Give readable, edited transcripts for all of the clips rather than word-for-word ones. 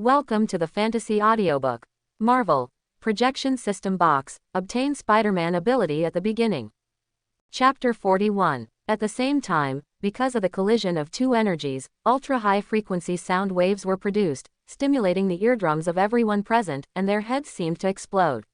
Welcome to the Fantasy Audiobook. Marvel. Projection System Box. Obtain Spiderman ability at the beginning. Chapter 41. At the same time, because of the collision of two energies, ultra-high frequency sound waves were produced, stimulating the eardrums of everyone present, and their heads seemed to explode.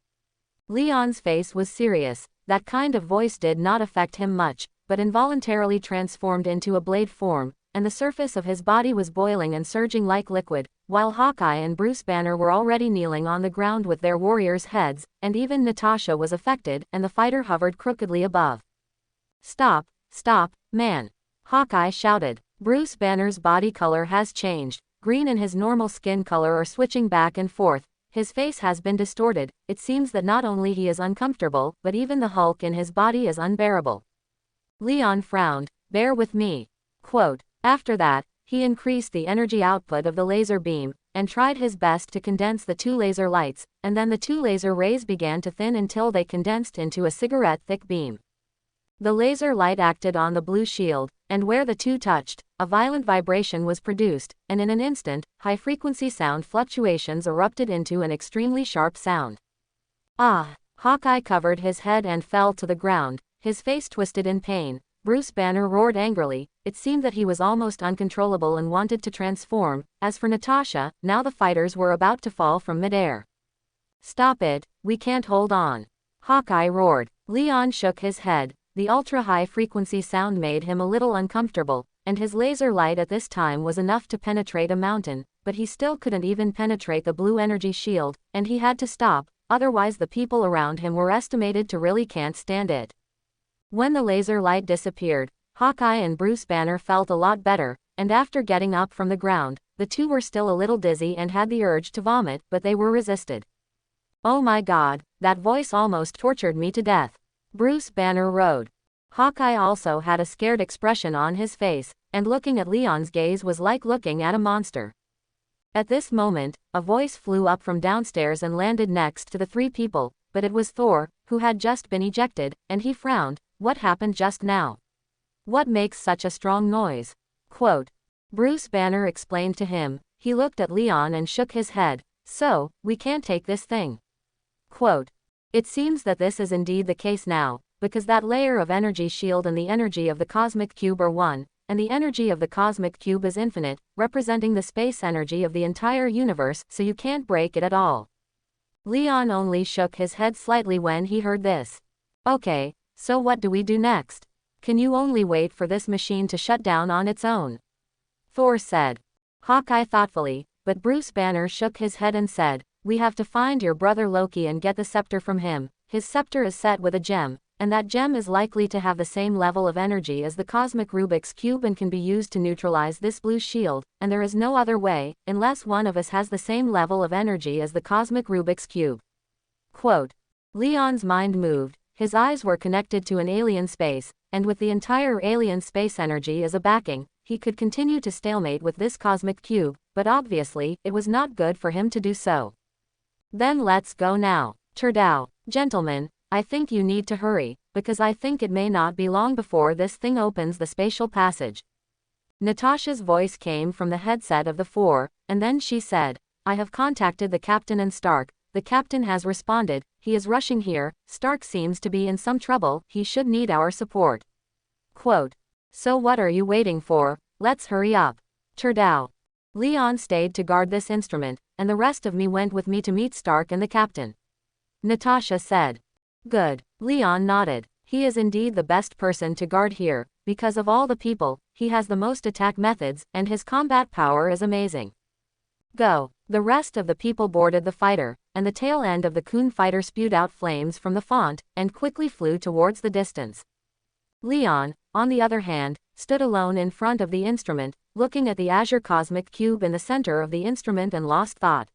Leon's face was serious. That kind of voice did not affect him much, but involuntarily transformed into a blade form, and the surface of his body was boiling and surging like liquid, while Hawkeye and Bruce Banner were already kneeling on the ground with their warriors' heads, and even Natasha was affected, and the fighter hovered crookedly above. "Stop, stop, man!" Hawkeye shouted. Bruce Banner's body color has changed. Green and his normal skin color are switching back and forth. His face has been distorted. It seems that not only he is uncomfortable, but even the Hulk in his body is unbearable. Leon frowned. "Bear with me." Quote. After that, he increased the energy output of the laser beam, and tried his best to condense the two laser lights, and then the two laser rays began to thin until they condensed into a cigarette-thick beam. The laser light acted on the blue shield, and where the two touched, a violent vibration was produced, and in an instant, high-frequency sound fluctuations erupted into an extremely sharp sound. Ah! Hawkeye covered his head and fell to the ground, his face twisted in pain. Bruce Banner roared angrily. It seemed that he was almost uncontrollable and wanted to transform. As for Natasha, now the fighters were about to fall from midair. "Stop it, we can't hold on!" Hawkeye roared. Leon shook his head. The ultra-high frequency sound made him a little uncomfortable, and his laser light at this time was enough to penetrate a mountain, but he still couldn't even penetrate the blue energy shield, and he had to stop, otherwise the people around him were estimated to really can't stand it. When the laser light disappeared, Hawkeye and Bruce Banner felt a lot better, and after getting up from the ground, the two were still a little dizzy and had the urge to vomit, but they were resisted. "Oh my God, that voice almost tortured me to death." Bruce Banner roared. Hawkeye also had a scared expression on his face, and looking at Leon's gaze was like looking at a monster. At this moment, a voice flew up from downstairs and landed next to the three people, but it was Thor, who had just been ejected, and he frowned. "What happened just now? What makes such a strong noise?" Quote. Bruce Banner explained to him. He looked at Leon and shook his head. "So, we can't take this thing." Quote. It seems that this is indeed the case now, because that layer of energy shield and the energy of the cosmic cube are one, and the energy of the cosmic cube is infinite, representing the space energy of the entire universe, so you can't break it at all. Leon only shook his head slightly when he heard this. "Okay. So what do we do next? Can you only wait for this machine to shut down on its own?" Thor said. Hawkeye thoughtfully, but Bruce Banner shook his head and said, "We have to find your brother Loki and get the scepter from him. His scepter is set with a gem, and that gem is likely to have the same level of energy as the cosmic Rubik's Cube and can be used to neutralize this blue shield, and there is no other way, unless one of us has the same level of energy as the cosmic Rubik's Cube." Quote. Leon's mind moved. His eyes were connected to an alien space, and with the entire alien space energy as a backing, he could continue to stalemate with this cosmic cube, but obviously, it was not good for him to do so. "Then let's go now. Turdau, gentlemen, I think you need to hurry, because I think it may not be long before this thing opens the spatial passage." Natasha's voice came from the headset of the four, and then she said, "I have contacted the captain and Stark. The captain has responded. He is rushing here. Stark seems to be in some trouble. He should need our support." Quote. So what are you waiting for? Let's hurry up. Turdau. Leon stayed to guard this instrument, and the rest of me went with me to meet Stark and the captain. Natasha said. Good. Leon nodded. He is indeed the best person to guard here, because of all the people, he has the most attack methods, and his combat power is amazing. Go. The rest of the people boarded the fighter, and the tail end of the Coon fighter spewed out flames from the font, and quickly flew towards the distance. Leon, on the other hand, stood alone in front of the instrument, looking at the azure cosmic cube in the center of the instrument and lost thought.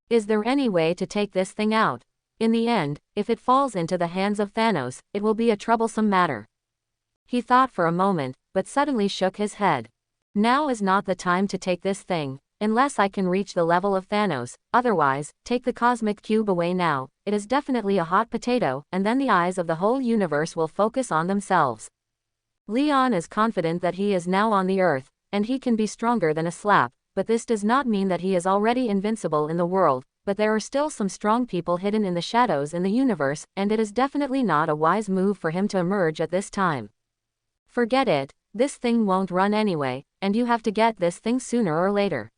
Is there any way to take this thing out? In the end, if it falls into the hands of Thanos, it will be a troublesome matter. He thought for a moment, but suddenly shook his head. Now is not the time to take this thing. Unless I can reach the level of Thanos, otherwise, take the cosmic cube away now. It is definitely a hot potato, and then the eyes of the whole universe will focus on themselves. Leon is confident that he is now on the Earth, and he can be stronger than a slap, but this does not mean that he is already invincible in the world, but there are still some strong people hidden in the shadows in the universe, and it is definitely not a wise move for him to emerge at this time. Forget it, this thing won't run anyway, and you have to get this thing sooner or later.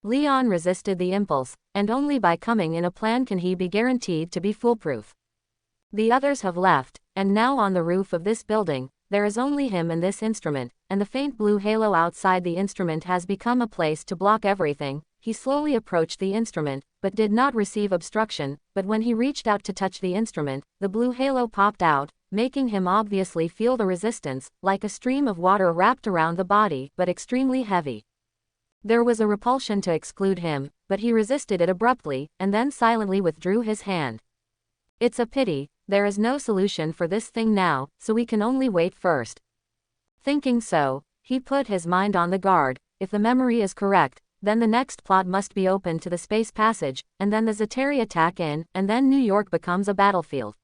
Leon resisted the impulse, and only by coming in a plan can he be guaranteed to be foolproof. The others have left, and now on the roof of this building, there is only him and this instrument, and the faint blue halo outside the instrument has become a place to block everything. He slowly approached the instrument, but did not receive obstruction, but when he reached out to touch the instrument, the blue halo popped out, making him obviously feel the resistance, like a stream of water wrapped around the body, but extremely heavy. There was a repulsion to exclude him, but he resisted it abruptly, and then silently withdrew his hand. It's a pity, there is no solution for this thing now, so we can only wait first. Thinking so, he put his mind on the guard. If the memory is correct, then the next plot must be open to the space passage, and then the Chitauri attack in, and then New York becomes a battlefield.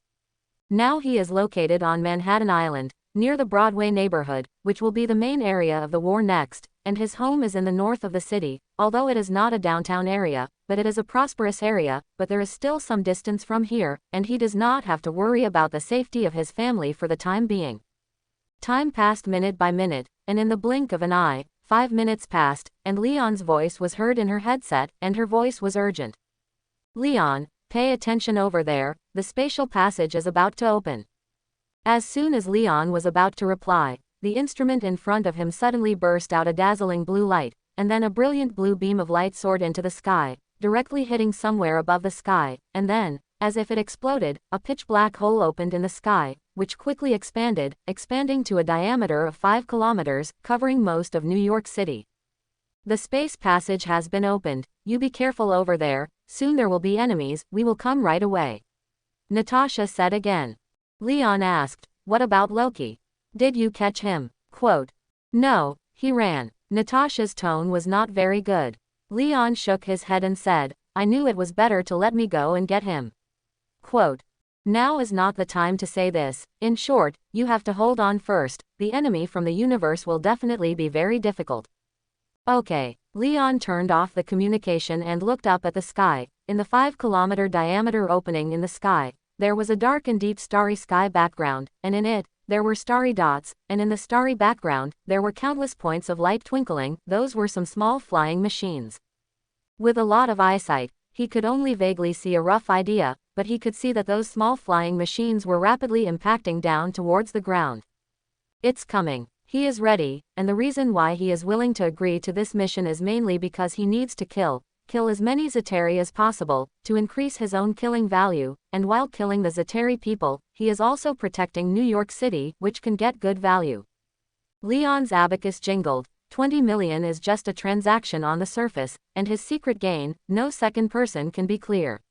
Now he is located on Manhattan Island, near the Broadway neighborhood, which will be the main area of the war next, and his home is in the north of the city, although it is not a downtown area, but it is a prosperous area, but there is still some distance from here, and he does not have to worry about the safety of his family for the time being. Time passed minute by minute, and in the blink of an eye, 5 minutes passed, and Leon's voice was heard in her headset, and her voice was urgent. Leon, pay attention over there, the spatial passage is about to open. As soon as Leon was about to reply, the instrument in front of him suddenly burst out a dazzling blue light, and then a brilliant blue beam of light soared into the sky, directly hitting somewhere above the sky, and then, as if it exploded, a pitch-black hole opened in the sky, which quickly expanding to a diameter of 5 kilometers, covering most of New York City. The space passage has been opened, you be careful over there, soon there will be enemies, we will come right away. Natasha said again. Leon asked, what about Loki? Did you catch him? Quote, no, he ran. Natasha's tone was not very good. Leon shook his head and said, I knew it was better to let me go and get him. Quote, now is not the time to say this, in short, you have to hold on first, the enemy from the universe will definitely be very difficult. Okay, Leon turned off the communication and looked up at the sky. In the 5-kilometer diameter opening in the sky, there was a dark and deep starry sky background, and in it, there were starry dots, and in the starry background, there were countless points of light twinkling, those were some small flying machines. With a lot of eyesight, he could only vaguely see a rough idea, but he could see that those small flying machines were rapidly impacting down towards the ground. It's coming. He is ready, and the reason why he is willing to agree to this mission is mainly because he needs to kill as many Chitauri as possible, to increase his own killing value, and while killing the Chitauri people, he is also protecting New York City, which can get good value. Leon's abacus jingled. 20 million is just a transaction on the surface, and his secret gain, no second person can be clear.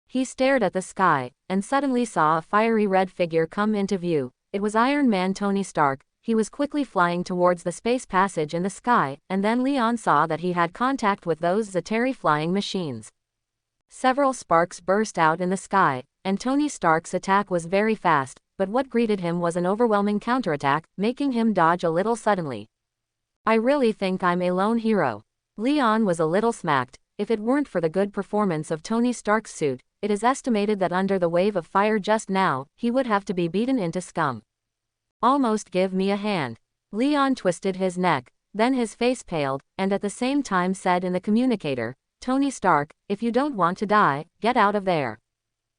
He stared at the sky, and suddenly saw a fiery red figure come into view. It was Iron Man Tony Stark. He was quickly flying towards the space passage in the sky, and then Leon saw that he had contact with those Chitauri flying machines. Several sparks burst out in the sky, and Tony Stark's attack was very fast, but what greeted him was an overwhelming counterattack, making him dodge a little suddenly. I really think I'm a lone hero. Leon was a little smacked. If it weren't for the good performance of Tony Stark's suit, it is estimated that under the wave of fire just now, he would have to be beaten into scum. Almost give me a hand. Leon twisted his neck, then his face paled, and at the same time said in the communicator, Tony Stark, if you don't want to die, get out of there.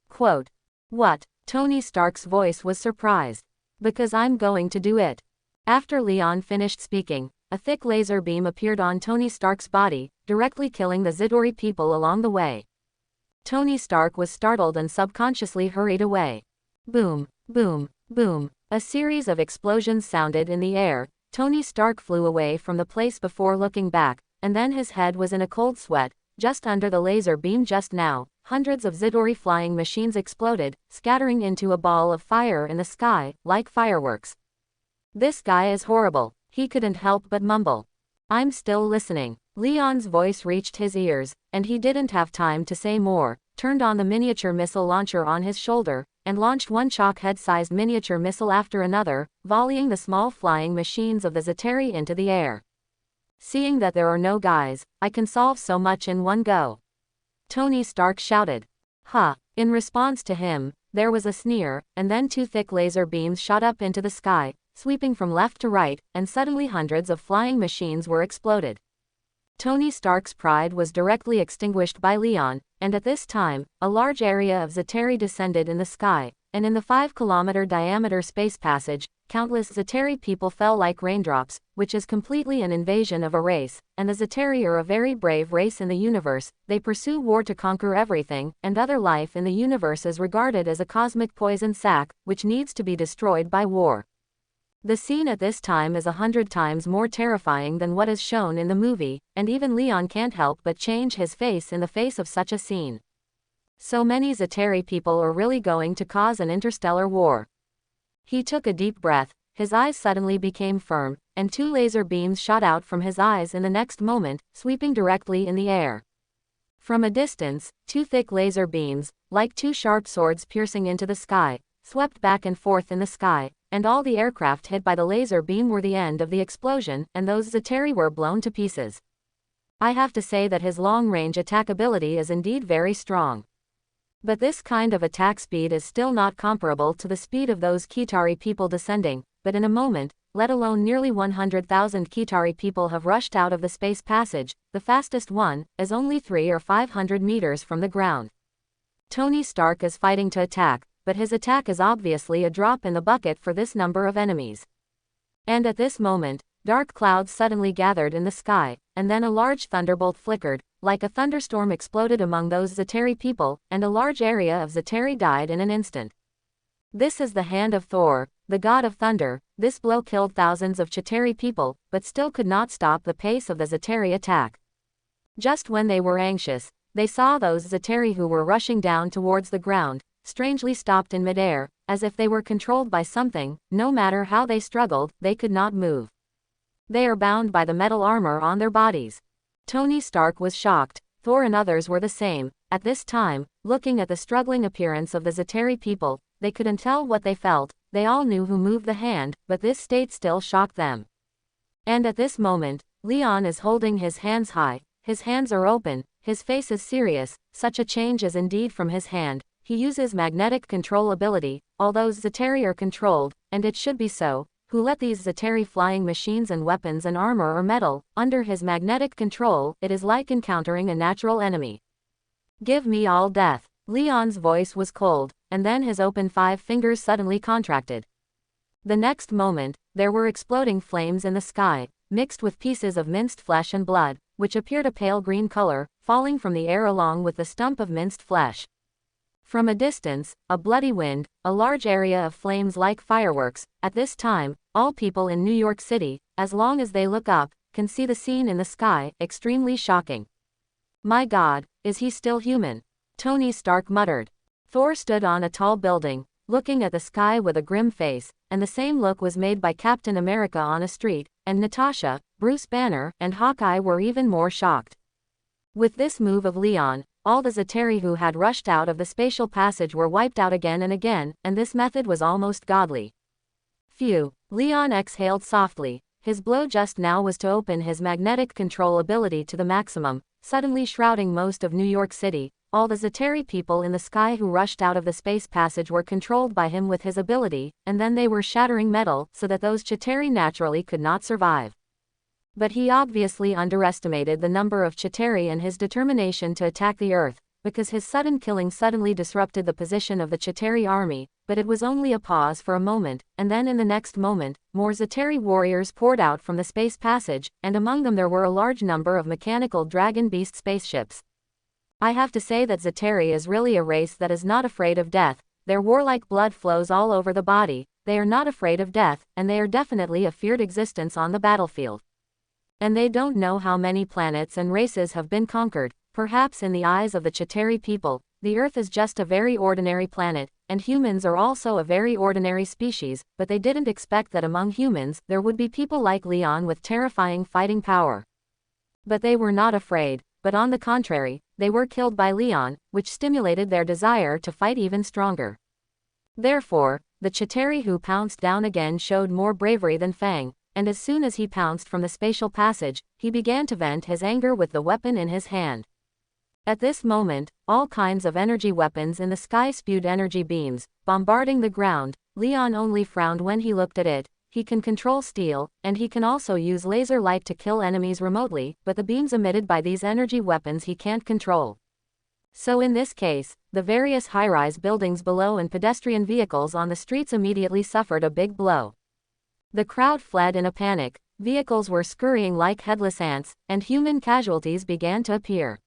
Quote, what? Tony Stark's voice was surprised. Because I'm going to do it. After Leon finished speaking, a thick laser beam appeared on Tony Stark's body, directly killing the Chitauri people along the way. Tony Stark was startled and subconsciously hurried away. Boom, boom, boom. A series of explosions sounded in the air. Tony Stark flew away from the place before looking back, and then his head was in a cold sweat. Just under the laser beam just now, hundreds of Chitauri flying machines exploded, scattering into a ball of fire in the sky, like fireworks. This guy is horrible, he couldn't help but mumble. I'm still listening. Leon's voice reached his ears, and he didn't have time to say more, turned on the miniature missile launcher on his shoulder, and launched one chalk-head-sized miniature missile after another, volleying the small flying machines of the Chitauri into the air. Seeing that there are no guys, I can solve so much in one go. Tony Stark shouted. Ha! In response to him, there was a sneer, and then 2 thick laser beams shot up into the sky, sweeping from left to right, and suddenly hundreds of flying machines were exploded. Tony Stark's pride was directly extinguished by Leon, and at this time, a large area of Chitauri descended in the sky, and in the 5-kilometer diameter space passage, countless Chitauri people fell like raindrops, which is completely an invasion of a race, and the Chitauri are a very brave race in the universe. They pursue war to conquer everything, and other life in the universe is regarded as a cosmic poison sac, which needs to be destroyed by war. The scene at this time is 100 times more terrifying than what is shown in the movie, and even Leon can't help but change his face in the face of such a scene. So many Chitauri people are really going to cause an interstellar war. He took a deep breath, his eyes suddenly became firm, and 2 laser beams shot out from his eyes in the next moment, sweeping directly in the air. From a distance, 2 thick laser beams, like 2 sharp swords piercing into the sky, swept back and forth in the sky, and all the aircraft hit by the laser beam were the end of the explosion, and those Chitauri were blown to pieces. I have to say that his long-range attack ability is indeed very strong. But this kind of attack speed is still not comparable to the speed of those Chitauri people descending, but in a moment, let alone nearly 100,000 Chitauri people have rushed out of the space passage, the fastest one, is only 300 or 500 meters from the ground. Tony Stark is fighting to attack, but his attack is obviously a drop in the bucket for this number of enemies. And at this moment, dark clouds suddenly gathered in the sky, and then a large thunderbolt flickered, like a thunderstorm exploded among those Chitauri people, and a large area of Chitauri died in an instant. This is the hand of Thor, the god of thunder. This blow killed thousands of Chitauri people, but still could not stop the pace of the Chitauri attack. Just when they were anxious, they saw those Chitauri who were rushing down towards the ground, strangely stopped in midair, as if they were controlled by something. No matter how they struggled, they could not move. They are bound by the metal armor on their bodies. Tony Stark was shocked. Thor and others were the same. At this time, looking at the struggling appearance of the Chitauri people, they couldn't tell what they felt. They all knew who moved the hand, but this state still shocked them. And at this moment, Leon is holding his hands high. His hands are open, his face is serious. Such a change is indeed from his hand. He uses magnetic control ability. All those Chitauri are controlled, and it should be so. Who let these Chitauri flying machines and weapons and armor or metal under his magnetic control? It is like encountering a natural enemy. Give me all death. Leon's voice was cold, and then his open 5 fingers suddenly contracted. The next moment, there were exploding flames in the sky, mixed with pieces of minced flesh and blood, which appeared a pale green color, falling from the air along with the stump of minced flesh. From a distance, a bloody wind, a large area of flames like fireworks. At this time, all people in New York City, as long as they look up, can see the scene in the sky, extremely shocking. My God, is he still human? Tony Stark muttered. Thor stood on a tall building, looking at the sky with a grim face, and the same look was made by Captain America on a street, and Natasha, Bruce Banner, and Hawkeye were even more shocked. With this move of Leon, all the Chitauri who had rushed out of the spatial passage were wiped out again and again, and this method was almost godly. Phew, Leon exhaled softly. His blow just now was to open his magnetic control ability to the maximum, suddenly shrouding most of New York City. All the Chitauri people in the sky who rushed out of the space passage were controlled by him with his ability, and then they were shattering metal so that those Chitauri naturally could not survive. But he obviously underestimated the number of Chitauri and his determination to attack the Earth, because his sudden killing suddenly disrupted the position of the Chitauri army. But it was only a pause for a moment, and then in the next moment, more Chitauri warriors poured out from the space passage, and among them there were a large number of mechanical dragon beast spaceships. I have to say that Chitauri is really a race that is not afraid of death. Their warlike blood flows all over the body. They are not afraid of death, and they are definitely a feared existence on the battlefield. And they don't know how many planets and races have been conquered. Perhaps in the eyes of the Chitauri people, the Earth is just a very ordinary planet, and humans are also a very ordinary species, but they didn't expect that among humans there would be people like Leon with terrifying fighting power. But they were not afraid, but on the contrary, they were killed by Leon, which stimulated their desire to fight even stronger. Therefore, the Chitauri who pounced down again showed more bravery than Fang. and as soon as he pounced from the spatial passage, he began to vent his anger with the weapon in his hand. At this moment, all kinds of energy weapons in the sky spewed energy beams, bombarding the ground. Leon only frowned when he looked at it. He can control steel, and he can also use laser light to kill enemies remotely, but the beams emitted by these energy weapons he can't control. So in this case, the various high-rise buildings below and pedestrian vehicles on the streets immediately suffered a big blow. The crowd fled in a panic, vehicles were scurrying like headless ants, and human casualties began to appear.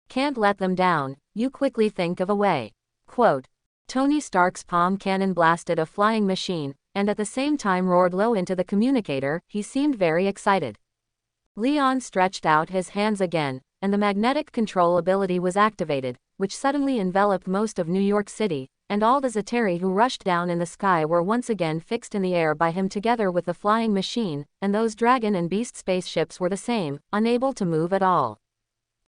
Can't let them down, you quickly think of a way. Quote, Tony Stark's palm cannon blasted a flying machine, and at the same time roared low into the communicator. He seemed very excited. Leon stretched out his hands again, and the magnetic control ability was activated, which suddenly enveloped most of New York City, and all the Chitauri who rushed down in the sky were once again fixed in the air by him together with the flying machine, and those dragon and beast spaceships were the same, unable to move at all.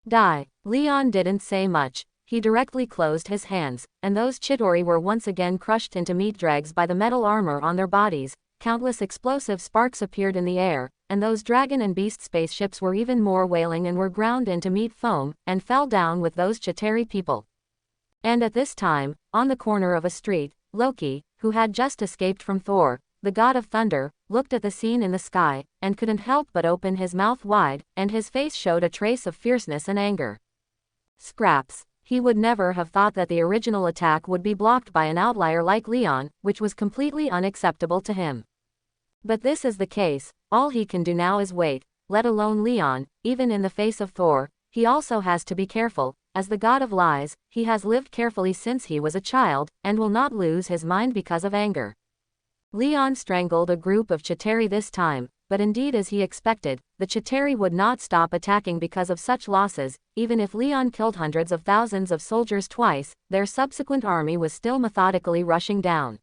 Die. Leon didn't say much. He directly closed his hands, and those Chitauri were once again crushed into meat dregs by the metal armor on their bodies. Countless explosive sparks appeared in the air, and those dragon and beast spaceships were even more wailing and were ground into meat foam, and fell down with those Chitauri people. And at this time, on the corner of a street, Loki, who had just escaped from Thor, the god of thunder, looked at the scene in the sky, and couldn't help but open his mouth wide, and his face showed a trace of fierceness and anger. Scraps. He would never have thought that the original attack would be blocked by an outlier like Leon, which was completely unacceptable to him. But this is the case. All he can do now is wait, let alone Leon. Even in the face of Thor, he also has to be careful. As the god of lies, he has lived carefully since he was a child, and will not lose his mind because of anger. Leon strangled a group of Chitauri this time, but indeed as he expected, the Chitauri would not stop attacking because of such losses. Even if Leon killed hundreds of thousands of soldiers twice, their subsequent army was still methodically rushing down.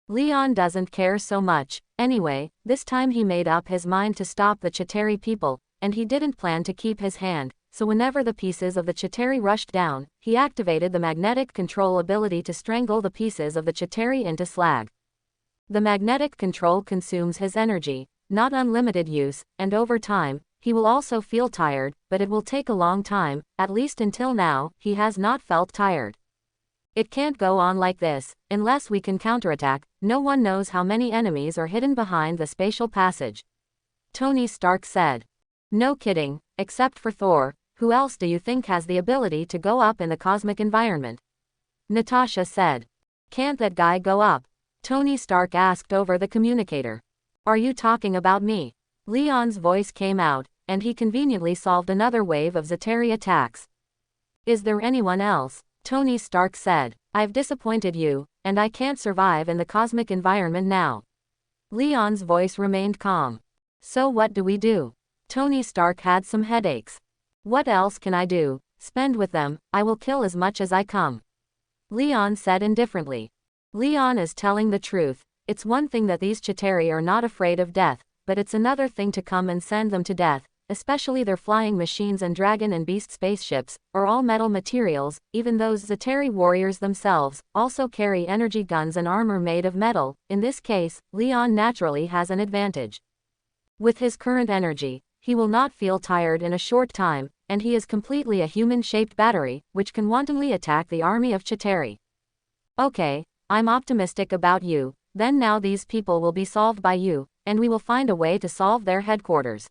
Leon doesn't care so much. Anyway, this time he made up his mind to stop the Chitauri people, and he didn't plan to keep his hand, so whenever the pieces of the Chitauri rushed down, he activated the magnetic control ability to strangle the pieces of the Chitauri into slag. The magnetic control consumes his energy, not unlimited use, and over time, he will also feel tired, but it will take a long time. At least until now, he has not felt tired. It can't go on like this. Unless we can counterattack, no one knows how many enemies are hidden behind the spatial passage. Tony Stark said. No kidding, except for Thor. Who else do you think has the ability to go up in the cosmic environment? Natasha said. Can't that guy go up? Tony Stark asked over the communicator. Are you talking about me? Leon's voice came out, and he conveniently solved another wave of Chitauri attacks. Is there anyone else? Tony Stark said. I've disappointed you, and I can't survive in the cosmic environment now. Leon's voice remained calm. So what do we do? Tony Stark had some headaches. What else can I do? Spend with them. I will kill as much as I come. Leon said indifferently. Leon is telling the truth. It's one thing that these Chitauri are not afraid of death, but it's another thing to come and send them to death, especially their flying machines and dragon and beast spaceships, or all metal materials. Even those Chitauri warriors themselves also carry energy guns and armor made of metal. In this case, Leon naturally has an advantage. With his current energy, he will not feel tired in a short time, and he is completely a human-shaped battery, which can wantonly attack the army of Chitauri. Okay, I'm optimistic about you. Then now these people will be solved by you, and we will find a way to solve their headquarters.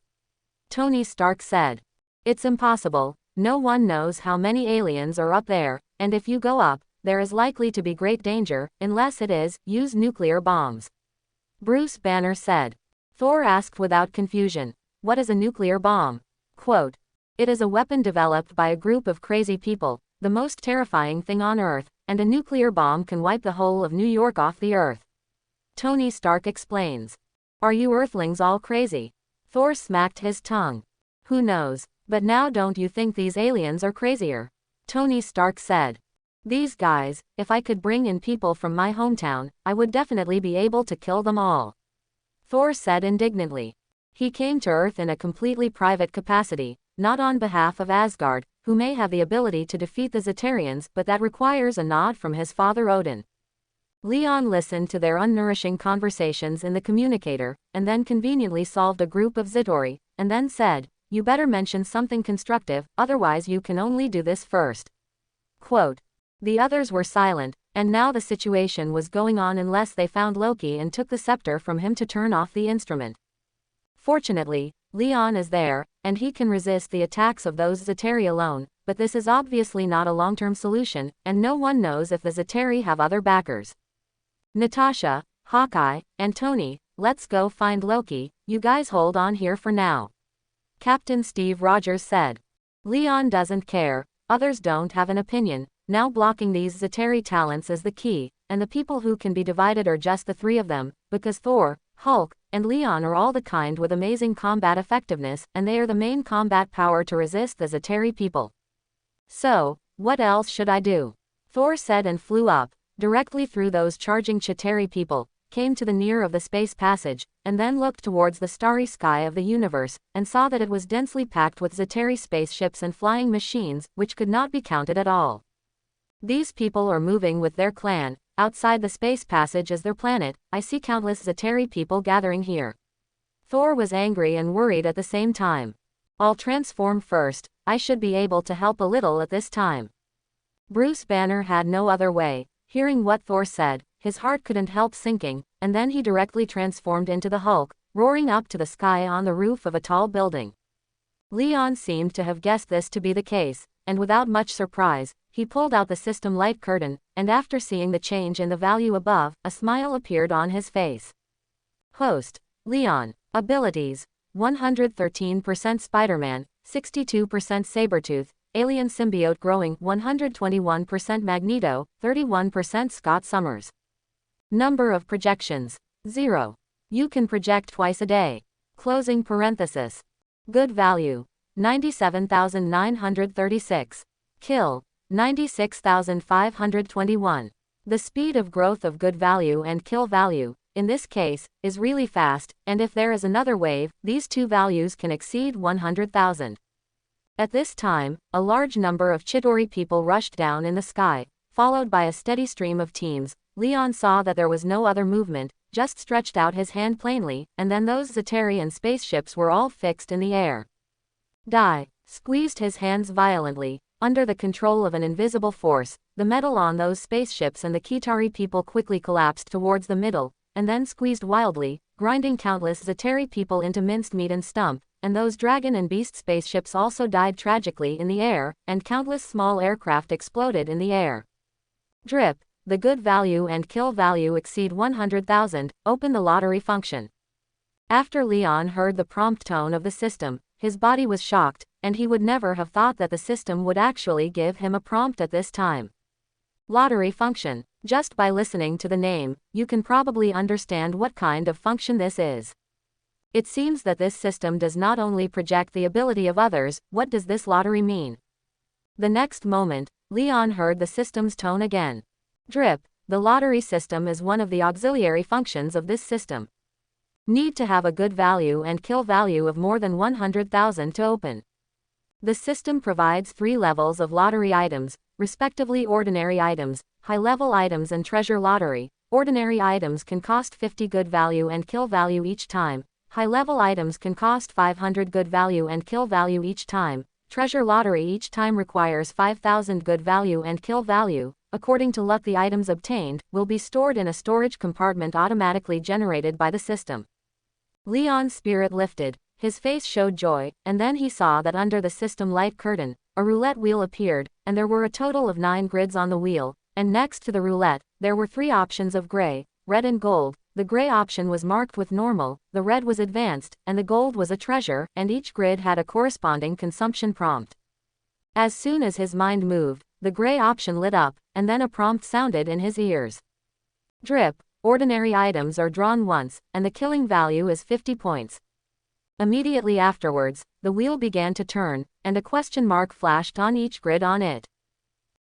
Tony Stark said. It's impossible. No one knows how many aliens are up there, and if you go up, there is likely to be great danger, unless it is, use nuclear bombs. Bruce Banner said. Thor asked without confusion. What is a nuclear bomb? Quote. It is a weapon developed by a group of crazy people, the most terrifying thing on Earth, and a nuclear bomb can wipe the whole of New York off the Earth. Tony Stark explains. Are you Earthlings all crazy? Thor smacked his tongue. Who knows, but now don't you think these aliens are crazier? Tony Stark said. These guys, if I could bring in people from my hometown, I would definitely be able to kill them all. Thor said indignantly. He came to Earth in a completely private capacity, not on behalf of Asgard, who may have the ability to defeat the Chitaurians, but that requires a nod from his father Odin. Leon listened to their unnourishing conversations in the communicator, and then conveniently solved a group of Chitauri, and then said, "You better mention something constructive, otherwise you can only do this first." Quote. The others were silent, and now the situation was going on unless they found Loki and took the scepter from him to turn off the instrument. Fortunately, Leon is there, and he can resist the attacks of those Chitauri alone, but this is obviously not a long-term solution, and no one knows if the Chitauri have other backers. Natasha, Hawkeye, and Tony, let's go find Loki, you guys hold on here for now. Captain Steve Rogers said. Leon doesn't care, others don't have an opinion, now blocking these Chitauri talents is the key, and the people who can be divided are just the three of them, because Thor, Hulk, and Leon are all the kind with amazing combat effectiveness, and they are the main combat power to resist the Chitauri people. So, what else should I do? Thor said and flew up, directly through those charging Chitauri people, came to the near of the space passage, and then looked towards the starry sky of the universe, and saw that it was densely packed with Chitauri spaceships and flying machines, which could not be counted at all. These people are moving with their clan, outside the space passage is their planet, I see countless Chitauri people gathering here. Thor was angry and worried at the same time. I'll transform first, I should be able to help a little at this time. Bruce Banner had no other way. Hearing what Thor said, his heart couldn't help sinking, and then he directly transformed into the Hulk, roaring up to the sky on the roof of a tall building. Leon seemed to have guessed this to be the case, and without much surprise, he pulled out the system light curtain, and after seeing the change in the value above, a smile appeared on his face. Host, Leon. Abilities, 113% Spiderman, 62% Sabretooth, Alien Symbiote growing, 121% Magneto, 31% Scott Summers. Number of projections, 0. You can project twice a day. Closing parenthesis. Good value, 97,936. Kill, 96,521. The speed of growth of good value and kill value, in this case, is really fast, and if there is another wave, these two values can exceed 100,000. At this time, a large number of Chitauri people rushed down in the sky, followed by a steady stream of teams. Leon saw that there was no other movement, just stretched out his hand plainly, and then those Chitauri and spaceships were all fixed in the air. Die. Squeezed his hands violently, under the control of an invisible force, the metal on those spaceships and the Chitauri people quickly collapsed towards the middle, and then squeezed wildly, grinding countless Chitauri people into minced meat and stump, and those dragon and beast spaceships also died tragically in the air, and countless small aircraft exploded in the air. Drip. The good value and kill value exceed 100,000, open the lottery function. After Leon heard the prompt tone of the system, his body was shocked, and he would never have thought that the system would actually give him a prompt at this time. Lottery function. Just by listening to the name, you can probably understand what kind of function this is. It seems that this system does not only project the ability of others. What does this lottery mean? The next moment, Leon heard the system's tone again. Drip. The lottery system is one of the auxiliary functions of this system. Need to have a good value and kill value of more than 100,000 to open. The system provides 3 levels of lottery items, respectively ordinary items, high-level items and treasure lottery. Ordinary items can cost 50 good value and kill value each time. High-level items can cost 500 good value and kill value each time. Treasure lottery each time requires 5,000 good value and kill value. According to luck, the items obtained will be stored in a storage compartment automatically generated by the system. Leon's spirit lifted, his face showed joy, and then he saw that under the system light curtain, a roulette wheel appeared, and there were a total of 9 grids on the wheel, and next to the roulette, there were 3 options of gray, red and gold. The gray option was marked with normal, the red was advanced, and the gold was a treasure, and each grid had a corresponding consumption prompt. As soon as his mind moved, the gray option lit up, and then a prompt sounded in his ears. Drip. Ordinary items are drawn once, and the killing value is 50 points. Immediately afterwards, the wheel began to turn, and a question mark flashed on each grid on it.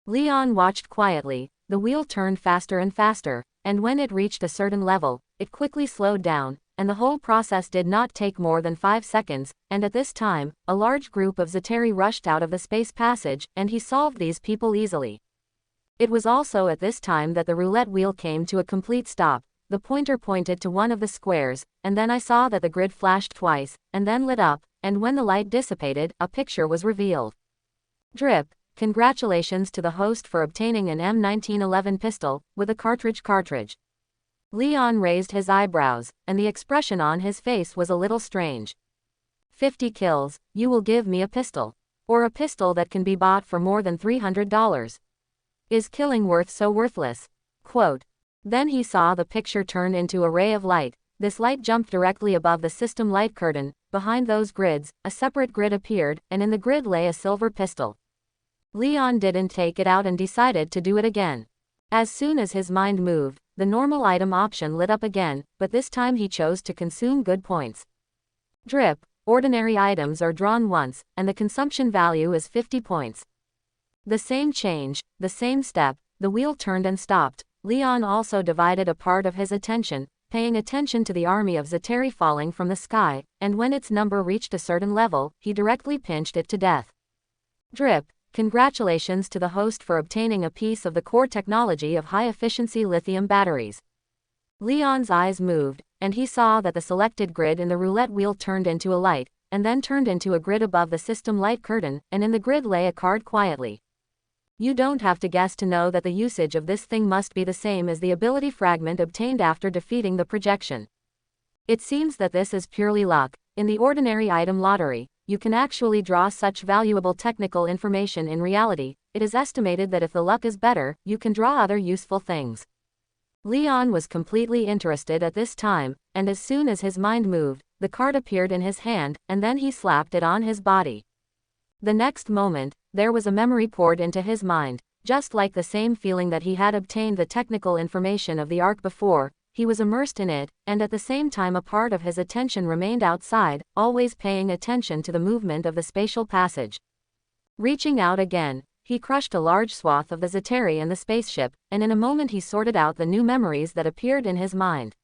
Leon watched quietly. The wheel turned faster and faster, and when it reached a certain level, it quickly slowed down, and the whole process did not take more than 5 seconds, and at this time, a large group of Chitauri rushed out of the space passage, and he solved these people easily. It was also at this time that the roulette wheel came to a complete stop. The pointer pointed to one of the squares, and then I saw that the grid flashed twice, and then lit up, and when the light dissipated, a picture was revealed. Drip. Congratulations to the host for obtaining an M1911 pistol, with a cartridge. Leon raised his eyebrows, and the expression on his face was a little strange. 50 kills, you will give me a pistol. Or a pistol that can be bought for more than $300. Is killing worth so worthless? Quote. Then he saw the picture turn into a ray of light. This light jumped directly above the system light curtain. Behind those grids, a separate grid appeared, and in the grid lay a silver pistol. Leon didn't take it out and decided to do it again. As soon as his mind moved, the normal item option lit up again, but this time he chose to consume good points. Drip. Ordinary items are drawn once, and the consumption value is 50 points. The same change, the same step, the wheel turned and stopped. Leon also divided a part of his attention, paying attention to the army of Chitauri falling from the sky, and when its number reached a certain level, he directly pinched it to death. Drip. Congratulations to the host for obtaining a piece of the core technology of high-efficiency lithium batteries. Leon's eyes moved, and he saw that the selected grid in the roulette wheel turned into a light, and then turned into a grid above the system light curtain, and in the grid lay a card quietly. You don't have to guess to know that the usage of this thing must be the same as the ability fragment obtained after defeating the projection. It seems that this is purely luck. In the ordinary item lottery, you can actually draw such valuable technical information. In reality, it is estimated that if the luck is better, you can draw other useful things. Leon was completely interested at this time, and as soon as his mind moved, the card appeared in his hand, and then he slapped it on his body. The next moment, there was a memory poured into his mind, just like the same feeling that he had obtained the technical information of the Ark before. He was immersed in it, and at the same time a part of his attention remained outside, always paying attention to the movement of the spatial passage. Reaching out again, he crushed a large swath of the Chitauri and the spaceship, and in a moment he sorted out the new memories that appeared in his mind.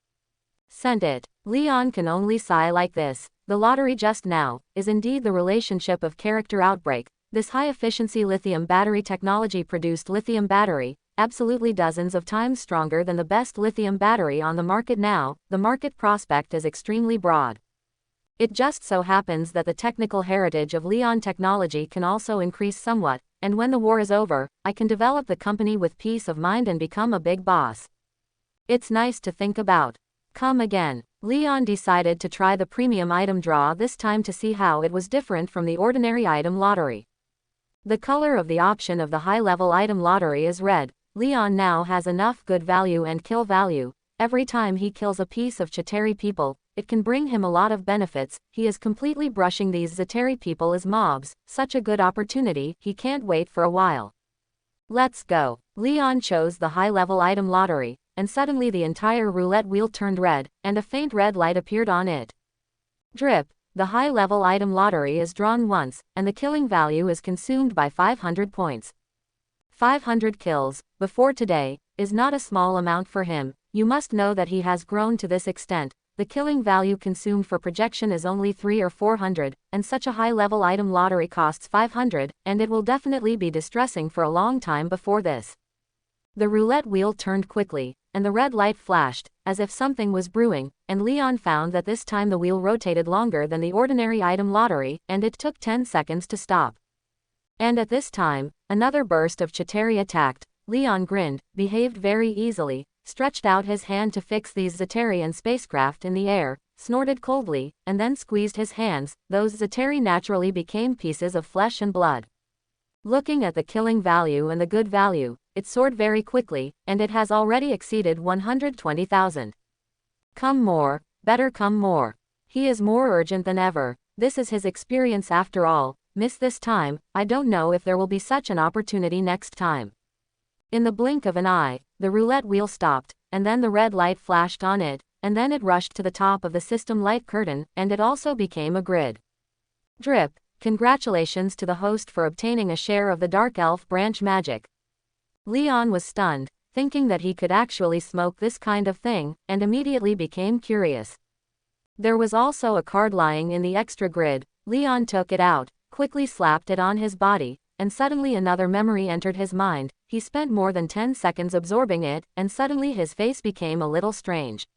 Sent it. Leon can only sigh like this. The lottery just now is indeed the relationship of character outbreak. This high-efficiency lithium battery technology produced lithium battery, absolutely dozens of times stronger than the best lithium battery on the market now. The market prospect is extremely broad. It just so happens that the technical heritage of Leon technology can also increase somewhat, and when the war is over, I can develop the company with peace of mind and become a big boss. It's nice to think about. Come again. Leon decided to try the premium item draw this time to see how it was different from the ordinary item lottery. The color of the option of the high-level item lottery is red. Leon now has enough good value and kill value. Every time he kills a piece of Chitauri people, it can bring him a lot of benefits. He is completely brushing these Chitauri people as mobs. Such a good opportunity, he can't wait for a while. Let's go. Leon chose the high-level item lottery, and suddenly the entire roulette wheel turned red, and a faint red light appeared on it. Drip. The high-level item lottery is drawn once, and the killing value is consumed by 500 points. 500 kills, before today, is not a small amount for him. You must know that he has grown to this extent. The killing value consumed for projection is only 300 or 400, and such a high-level item lottery costs 500, and it will definitely be distressing for a long time before this. The roulette wheel turned quickly, and the red light flashed, as if something was brewing, and Leon found that this time the wheel rotated longer than the ordinary item lottery, and it took 10 seconds to stop. And at this time, another burst of Chitauri attacked. Leon grinned, behaved very easily, stretched out his hand to fix these Chitauri and spacecraft in the air, snorted coldly, and then squeezed his hands. Those Chitauri naturally became pieces of flesh and blood. Looking at the killing value and the good value, it soared very quickly, and it has already exceeded 120,000. Come more, better come more. He is more urgent than ever. This is his experience after all. Miss this time, I don't know if there will be such an opportunity next time. In the blink of an eye, the roulette wheel stopped, and then the red light flashed on it, and then it rushed to the top of the system light curtain, and it also became a grid. Drip. Congratulations to the host for obtaining a share of the Dark Elf branch magic. Leon was stunned, thinking that he could actually smoke this kind of thing, and immediately became curious. There was also a card lying in the extra grid. Leon took it out, quickly slapped it on his body, and suddenly another memory entered his mind. He spent more than 10 seconds absorbing it, and suddenly his face became a little strange.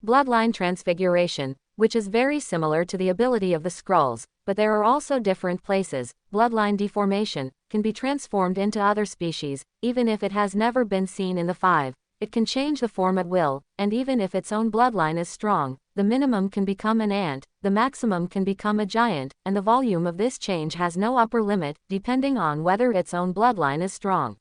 Bloodline transfiguration, which is very similar to the ability of the Skrulls, but there are also different places. Bloodline deformation can be transformed into other species, even if it has never been seen in the five. It can change the form at will, and even if its own bloodline is strong, the minimum can become an ant, the maximum can become a giant, and the volume of this change has no upper limit, depending on whether its own bloodline is strong.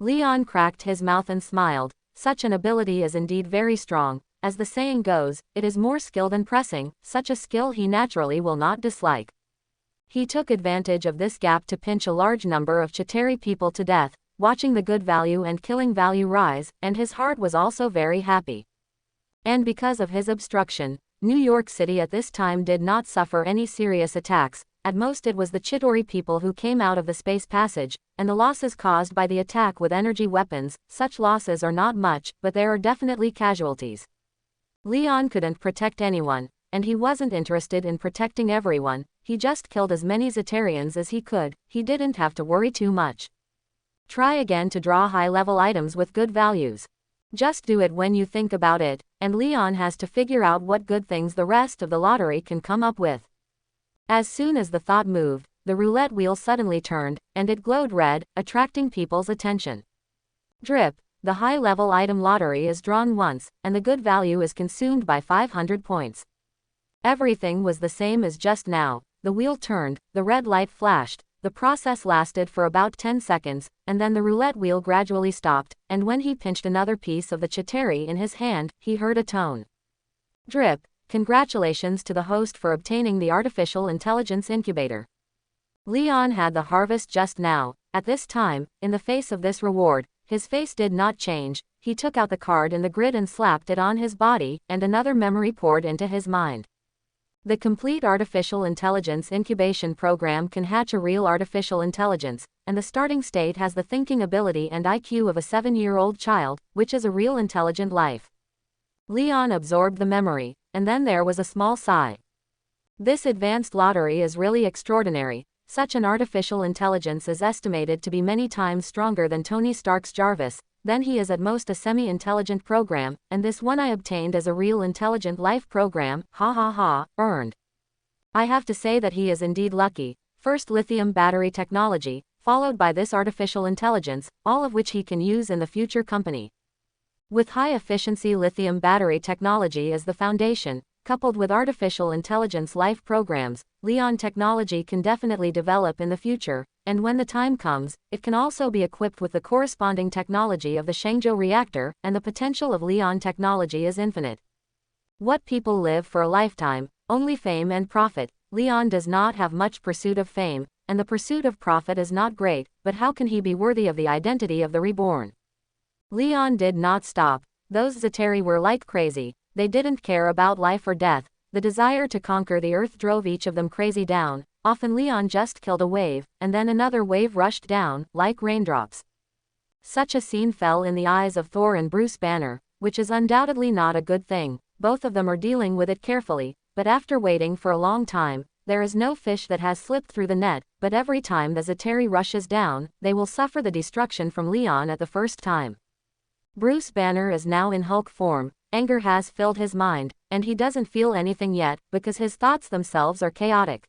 Leon cracked his mouth and smiled. Such an ability is indeed very strong. As the saying goes, it is more skill than pressing, such a skill he naturally will not dislike. He took advantage of this gap to pinch a large number of Chitauri people to death, watching the good value and killing value rise, and his heart was also very happy. And because of his obstruction, New York City at this time did not suffer any serious attacks. At most it was the Chitauri people who came out of the space passage, and the losses caused by the attack with energy weapons. Such losses are not much, but there are definitely casualties. Leon couldn't protect anyone, and he wasn't interested in protecting everyone. He just killed as many Zetarians as he could. He didn't have to worry too much. Try again to draw high-level items with good values. Just do it when you think about it, and Leon has to figure out what good things the rest of the lottery can come up with. As soon as the thought moved, the roulette wheel suddenly turned, and it glowed red, attracting people's attention. Drip. The high-level item lottery is drawn once, and the good value is consumed by 500 points. Everything was the same as just now. The wheel turned, the red light flashed. The process lasted for about 10 seconds, and then the roulette wheel gradually stopped, and when he pinched another piece of the Chitauri in his hand, he heard a tone. Drip. Congratulations to the host for obtaining the artificial intelligence incubator. Leon had the harvest just now. At this time, in the face of this reward, his face did not change. He took out the card in the grid and slapped it on his body, and another memory poured into his mind. The complete artificial intelligence incubation program can hatch a real artificial intelligence, and the starting state has the thinking ability and IQ of a 7-year-old child, which is a real intelligent life. Leon absorbed the memory, and then there was a small sigh. This advanced lottery is really extraordinary. Such an artificial intelligence is estimated to be many times stronger than Tony Stark's Jarvis. Then he is at most a semi-intelligent program, and this one I obtained as a real intelligent life program, ha ha ha, earned. I have to say that he is indeed lucky. First lithium battery technology, followed by this artificial intelligence, all of which he can use in the future company. With high-efficiency lithium battery technology as the foundation, coupled with artificial intelligence life programs, Leon technology can definitely develop in the future, and when the time comes, it can also be equipped with the corresponding technology of the Shangzhou reactor, and the potential of Leon technology is infinite. What people live for a lifetime, only fame and profit. Leon does not have much pursuit of fame, and the pursuit of profit is not great, but how can he be worthy of the identity of the reborn? Leon did not stop. Those Zetari were like crazy. They didn't care about life or death. The desire to conquer the earth drove each of them crazy down. Often Leon just killed a wave, and then another wave rushed down, like raindrops. Such a scene fell in the eyes of Thor and Bruce Banner, which is undoubtedly not a good thing. Both of them are dealing with it carefully, but after waiting for a long time, there is no fish that has slipped through the net, but every time the Zetari rushes down, they will suffer the destruction from Leon at the first time. Bruce Banner is now in Hulk form. Anger has filled his mind, and he doesn't feel anything yet, because his thoughts themselves are chaotic.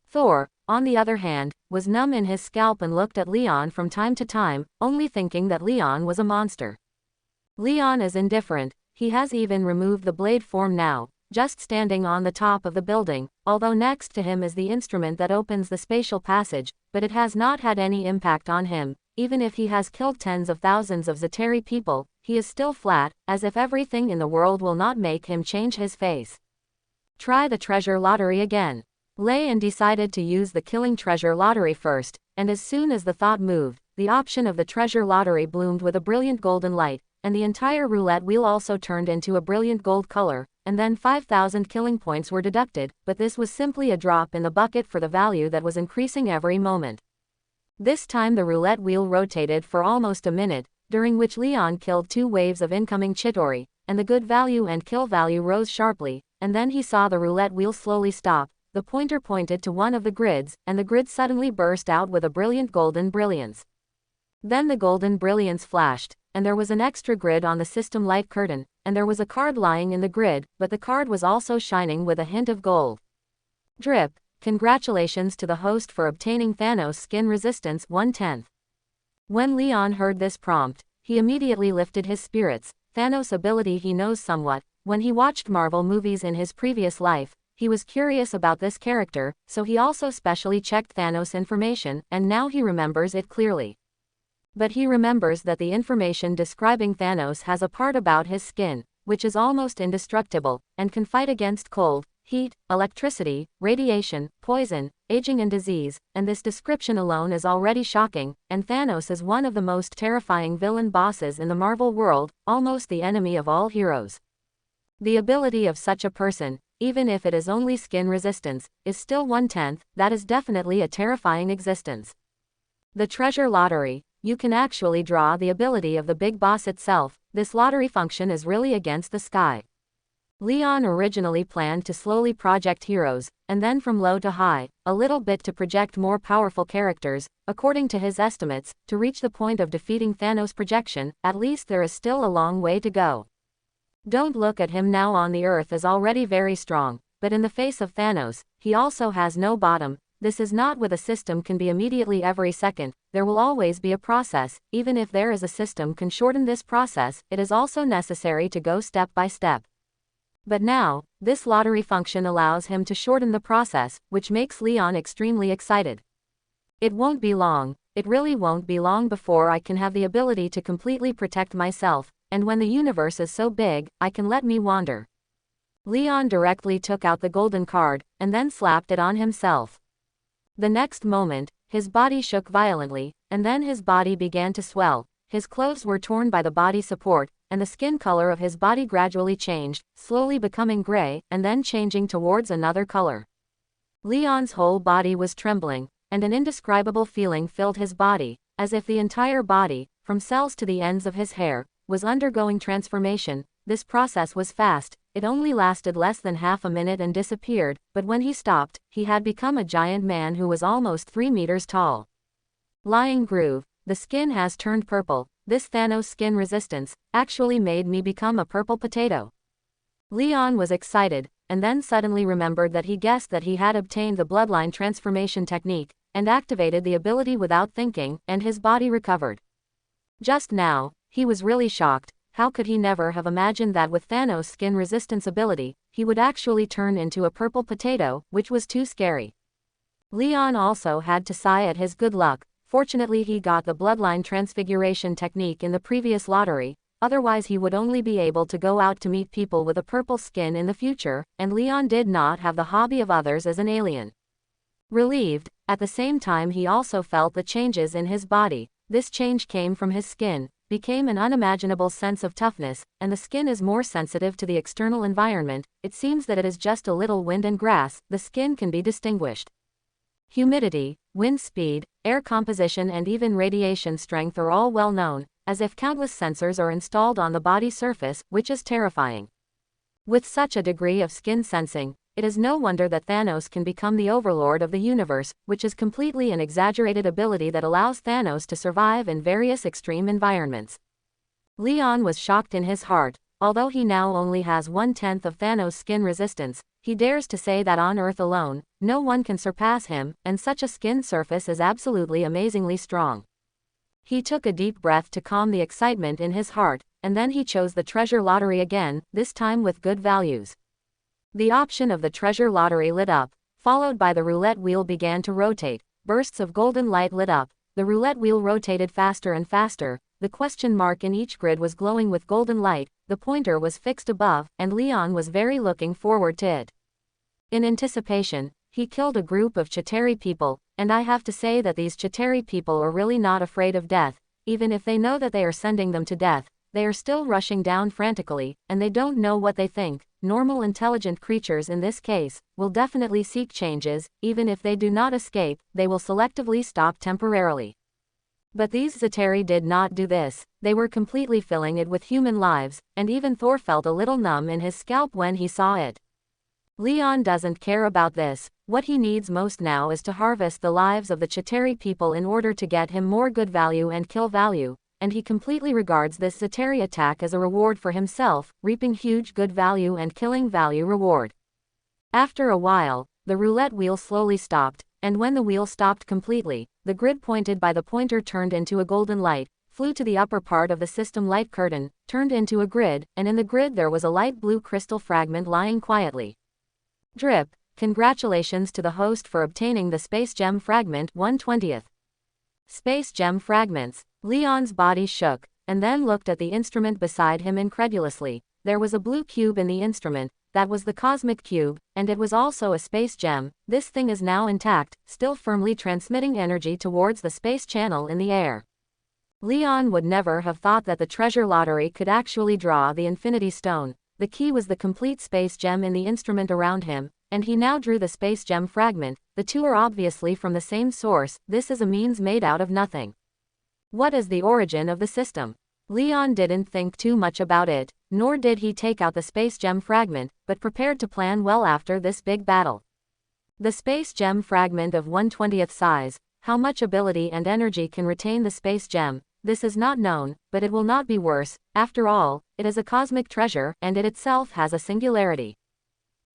Thor, on the other hand, was numb in his scalp and looked at Leon from time to time, only thinking that Leon was a monster. Leon is indifferent. He has even removed the blade form now, just standing on the top of the building, although next to him is the instrument that opens the spatial passage, but it has not had any impact on him. Even if he has killed tens of thousands of Zetari people, he is still flat, as if everything in the world will not make him change his face. Try the treasure lottery again. Leon decided to use the killing treasure lottery first, and as soon as the thought moved, the option of the treasure lottery bloomed with a brilliant golden light, and the entire roulette wheel also turned into a brilliant gold color, and then 5,000 killing points were deducted, but this was simply a drop in the bucket for the value that was increasing every moment. This time the roulette wheel rotated for almost a minute, during which Leon killed 2 waves of incoming Chitauri, and the good value and kill value rose sharply, and then he saw the roulette wheel slowly stop, the pointer pointed to one of the grids, and the grid suddenly burst out with a brilliant golden brilliance. Then the golden brilliance flashed, and there was an extra grid on the system light curtain, and there was a card lying in the grid, but the card was also shining with a hint of gold. Drip. Congratulations to the host for obtaining Thanos skin resistance 1/10. When Leon heard this prompt, he immediately lifted his spirits. Thanos' ability he knows somewhat. When he watched Marvel movies in his previous life, he was curious about this character, so he also specially checked Thanos' information, and now he remembers it clearly. But he remembers that the information describing Thanos has a part about his skin, which is almost indestructible, and can fight against cold, heat, electricity, radiation, poison, aging and disease, and this description alone is already shocking, and Thanos is one of the most terrifying villain bosses in the Marvel world, almost the enemy of all heroes. The ability of such a person, even if it is only skin resistance, is still 1/10, that is definitely a terrifying existence. The treasure lottery. You can actually draw the ability of the big boss itself. This lottery function is really against the sky. Leon originally planned to slowly project heroes, and then from low to high, a little bit to project more powerful characters. According to his estimates, to reach the point of defeating Thanos' projection, at least there is still a long way to go. Don't look at him now on the earth as already very strong, but in the face of Thanos, he also has no bottom. This is not with a system can be immediately every second, there will always be a process. Even if there is a system can shorten this process, it is also necessary to go step by step. But now, this lottery function allows him to shorten the process, which makes Leon extremely excited. It won't be long, it really won't be long before I can have the ability to completely protect myself, and when the universe is so big, I can let me wander. Leon directly took out the golden card, and then slapped it on himself. The next moment, his body shook violently, and then his body began to swell. His clothes were torn by the body support, and the skin color of his body gradually changed, slowly becoming gray, and then changing towards another color. Leon's whole body was trembling, and an indescribable feeling filled his body, as if the entire body, from cells to the ends of his hair, was undergoing transformation. This process was fast, it only lasted less than half a minute and disappeared, but when he stopped, he had become a giant man who was almost 3 meters tall. Lying groove, the skin has turned purple. This Thanos skin resistance actually made me become a purple potato. Leon was excited, and then suddenly remembered that he guessed that he had obtained the bloodline transformation technique, and activated the ability without thinking, and his body recovered. Just now, he was really shocked. How could he never have imagined that with Thanos' skin resistance ability, he would actually turn into a purple potato, which was too scary. Leon also had to sigh at his good luck. Fortunately he got the bloodline transfiguration technique in the previous lottery, otherwise he would only be able to go out to meet people with a purple skin in the future, and Leon did not have the hobby of others as an alien. Relieved, at the same time he also felt the changes in his body. This change came from his skin, became an unimaginable sense of toughness, and the skin is more sensitive to the external environment. It seems that it is just a little wind and grass, the skin can be distinguished. Humidity, wind speed, air composition and even radiation strength are all well known, as if countless sensors are installed on the body surface, which is terrifying. With such a degree of skin sensing, it is no wonder that Thanos can become the overlord of the universe, which is completely an exaggerated ability that allows Thanos to survive in various extreme environments. Leon was shocked in his heart. Although he now only has 1/10 of Thanos' skin resistance, he dares to say that on Earth alone, no one can surpass him, and such a skin surface is absolutely amazingly strong. He took a deep breath to calm the excitement in his heart, and then he chose the treasure lottery again, this time with good values. The option of the treasure lottery lit up, followed by the roulette wheel began to rotate. Bursts of golden light lit up, the roulette wheel rotated faster and faster, the question mark in each grid was glowing with golden light, the pointer was fixed above, and Leon was very looking forward to it. In anticipation, he killed a group of Chitauri people, and I have to say that these Chitauri people are really not afraid of death. Even if they know that they are sending them to death, they are still rushing down frantically, and they don't know what they think. Normal intelligent creatures in this case will definitely seek changes. Even if they do not escape, they will selectively stop temporarily. But these Chitauri did not do this. They were completely filling it with human lives, and even Thor felt a little numb in his scalp when he saw it. Leon doesn't care about this. What he needs most now is to harvest the lives of the Chitauri people in order to get him more good value and kill value, and he completely regards this Chitauri attack as a reward for himself, reaping huge good value and killing value reward. After a while, the roulette wheel slowly stopped, and when the wheel stopped completely, the grid pointed by the pointer turned into a golden light, flew to the upper part of the system light curtain, turned into a grid, and in the grid there was a light blue crystal fragment lying quietly. Drip, congratulations to the host for obtaining the Space Gem Fragment 1/20th. Space Gem Fragments. Leon's body shook, and then looked at the instrument beside him incredulously. There was a blue cube in the instrument, that was the cosmic cube, and it was also a space gem. This thing is now intact, still firmly transmitting energy towards the space channel in the air. Leon would never have thought that the treasure lottery could actually draw the Infinity Stone. The key was the complete space gem in the instrument around him, and he now drew the space gem fragment. The two are obviously from the same source. This is a means made out of nothing. What is the origin of the system? Leon didn't think too much about it, nor did he take out the space gem fragment, but prepared to plan well after this big battle. The space gem fragment of 1/20th size. How much ability and energy can retain the space gem? This is not known, but it will not be worse. After all, it is a cosmic treasure, and it itself has a singularity.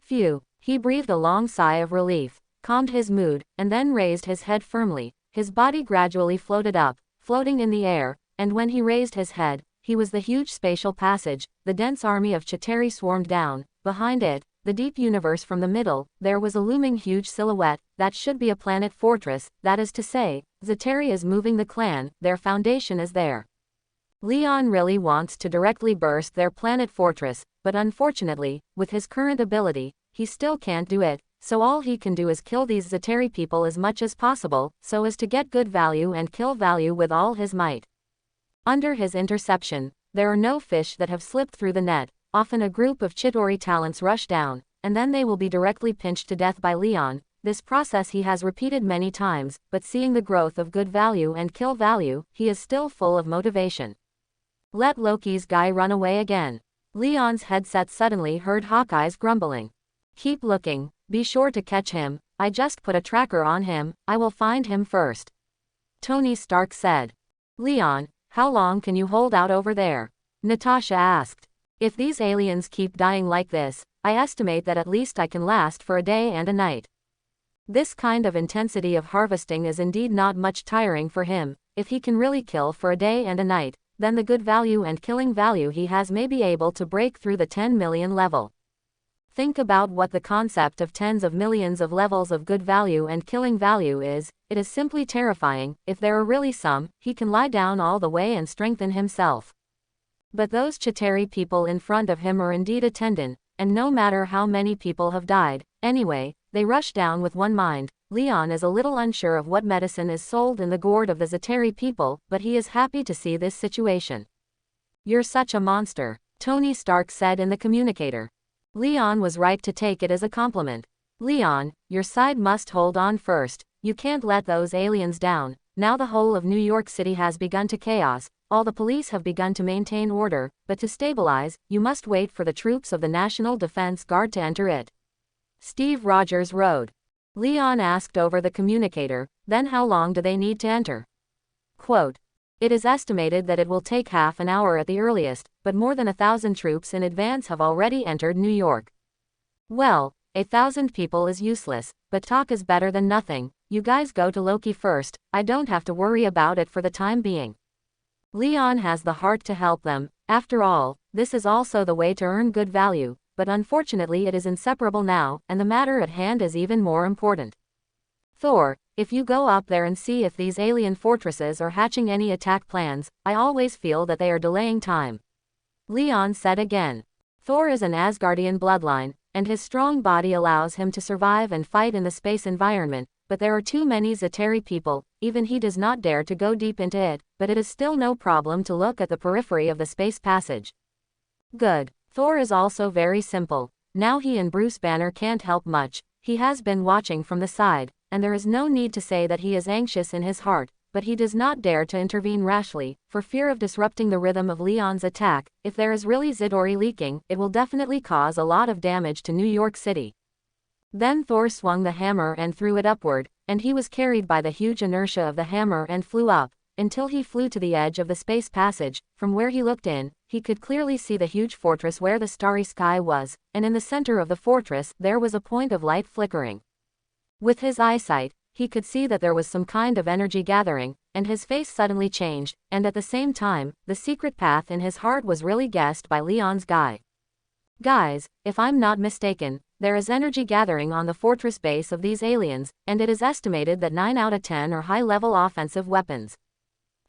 Phew, he breathed a long sigh of relief, calmed his mood, and then raised his head firmly. His body gradually floated up, floating in the air, and when he raised his head, he was the huge spatial passage. The dense army of Chitauri swarmed down. Behind it, the deep universe from the middle, there was a looming huge silhouette. That should be a planet fortress, that is to say, Chitauri is moving the clan, their foundation is there. Leon really wants to directly burst their planet fortress, but unfortunately, with his current ability, he still can't do it, so all he can do is kill these Chitauri people as much as possible, so as to get good value and kill value with all his might. Under his interception, there are no fish that have slipped through the net. Often a group of Chitauri talents rush down, and then they will be directly pinched to death by Leon. This process he has repeated many times, but seeing the growth of good value and kill value, he is still full of motivation. Let Loki's guy run away again. Leon's headset suddenly heard Hawkeye's grumbling. Keep looking, be sure to catch him. I just put a tracker on him, I will find him first. Tony Stark said. Leon, how long can you hold out over there? Natasha asked. If these aliens keep dying like this, I estimate that at least I can last for a day and a night. This kind of intensity of harvesting is indeed not much tiring for him. If he can really kill for a day and a night, then the good value and killing value he has may be able to break through the 10 million level. Think about what the concept of tens of millions of levels of good value and killing value is. It is simply terrifying. If there are really some, he can lie down all the way and strengthen himself. But those Chitauri people in front of him are indeed a tendon, and no matter how many people have died, anyway, they rush down with one mind. Leon is a little unsure of what medicine is sold in the gourd of the Chitauri people, but he is happy to see this situation. You're such a monster, Tony Stark said in the communicator. Leon was right to take it as a compliment. Leon, your side must hold on first. You can't let those aliens down. Now the whole of New York City has begun to chaos. All the police have begun to maintain order, but to stabilize, you must wait for the troops of the National Defense Guard to enter it. Steve Rogers rode. Leon asked over the communicator, then how long do they need to enter? Quote, it is estimated that it will take half an hour at the earliest, but more than 1,000 troops in advance have already entered New York. Well, 1,000 people is useless, but talk is better than nothing. You guys go to Loki first, I don't have to worry about it for the time being. Leon has the heart to help them. After all, this is also the way to earn good value, but unfortunately it is inseparable now, and the matter at hand is even more important. Thor, if you go up there and see if these alien fortresses are hatching any attack plans, I always feel that they are delaying time. Leon said again. Thor is an Asgardian bloodline, and his strong body allows him to survive and fight in the space environment, but there are too many Chitauri people, even he does not dare to go deep into it, but it is still no problem to look at the periphery of the space passage. Good. Thor is also very simple. Now he and Bruce Banner can't help much. He has been watching from the side, and there is no need to say that he is anxious in his heart, but he does not dare to intervene rashly, for fear of disrupting the rhythm of Leon's attack. If there is really Chitauri leaking, it will definitely cause a lot of damage to New York City. Then Thor swung the hammer and threw it upward, and he was carried by the huge inertia of the hammer and flew up, until he flew to the edge of the space passage. From where he looked in, he could clearly see the huge fortress where the starry sky was, and in the center of the fortress there was a point of light flickering. With his eyesight, he could see that there was some kind of energy gathering, and his face suddenly changed, and at the same time, the secret path in his heart was really guessed by Leon's guy. Guys, if I'm not mistaken, there is energy gathering on the fortress base of these aliens, and it is estimated that 9 out of 10 are high-level offensive weapons.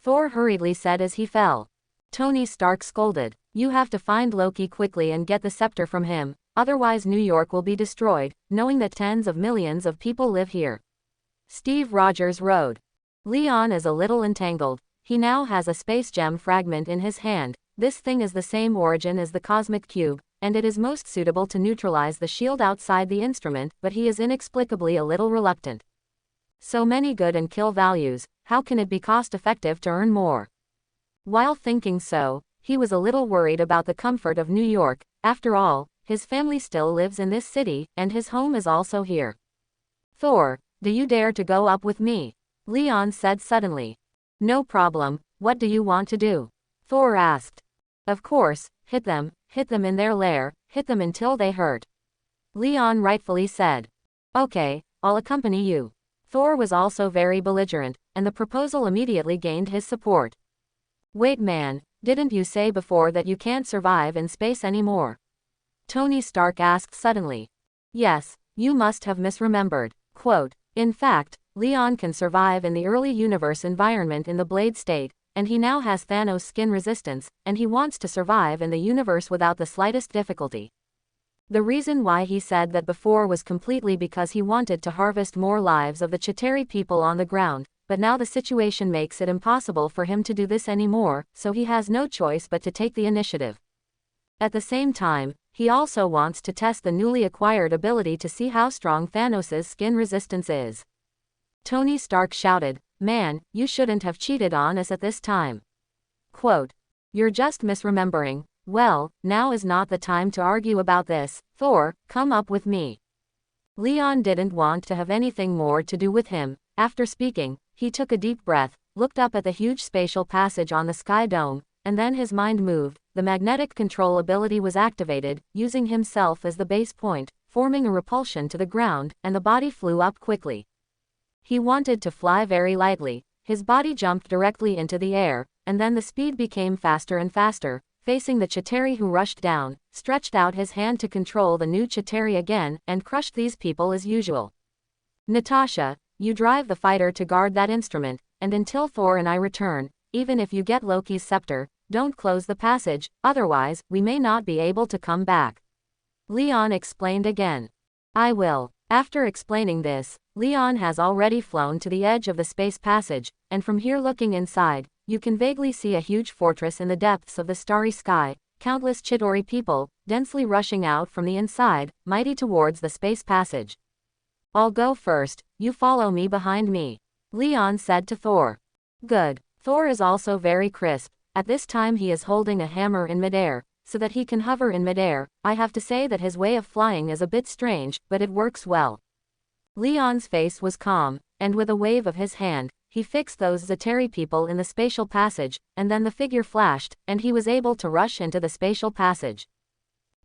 Thor hurriedly said as he fell. Tony Stark scolded, "You have to find Loki quickly and get the scepter from him, otherwise New York will be destroyed, knowing that tens of millions of people live here." Steve Rogers rode. Leon is a little entangled. He now has a space gem fragment in his hand. This thing is the same origin as the cosmic cube, and it is most suitable to neutralize the shield outside the instrument, but he is inexplicably a little reluctant. So many good and kill values, how can it be cost-effective to earn more? While thinking so, he was a little worried about the comfort of New York. After all, his family still lives in this city, and his home is also here. "Thor, do you dare to go up with me?" Leon said suddenly. "No problem, what do you want to do?" Thor asked. "Of course, hit them in their lair, hit them until they hurt," Leon rightfully said. "Okay, I'll accompany you." Thor was also very belligerent, and the proposal immediately gained his support. "Wait man, didn't you say before that you can't survive in space anymore?" Tony Stark asked suddenly. "Yes, you must have misremembered." Quote, "In fact, Leon can survive in the early universe environment in the Blade state, and he now has Thanos skin resistance, and he wants to survive in the universe without the slightest difficulty." The reason why he said that before was completely because he wanted to harvest more lives of the Chitauri people on the ground, but now the situation makes it impossible for him to do this anymore, so he has no choice but to take the initiative. At the same time, he also wants to test the newly acquired ability to see how strong Thanos' skin resistance is. Tony Stark shouted, "Man, you shouldn't have cheated on us at this time." Quote, "You're just misremembering. Well, now is not the time to argue about this. Thor, come up with me." Leon didn't want to have anything more to do with him. After speaking, he took a deep breath, looked up at the huge spatial passage on the sky dome, and then his mind moved. The magnetic control ability was activated, using himself as the base point, forming a repulsion to the ground, and the body flew up quickly. He wanted to fly very lightly. His body jumped directly into the air, and then the speed became faster and faster. Facing the Chitauri who rushed down, stretched out his hand to control the new Chitauri again, and crushed these people as usual. "Natasha, you drive the fighter to guard that instrument, and until Thor and I return, even if you get Loki's scepter, don't close the passage, otherwise, we may not be able to come back." Leon explained again. "I will." After explaining this, Leon has already flown to the edge of the space passage, and from here looking inside, you can vaguely see a huge fortress in the depths of the starry sky, countless Chitauri people, densely rushing out from the inside, mighty towards the space passage. "I'll go first, you follow me behind me," Leon said to Thor. "Good." Thor is also very crisp. At this time he is holding a hammer in midair, so that he can hover in midair. I have to say that his way of flying is a bit strange, but it works well. Leon's face was calm, and with a wave of his hand, he fixed those Chitauri people in the spatial passage, and then the figure flashed, and he was able to rush into the spatial passage.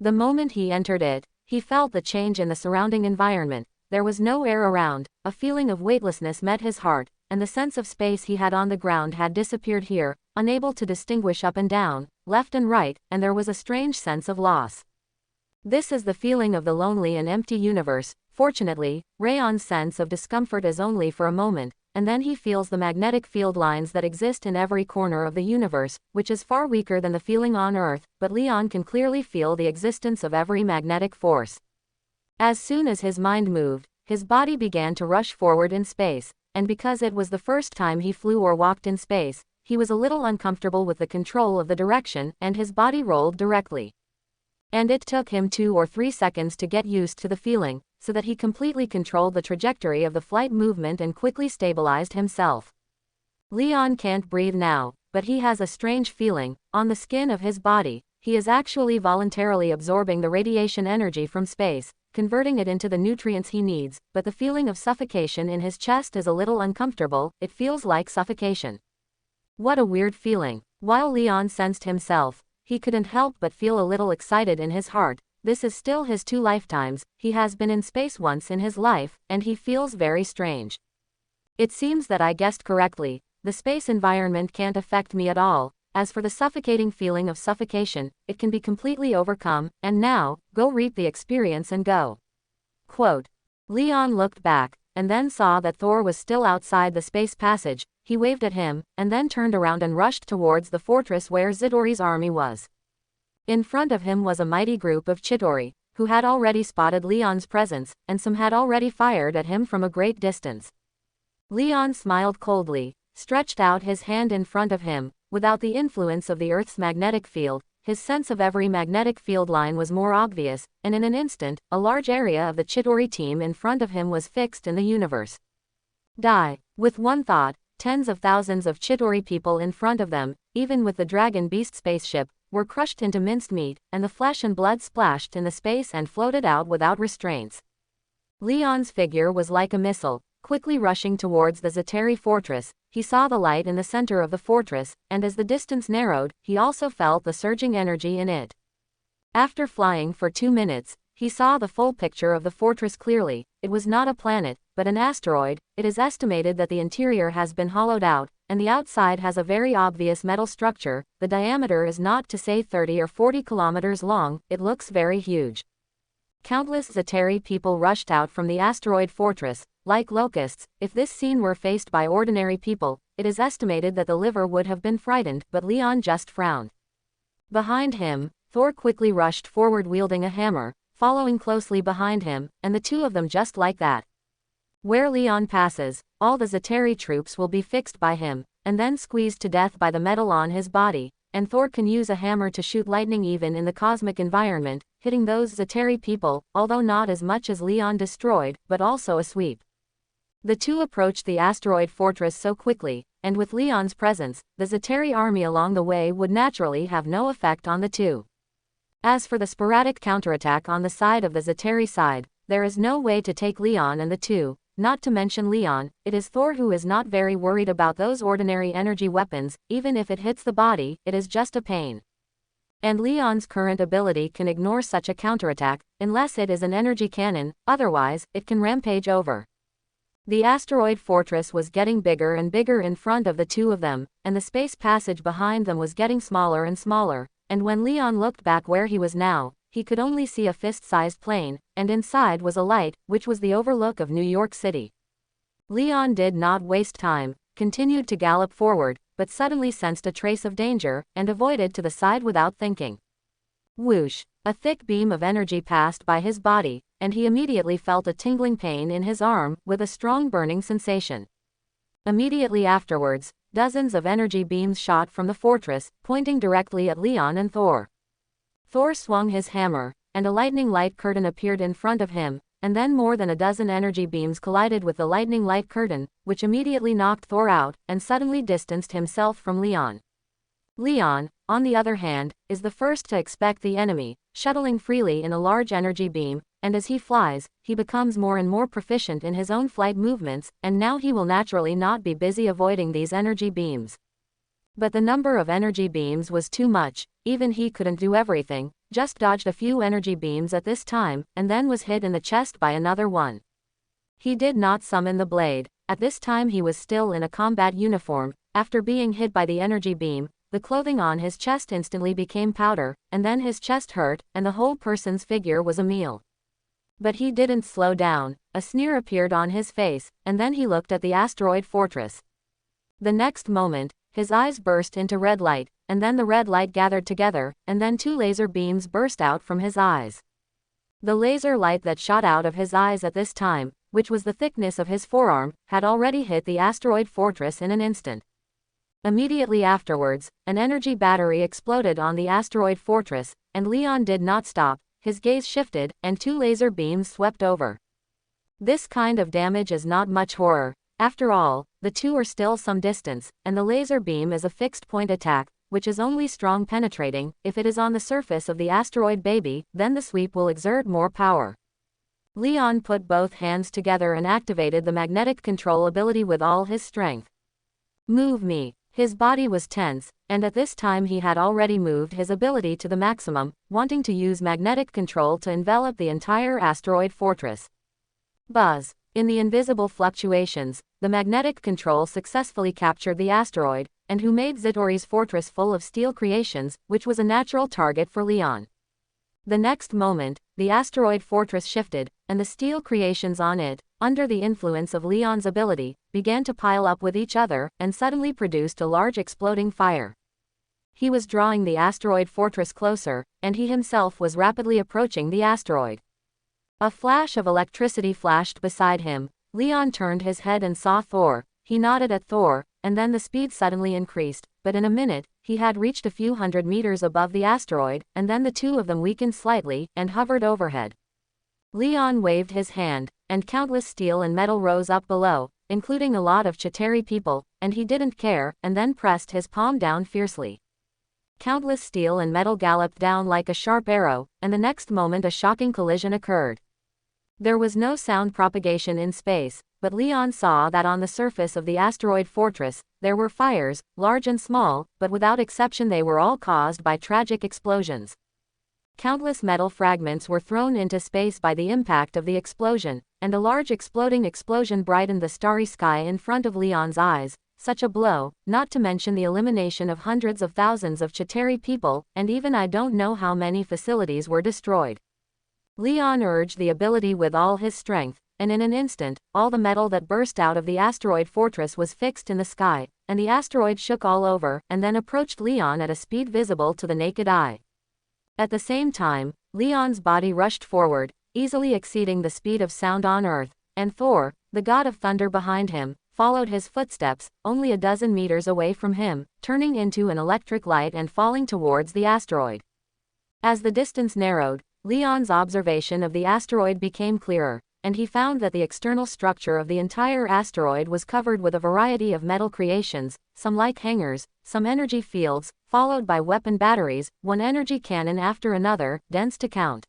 The moment he entered it, he felt the change in the surrounding environment. There was no air around, a feeling of weightlessness met his heart, and the sense of space he had on the ground had disappeared here, unable to distinguish up and down, left and right, and there was a strange sense of loss. This is the feeling of the lonely and empty universe. Fortunately, Rayon's sense of discomfort is only for a moment, and then he feels the magnetic field lines that exist in every corner of the universe, which is far weaker than the feeling on Earth, but Leon can clearly feel the existence of every magnetic force. As soon as his mind moved, his body began to rush forward in space, and because it was the first time he flew or walked in space, he was a little uncomfortable with the control of the direction, and his body rolled directly. And it took him 2 or 3 seconds to get used to the feeling, so that he completely controlled the trajectory of the flight movement and quickly stabilized himself. Leon can't breathe now, but he has a strange feeling, on the skin of his body. He is actually voluntarily absorbing the radiation energy from space. converting it into the nutrients he needs, but the feeling of suffocation in his chest is a little uncomfortable. It feels like suffocation. What a weird feeling. While Leon sensed himself, he couldn't help but feel a little excited in his heart. This is still his 2 lifetimes, he has been in space once in his life, and he feels very strange. It seems that I guessed correctly. The space environment can't affect me at all. As for the suffocating feeling of suffocation, it can be completely overcome, and now, go reap the experience and go. Quote. Leon looked back, and then saw that Thor was still outside the space passage. He waved at him, and then turned around and rushed towards the fortress where Chitauri's army was. In front of him was a mighty group of Chitauri, who had already spotted Leon's presence, and some had already fired at him from a great distance. Leon smiled coldly, stretched out his hand in front of him. Without the influence of the Earth's magnetic field, his sense of every magnetic field line was more obvious, and in an instant, a large area of the Chitauri team in front of him was fixed in the universe. Die. With one thought, tens of thousands of Chitauri people in front of them, even with the Dragon Beast spaceship, were crushed into minced meat, and the flesh and blood splashed in the space and floated out without restraints. Leon's figure was like a missile, quickly rushing towards the Chitauri fortress. He saw the light in the center of the fortress, and as the distance narrowed, he also felt the surging energy in it. After flying for 2 minutes, he saw the full picture of the fortress clearly. It was not a planet, but an asteroid. It is estimated that the interior has been hollowed out, and the outside has a very obvious metal structure. The diameter is not to say 30 or 40 kilometers long. It looks very huge. Countless Chitauri people rushed out from the asteroid fortress, like locusts. If this scene were faced by ordinary people, it is estimated that the liver would have been frightened, but Leon just frowned. Behind him, Thor quickly rushed forward wielding a hammer, following closely behind him, and the 2 of them just like that. Where Leon passes, all the Chitauri troops will be fixed by him, and then squeezed to death by the metal on his body, and Thor can use a hammer to shoot lightning even in the cosmic environment, hitting those Chitauri people, although not as much as Leon destroyed, but also a sweep. The 2 approached the asteroid fortress so quickly, and with Leon's presence, the Chitauri army along the way would naturally have no effect on the 2. As for the sporadic counterattack on the side of the Chitauri side, there is no way to take Leon and the 2, not to mention Leon. It is Thor who is not very worried about those ordinary energy weapons. Even if it hits the body, it is just a pain. And Leon's current ability can ignore such a counterattack, unless it is an energy cannon, otherwise, it can rampage over. The asteroid fortress was getting bigger and bigger in front of the 2 of them, and the space passage behind them was getting smaller and smaller, and when Leon looked back where he was now, he could only see a fist-sized plane, and inside was a light, which was the overlook of New York City. Leon did not waste time, continued to gallop forward, but suddenly sensed a trace of danger, and avoided to the side without thinking. Whoosh! A thick beam of energy passed by his body, and he immediately felt a tingling pain in his arm, with a strong burning sensation. Immediately afterwards, dozens of energy beams shot from the fortress, pointing directly at Leon and Thor. Thor swung his hammer, and a lightning light curtain appeared in front of him, and then more than a dozen energy beams collided with the lightning light curtain, which immediately knocked Thor out, and suddenly distanced himself from Leon. Leon, on the other hand, is the first to expect the enemy, shuttling freely in a large energy beam, and as he flies, he becomes more and more proficient in his own flight movements, and now he will naturally not be busy avoiding these energy beams. But the number of energy beams was too much. Even he couldn't do everything, just dodged a few energy beams at this time, and then was hit in the chest by another one. He did not summon the blade. At this time he was still in a combat uniform. After being hit by the energy beam, the clothing on his chest instantly became powder, and then his chest hurt, and the whole person's figure was a meal. But he didn't slow down. A sneer appeared on his face, and then he looked at the asteroid fortress. The next moment, his eyes burst into red light, and then the red light gathered together, and then 2 laser beams burst out from his eyes. The laser light that shot out of his eyes at this time, which was the thickness of his forearm, had already hit the asteroid fortress in an instant. Immediately afterwards, an energy battery exploded on the asteroid fortress, and Leon did not stop. His gaze shifted, and 2 laser beams swept over. This kind of damage is not much horror. After all, the 2 are still some distance, and the laser beam is a fixed-point attack, which is only strong penetrating. If it is on the surface of the asteroid baby, then the sweep will exert more power. Leon put both hands together and activated the magnetic control ability with all his strength. Move me. His body was tense, and at this time he had already moved his ability to the maximum, wanting to use magnetic control to envelop the entire asteroid fortress. Buzz. In the invisible fluctuations, the magnetic control successfully captured the asteroid, and who made Chitauri's fortress full of steel creations, which was a natural target for Leon. The next moment, the asteroid fortress shifted, and the steel creations on it, under the influence of Leon's ability, began to pile up with each other, and suddenly produced a large exploding fire. He was drawing the asteroid fortress closer, and he himself was rapidly approaching the asteroid. A flash of electricity flashed beside him. Leon turned his head and saw Thor. He nodded at Thor, and then the speed suddenly increased, but in a minute, he had reached a few hundred meters above the asteroid, and then the two of them weakened slightly, and hovered overhead. Leon waved his hand, and countless steel and metal rose up below, including a lot of Chitauri people, and he didn't care, and then pressed his palm down fiercely. Countless steel and metal galloped down like a sharp arrow, and the next moment a shocking collision occurred. There was no sound propagation in space, but Leon saw that on the surface of the asteroid fortress, there were fires, large and small, but without exception they were all caused by tragic explosions. Countless metal fragments were thrown into space by the impact of the explosion, and a large exploding explosion brightened the starry sky in front of Leon's eyes. Such a blow, not to mention the elimination of hundreds of thousands of Chitauri people, and even I don't know how many facilities were destroyed. Leon urged the ability with all his strength, and in an instant, all the metal that burst out of the asteroid fortress was fixed in the sky, and the asteroid shook all over, and then approached Leon at a speed visible to the naked eye. At the same time, Leon's body rushed forward, easily exceeding the speed of sound on Earth, and Thor, the god of thunder behind him, followed his footsteps, only a dozen meters away from him, turning into an electric light and falling towards the asteroid. As the distance narrowed, Leon's observation of the asteroid became clearer, and he found that the external structure of the entire asteroid was covered with a variety of metal creations, some like hangars, some energy fields, followed by weapon batteries, one energy cannon after another, dense to count.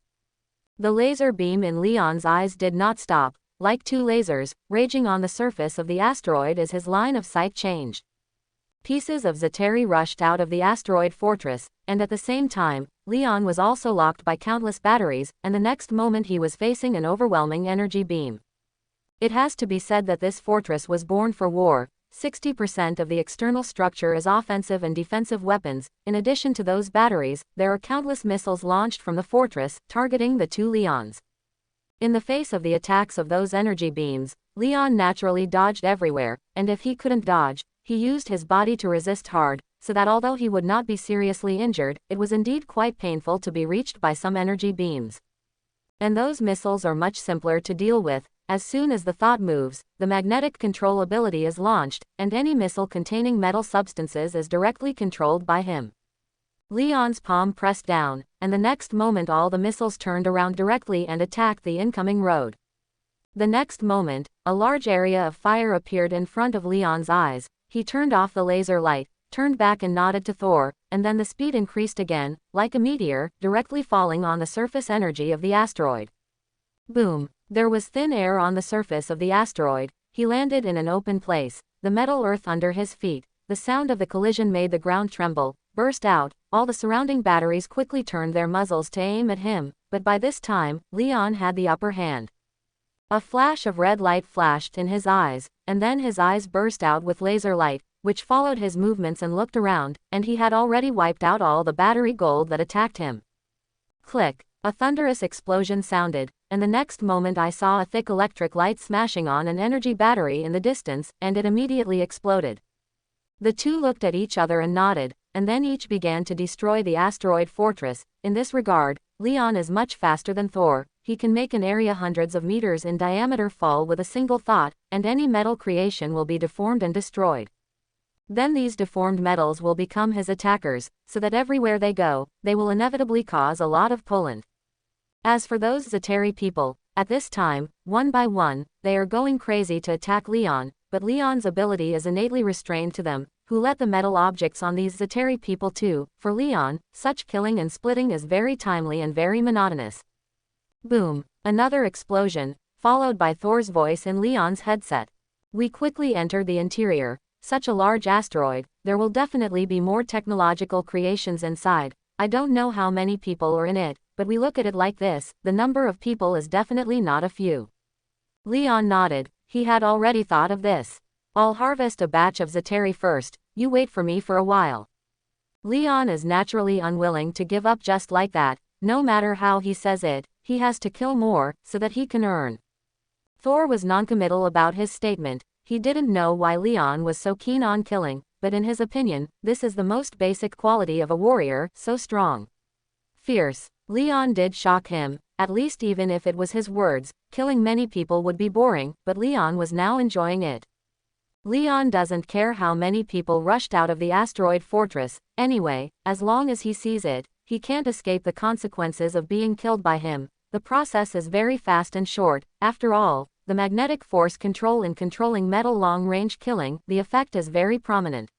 The laser beam in Leon's eyes did not stop, like two lasers, raging on the surface of the asteroid as his line of sight changed. Pieces of Chitauri rushed out of the asteroid fortress, and at the same time, Leon was also locked by countless batteries, and the next moment he was facing an overwhelming energy beam. It has to be said that this fortress was born for war. 60% of the external structure is offensive and defensive weapons. In addition to those batteries, there are countless missiles launched from the fortress, targeting the two Leons. In the face of the attacks of those energy beams, Leon naturally dodged everywhere, and if he couldn't dodge, he used his body to resist hard, so that although he would not be seriously injured, it was indeed quite painful to be reached by some energy beams. And those missiles are much simpler to deal with. As soon as the thought moves, the magnetic control ability is launched, and any missile containing metal substances is directly controlled by him. Leon's palm pressed down, and the next moment all the missiles turned around directly and attacked the incoming road. The next moment, a large area of fire appeared in front of Leon's eyes. He turned off the laser light, turned back and nodded to Thor, and then the speed increased again, like a meteor, directly falling on the surface energy of the asteroid. Boom! There was thin air on the surface of the asteroid. He landed in an open place, the metal earth under his feet. The sound of the collision made the ground tremble, burst out. All the surrounding batteries quickly turned their muzzles to aim at him, but by this time, Leon had the upper hand. A flash of red light flashed in his eyes, and then his eyes burst out with laser light, which followed his movements and looked around, and he had already wiped out all the battery gold that attacked him. Click! A thunderous explosion sounded, and the next moment I saw a thick electric light smashing on an energy battery in the distance, and it immediately exploded. The two looked at each other and nodded, and then each began to destroy the asteroid fortress. In this regard, Leon is much faster than Thor. He can make an area hundreds of meters in diameter fall with a single thought, and any metal creation will be deformed and destroyed. Then these deformed metals will become his attackers, so that everywhere they go, they will inevitably cause a lot of pullant. As for those Chitauri people, at this time, one by one, they are going crazy to attack Leon, but Leon's ability is innately restrained to them, who let the metal objects on these Chitauri people too. For Leon, such killing and splitting is very timely and very monotonous. Boom! Another explosion, followed by Thor's voice in Leon's headset. We quickly entered the interior. Such a large asteroid, there will definitely be more technological creations inside. I don't know how many people are in it, but we look at it like this, the number of people is definitely not a few. Leon nodded, he had already thought of this. I'll harvest a batch of Chitauri first, you wait for me for a while. Leon is naturally unwilling to give up just like that, no matter how he says it, he has to kill more, so that he can earn. Thor was noncommittal about his statement, he didn't know why Leon was so keen on killing, but in his opinion, this is the most basic quality of a warrior, so strong. Fierce. Leon did shock him, at least even if it was his words, killing many people would be boring, but Leon was now enjoying it. Leon doesn't care how many people rushed out of the asteroid fortress, anyway, as long as he sees it, he can't escape the consequences of being killed by him. The process is very fast and short, after all, the magnetic force control in controlling metal long-range killing, the effect is very prominent.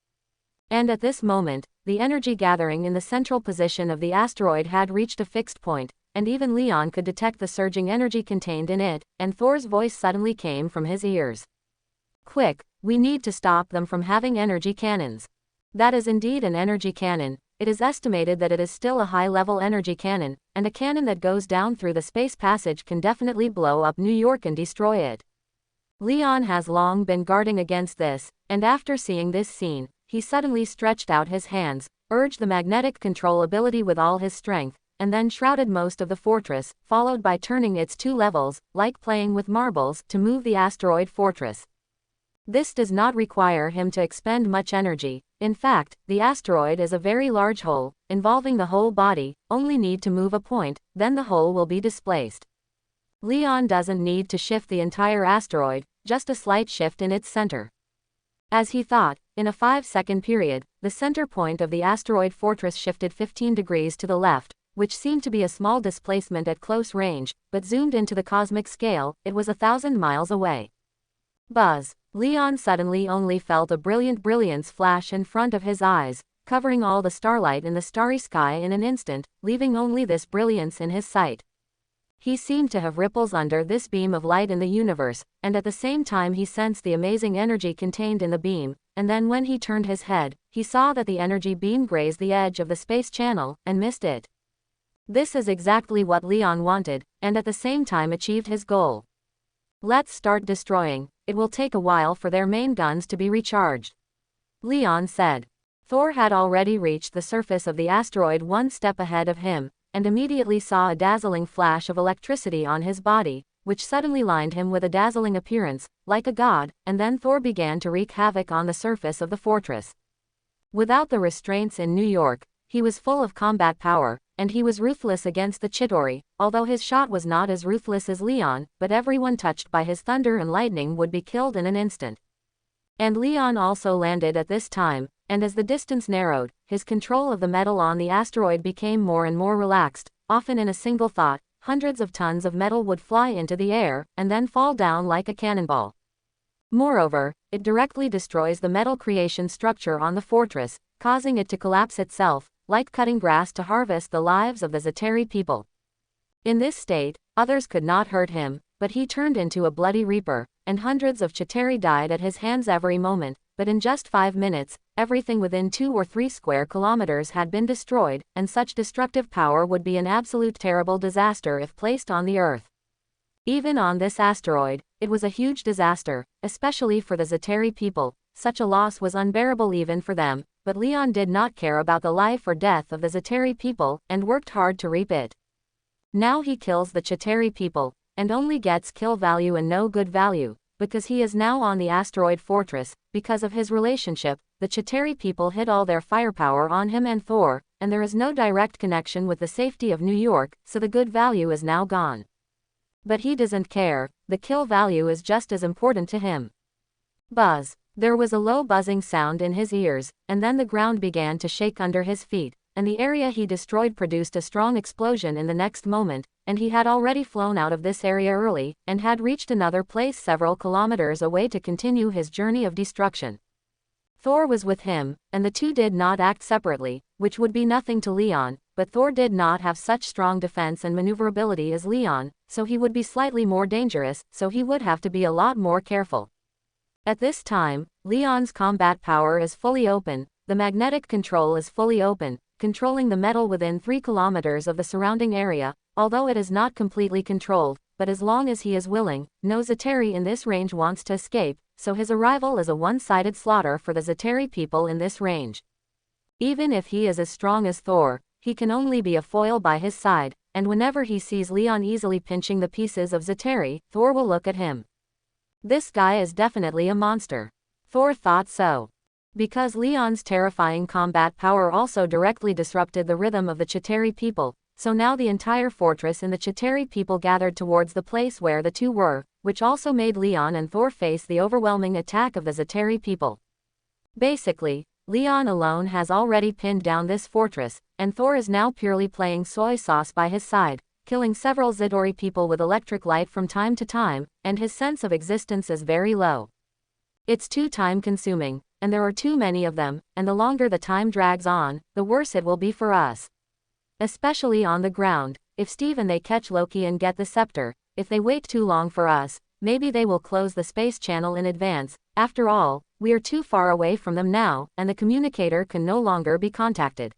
And at this moment, the energy gathering in the central position of the asteroid had reached a fixed point, and even Leon could detect the surging energy contained in it, and Thor's voice suddenly came from his ears. Quick, we need to stop them from having energy cannons. That is indeed an energy cannon. It is estimated that it is still a high-level energy cannon, and a cannon that goes down through the space passage can definitely blow up New York and destroy it. Leon has long been guarding against this, and after seeing this scene, he suddenly stretched out his hands, urged the magnetic control ability with all his strength, and then shrouded most of the fortress, followed by turning its 2 levels, like playing with marbles, to move the asteroid fortress. This does not require him to expend much energy. In fact, the asteroid is a very large hole, involving the whole body, only need to move a point, then the hole will be displaced. Leon doesn't need to shift the entire asteroid, just a slight shift in its center. As he thought, in a 5-second period, the center point of the asteroid fortress shifted 15 degrees to the left, which seemed to be a small displacement at close range, but zoomed into the cosmic scale, it was 1,000 miles away. Buzz. Leon suddenly only felt a brilliant brilliance flash in front of his eyes, covering all the starlight in the starry sky in an instant, leaving only this brilliance in his sight. He seemed to have ripples under this beam of light in the universe, and at the same time he sensed the amazing energy contained in the beam, and then when he turned his head, he saw that the energy beam grazed the edge of the space channel, and missed it. This is exactly what Leon wanted, and at the same time achieved his goal. Let's start destroying. It will take a while for their main guns to be recharged. Leon said. Thor had already reached the surface of the asteroid 1 step ahead of him, and immediately saw a dazzling flash of electricity on his body, which suddenly lined him with a dazzling appearance, like a god, and then Thor began to wreak havoc on the surface of the fortress. Without the restraints in New York, he was full of combat power, and he was ruthless against the Chitauri, although his shot was not as ruthless as Leon, but everyone touched by his thunder and lightning would be killed in an instant. And Leon also landed at this time, and as the distance narrowed, his control of the metal on the asteroid became more and more relaxed, often in a single thought, hundreds of tons of metal would fly into the air, and then fall down like a cannonball. Moreover, it directly destroys the metal creation structure on the fortress, causing it to collapse itself, like cutting grass to harvest the lives of the Chitauri people. In this state, others could not hurt him, but he turned into a bloody reaper, and hundreds of Chitauri died at his hands every moment, but in just 5 minutes, everything within 2 or 3 square kilometers had been destroyed, and such destructive power would be an absolute terrible disaster if placed on the Earth. Even on this asteroid, it was a huge disaster, especially for the Chitauri people. Such a loss was unbearable even for them, but Leon did not care about the life or death of the Chitauri people, and worked hard to reap it. Now he kills the Chitauri people, and only gets kill value and no good value, because he is now on the asteroid fortress. Because of his relationship, the Chitauri people hid all their firepower on him and Thor, and there is no direct connection with the safety of New York, so the good value is now gone. But he doesn't care, the kill value is just as important to him. Buzz. There was a low buzzing sound in his ears, and then the ground began to shake under his feet, and the area he destroyed produced a strong explosion in the next moment, and he had already flown out of this area early, and had reached another place several kilometers away to continue his journey of destruction. Thor was with him, and the two did not act separately, which would be nothing to Leon. but Thor did not have such strong defense and maneuverability as Leon, so he would be slightly more dangerous, so he would have to be a lot more careful. At this time, Leon's combat power is fully open, the magnetic control is fully open, controlling the metal within 3 kilometers of the surrounding area, although it is not completely controlled, but as long as he is willing, no Chitauri in this range wants to escape, so his arrival is a one-sided slaughter for the Chitauri people in this range. Even if he is as strong as Thor, he can only be a foil by his side, and whenever he sees Leon easily pinching the pieces of Chitauri, Thor will look at him. This guy is definitely a monster. Thor thought so. Because Leon's terrifying combat power also directly disrupted the rhythm of the Chitauri people, so now the entire fortress and the Chitauri people gathered towards the place where the two were, which also made Leon and Thor face the overwhelming attack of the Chitauri people. Basically, Leon alone has already pinned down this fortress, and Thor is now purely playing soy sauce by his side, killing several Chitauri people with electric light from time to time, and his sense of existence is very low. It's too time-consuming, and there are too many of them, and the longer the time drags on, the worse it will be for us. Especially on the ground, if Steve and they catch Loki and get the scepter, if they wait too long for us, maybe they will close the space channel in advance. After all, we are too far away from them now, and the communicator can no longer be contacted.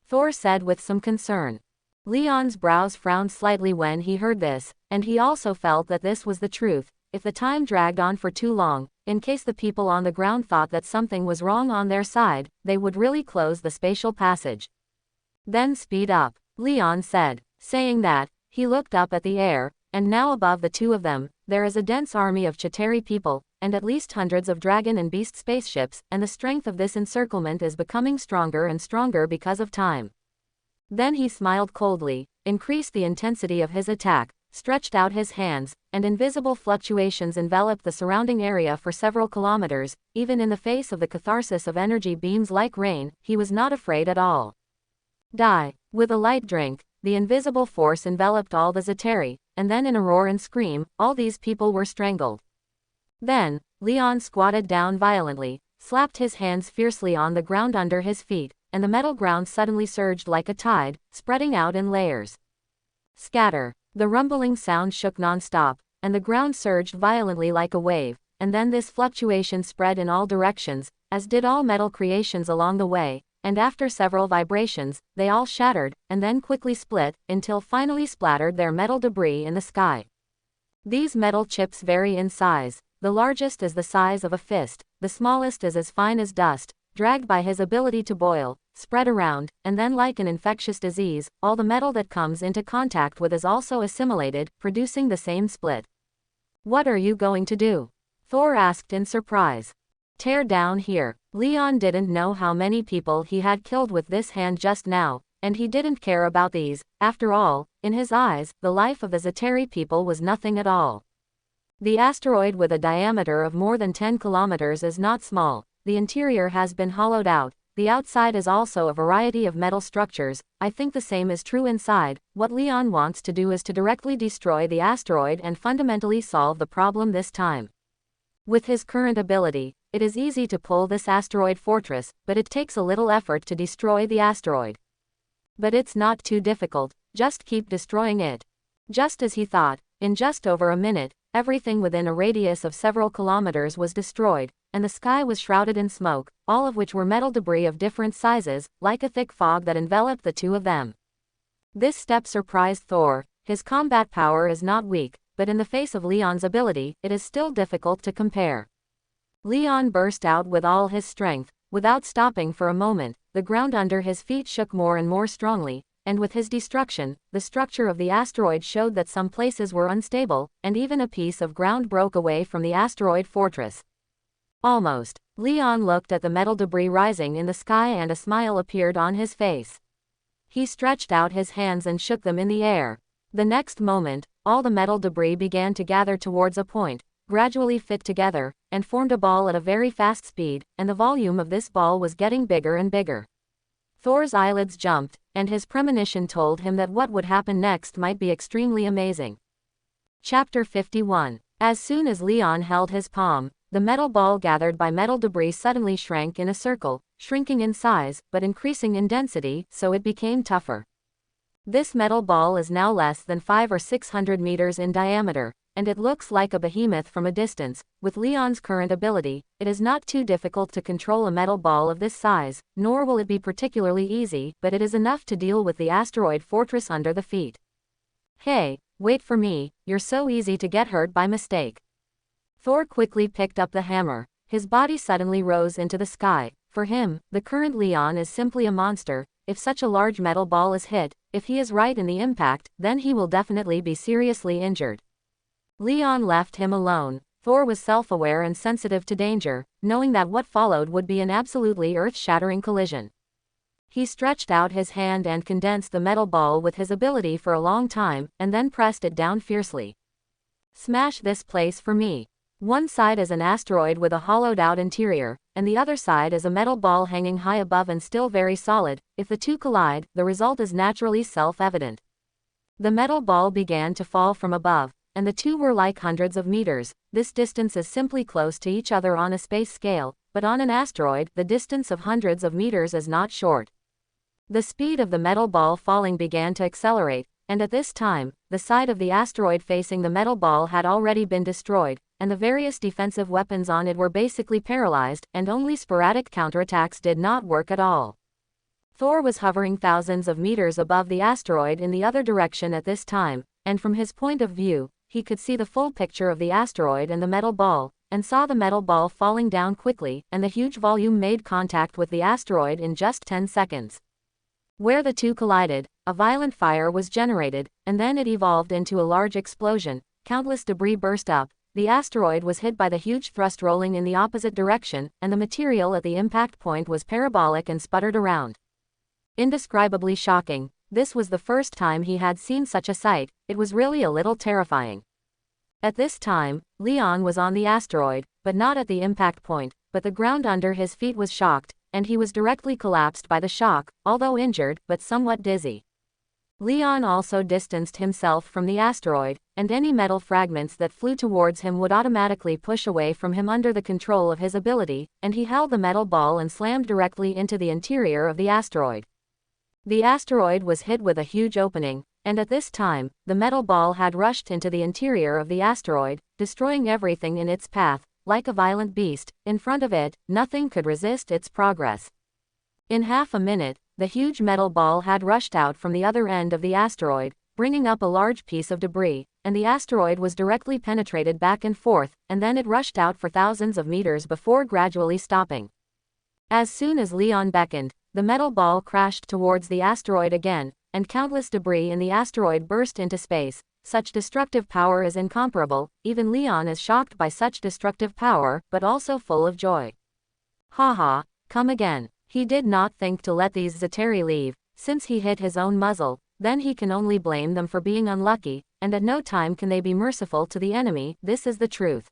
Thor said with some concern. Leon's brows frowned slightly when he heard this, and he also felt that this was the truth. If the time dragged on for too long, in case the people on the ground thought that something was wrong on their side, they would really close the spatial passage. Then speed up, Leon said. Saying that, he looked up at the air, and now above the two of them, there is a dense army of Chitauri people, and at least hundreds of dragon and beast spaceships, and the strength of this encirclement is becoming stronger and stronger because of time. Then he smiled coldly, increased the intensity of his attack, stretched out his hands, and invisible fluctuations enveloped the surrounding area for several kilometers. Even in the face of the catharsis of energy beams like rain, he was not afraid at all. Die. With a light drink, the invisible force enveloped all the Chitauri, and then in a roar and scream, all these people were strangled. Then, Leon squatted down violently, slapped his hands fiercely on the ground under his feet, and the metal ground suddenly surged like a tide, spreading out in layers. Scatter. The rumbling sound shook non-stop, and the ground surged violently like a wave, and then this fluctuation spread in all directions, as did all metal creations along the way, and after several vibrations, they all shattered, and then quickly split, until finally splattered their metal debris in the sky. These metal chips vary in size. The largest is the size of a fist, the smallest is as fine as dust, dragged by his ability to boil, spread around, and then like an infectious disease, all the metal that comes into contact with is also assimilated, producing the same split. What are you going to do? Thor asked in surprise. Tear down here. Leon didn't know how many people he had killed with this hand just now, and he didn't care about these. After all, in his eyes, the life of the Chitauri people was nothing at all. The asteroid with a diameter of more than 10 kilometers is not small. The interior has been hollowed out. The outside is also a variety of metal structures. I think the same is true inside. What Leon wants to do is to directly destroy the asteroid and fundamentally solve the problem this time. With his current ability, it is easy to pull this asteroid fortress, but it takes a little effort to destroy the asteroid. But it's not too difficult, just keep destroying it. Just as he thought, in just over a minute, everything within a radius of several kilometers was destroyed, and the sky was shrouded in smoke, all of which were metal debris of different sizes, like a thick fog that enveloped the two of them. This step surprised Thor. His combat power is not weak, but in the face of Leon's ability, it is still difficult to compare. Leon burst out with all his strength. Without stopping for a moment, the ground under his feet shook more and more strongly, and with his destruction, the structure of the asteroid showed that some places were unstable, and even a piece of ground broke away from the asteroid fortress. Almost. Leon looked at the metal debris rising in the sky and a smile appeared on his face. He stretched out his hands and shook them in the air. The next moment, all the metal debris began to gather towards a point, gradually fit together, and formed a ball at a very fast speed, and the volume of this ball was getting bigger and bigger. Thor's eyelids jumped, and his premonition told him that what would happen next might be extremely amazing. Chapter 51. As soon as Leon held his palm, the metal ball gathered by metal debris suddenly shrank in a circle, shrinking in size, but increasing in density, so it became tougher. This metal ball is now less than 500 or 600 meters in diameter, and it looks like a behemoth from a distance. With Leon's current ability, it is not too difficult to control a metal ball of this size, nor will it be particularly easy, but it is enough to deal with the asteroid fortress under the feet. Hey, wait for me, you're so easy to get hurt by mistake. Thor quickly picked up the hammer. His body suddenly rose into the sky. For him, the current Leon is simply a monster. If such a large metal ball is hit, if he is right in the impact, then he will definitely be seriously injured. Leon left him alone. Thor was self-aware and sensitive to danger, knowing that what followed would be an absolutely earth-shattering collision. He stretched out his hand and condensed the metal ball with his ability for a long time, and then pressed it down fiercely. Smash this place for me. One side is an asteroid with a hollowed-out interior, and the other side is a metal ball hanging high above and still very solid. If the two collide, the result is naturally self-evident. The metal ball began to fall from above, and the two were like hundreds of meters. This distance is simply close to each other on a space scale, but on an asteroid, the distance of hundreds of meters is not short. The speed of the metal ball falling began to accelerate, and at this time, the side of the asteroid facing the metal ball had already been destroyed, and the various defensive weapons on it were basically paralyzed, and only sporadic counterattacks did not work at all. Thor was hovering thousands of meters above the asteroid in the other direction at this time, and from his point of view, he could see the full picture of the asteroid and the metal ball, and saw the metal ball falling down quickly, and the huge volume made contact with the asteroid in just 10 seconds. Where the two collided, a violent fire was generated, and then it evolved into a large explosion. Countless debris burst up. The asteroid was hit by the huge thrust rolling in the opposite direction, and the material at the impact point was parabolic and sputtered around. Indescribably shocking. This was the first time he had seen such a sight. It was really a little terrifying. At this time, Leon was on the asteroid, but not at the impact point, but the ground under his feet was shocked, and he was directly collapsed by the shock, although injured, but somewhat dizzy. Leon also distanced himself from the asteroid, and any metal fragments that flew towards him would automatically push away from him under the control of his ability, and he held the metal ball and slammed directly into the interior of the asteroid. The asteroid was hit with a huge opening, and at this time, the metal ball had rushed into the interior of the asteroid, destroying everything in its path. Like a violent beast, in front of it, nothing could resist its progress. In half a minute, the huge metal ball had rushed out from the other end of the asteroid, bringing up a large piece of debris, and the asteroid was directly penetrated back and forth, and then it rushed out for thousands of meters before gradually stopping. As soon as Leon beckoned, the metal ball crashed towards the asteroid again, and countless debris in the asteroid burst into space. Such destructive power is incomparable. Even Leon is shocked by such destructive power, but also full of joy. Haha, come again. He did not think to let these Chitauri leave. Since he hit his own muzzle, then he can only blame them for being unlucky, and at no time can they be merciful to the enemy. This is the truth.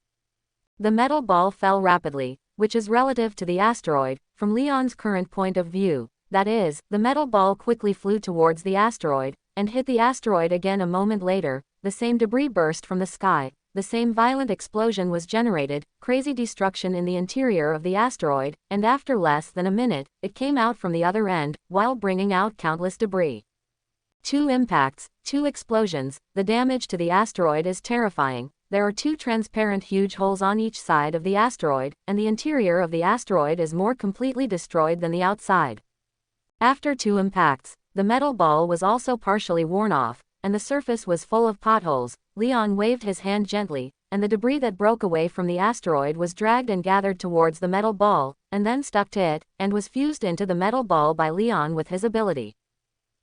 The metal ball fell rapidly, which is relative to the asteroid, from Leon's current point of view. That is, the metal ball quickly flew towards the asteroid, and hit the asteroid again a moment later. The same debris burst from the sky, the same violent explosion was generated, crazy destruction in the interior of the asteroid, and after less than a minute, it came out from the other end, while bringing out countless debris. 2 impacts, 2 explosions. The damage to the asteroid is terrifying. There are 2 transparent huge holes on each side of the asteroid, and the interior of the asteroid is more completely destroyed than the outside. After 2 impacts, the metal ball was also partially worn off, and the surface was full of potholes. Leon waved his hand gently, and the debris that broke away from the asteroid was dragged and gathered towards the metal ball, and then stuck to it, and was fused into the metal ball by Leon with his ability.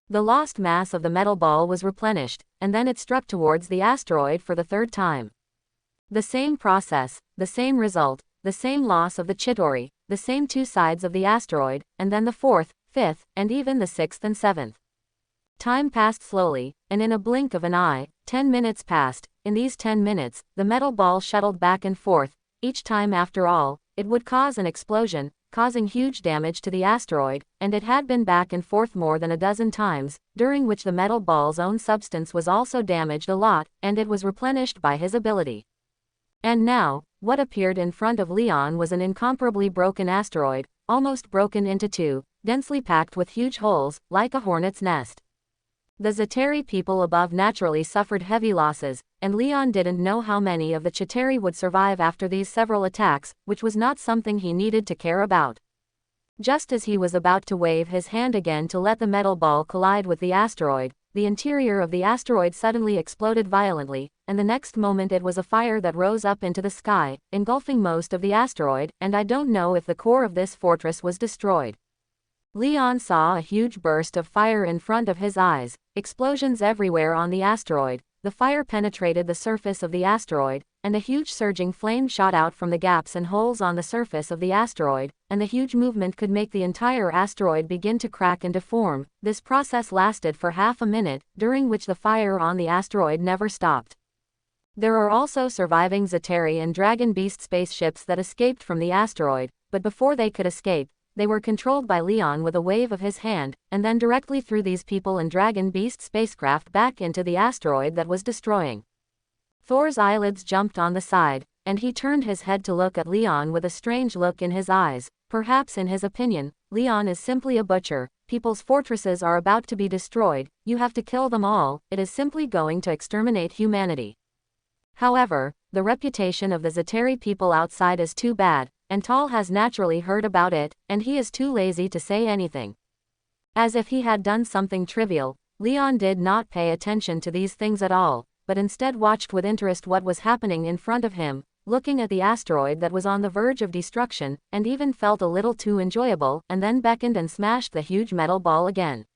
The lost mass of the metal ball was replenished, and then it struck towards the asteroid for the 3rd time. The same process, the same result, the same loss of the Chitauri, the same 2 sides of the asteroid, and then the 4th, 5th, and even the 6th and 7th. Time passed slowly, and in a blink of an eye, 10 minutes passed. In these 10 minutes, the metal ball shuttled back and forth. Each time after all, it would cause an explosion, causing huge damage to the asteroid, and it had been back and forth more than a dozen times, during which the metal ball's own substance was also damaged a lot, and it was replenished by his ability. And now, what appeared in front of Leon was an incomparably broken asteroid, almost broken into two, densely packed with huge holes, like a hornet's nest. The Chitauri people above naturally suffered heavy losses, and Leon didn't know how many of the Chitauri would survive after these several attacks, which was not something he needed to care about. Just as he was about to wave his hand again to let the metal ball collide with the asteroid, the interior of the asteroid suddenly exploded violently, and the next moment it was a fire that rose up into the sky, engulfing most of the asteroid, and I don't know if the core of this fortress was destroyed. Leon saw a huge burst of fire in front of his eyes, explosions everywhere on the asteroid. The fire penetrated the surface of the asteroid, and a huge surging flame shot out from the gaps and holes on the surface of the asteroid, and the huge movement could make the entire asteroid begin to crack and deform. This process lasted for half a minute, during which the fire on the asteroid never stopped. There are also surviving Chitauri and Dragon Beast spaceships that escaped from the asteroid, but before they could escape, they were controlled by Leon with a wave of his hand, and then directly threw these people and Dragon Beast spacecraft back into the asteroid that was destroying. Thor's eyelids jumped on the side, and he turned his head to look at Leon with a strange look in his eyes. Perhaps in his opinion, Leon is simply a butcher. People's fortresses are about to be destroyed, you have to kill them all, it is simply going to exterminate humanity. However, the reputation of the Chitauri people outside is too bad, and Tal has naturally heard about it, and he is too lazy to say anything. As if he had done something trivial, Leon did not pay attention to these things at all, but instead watched with interest what was happening in front of him, looking at the asteroid that was on the verge of destruction, and even felt a little too enjoyable, and then beckoned and smashed the huge metal ball again.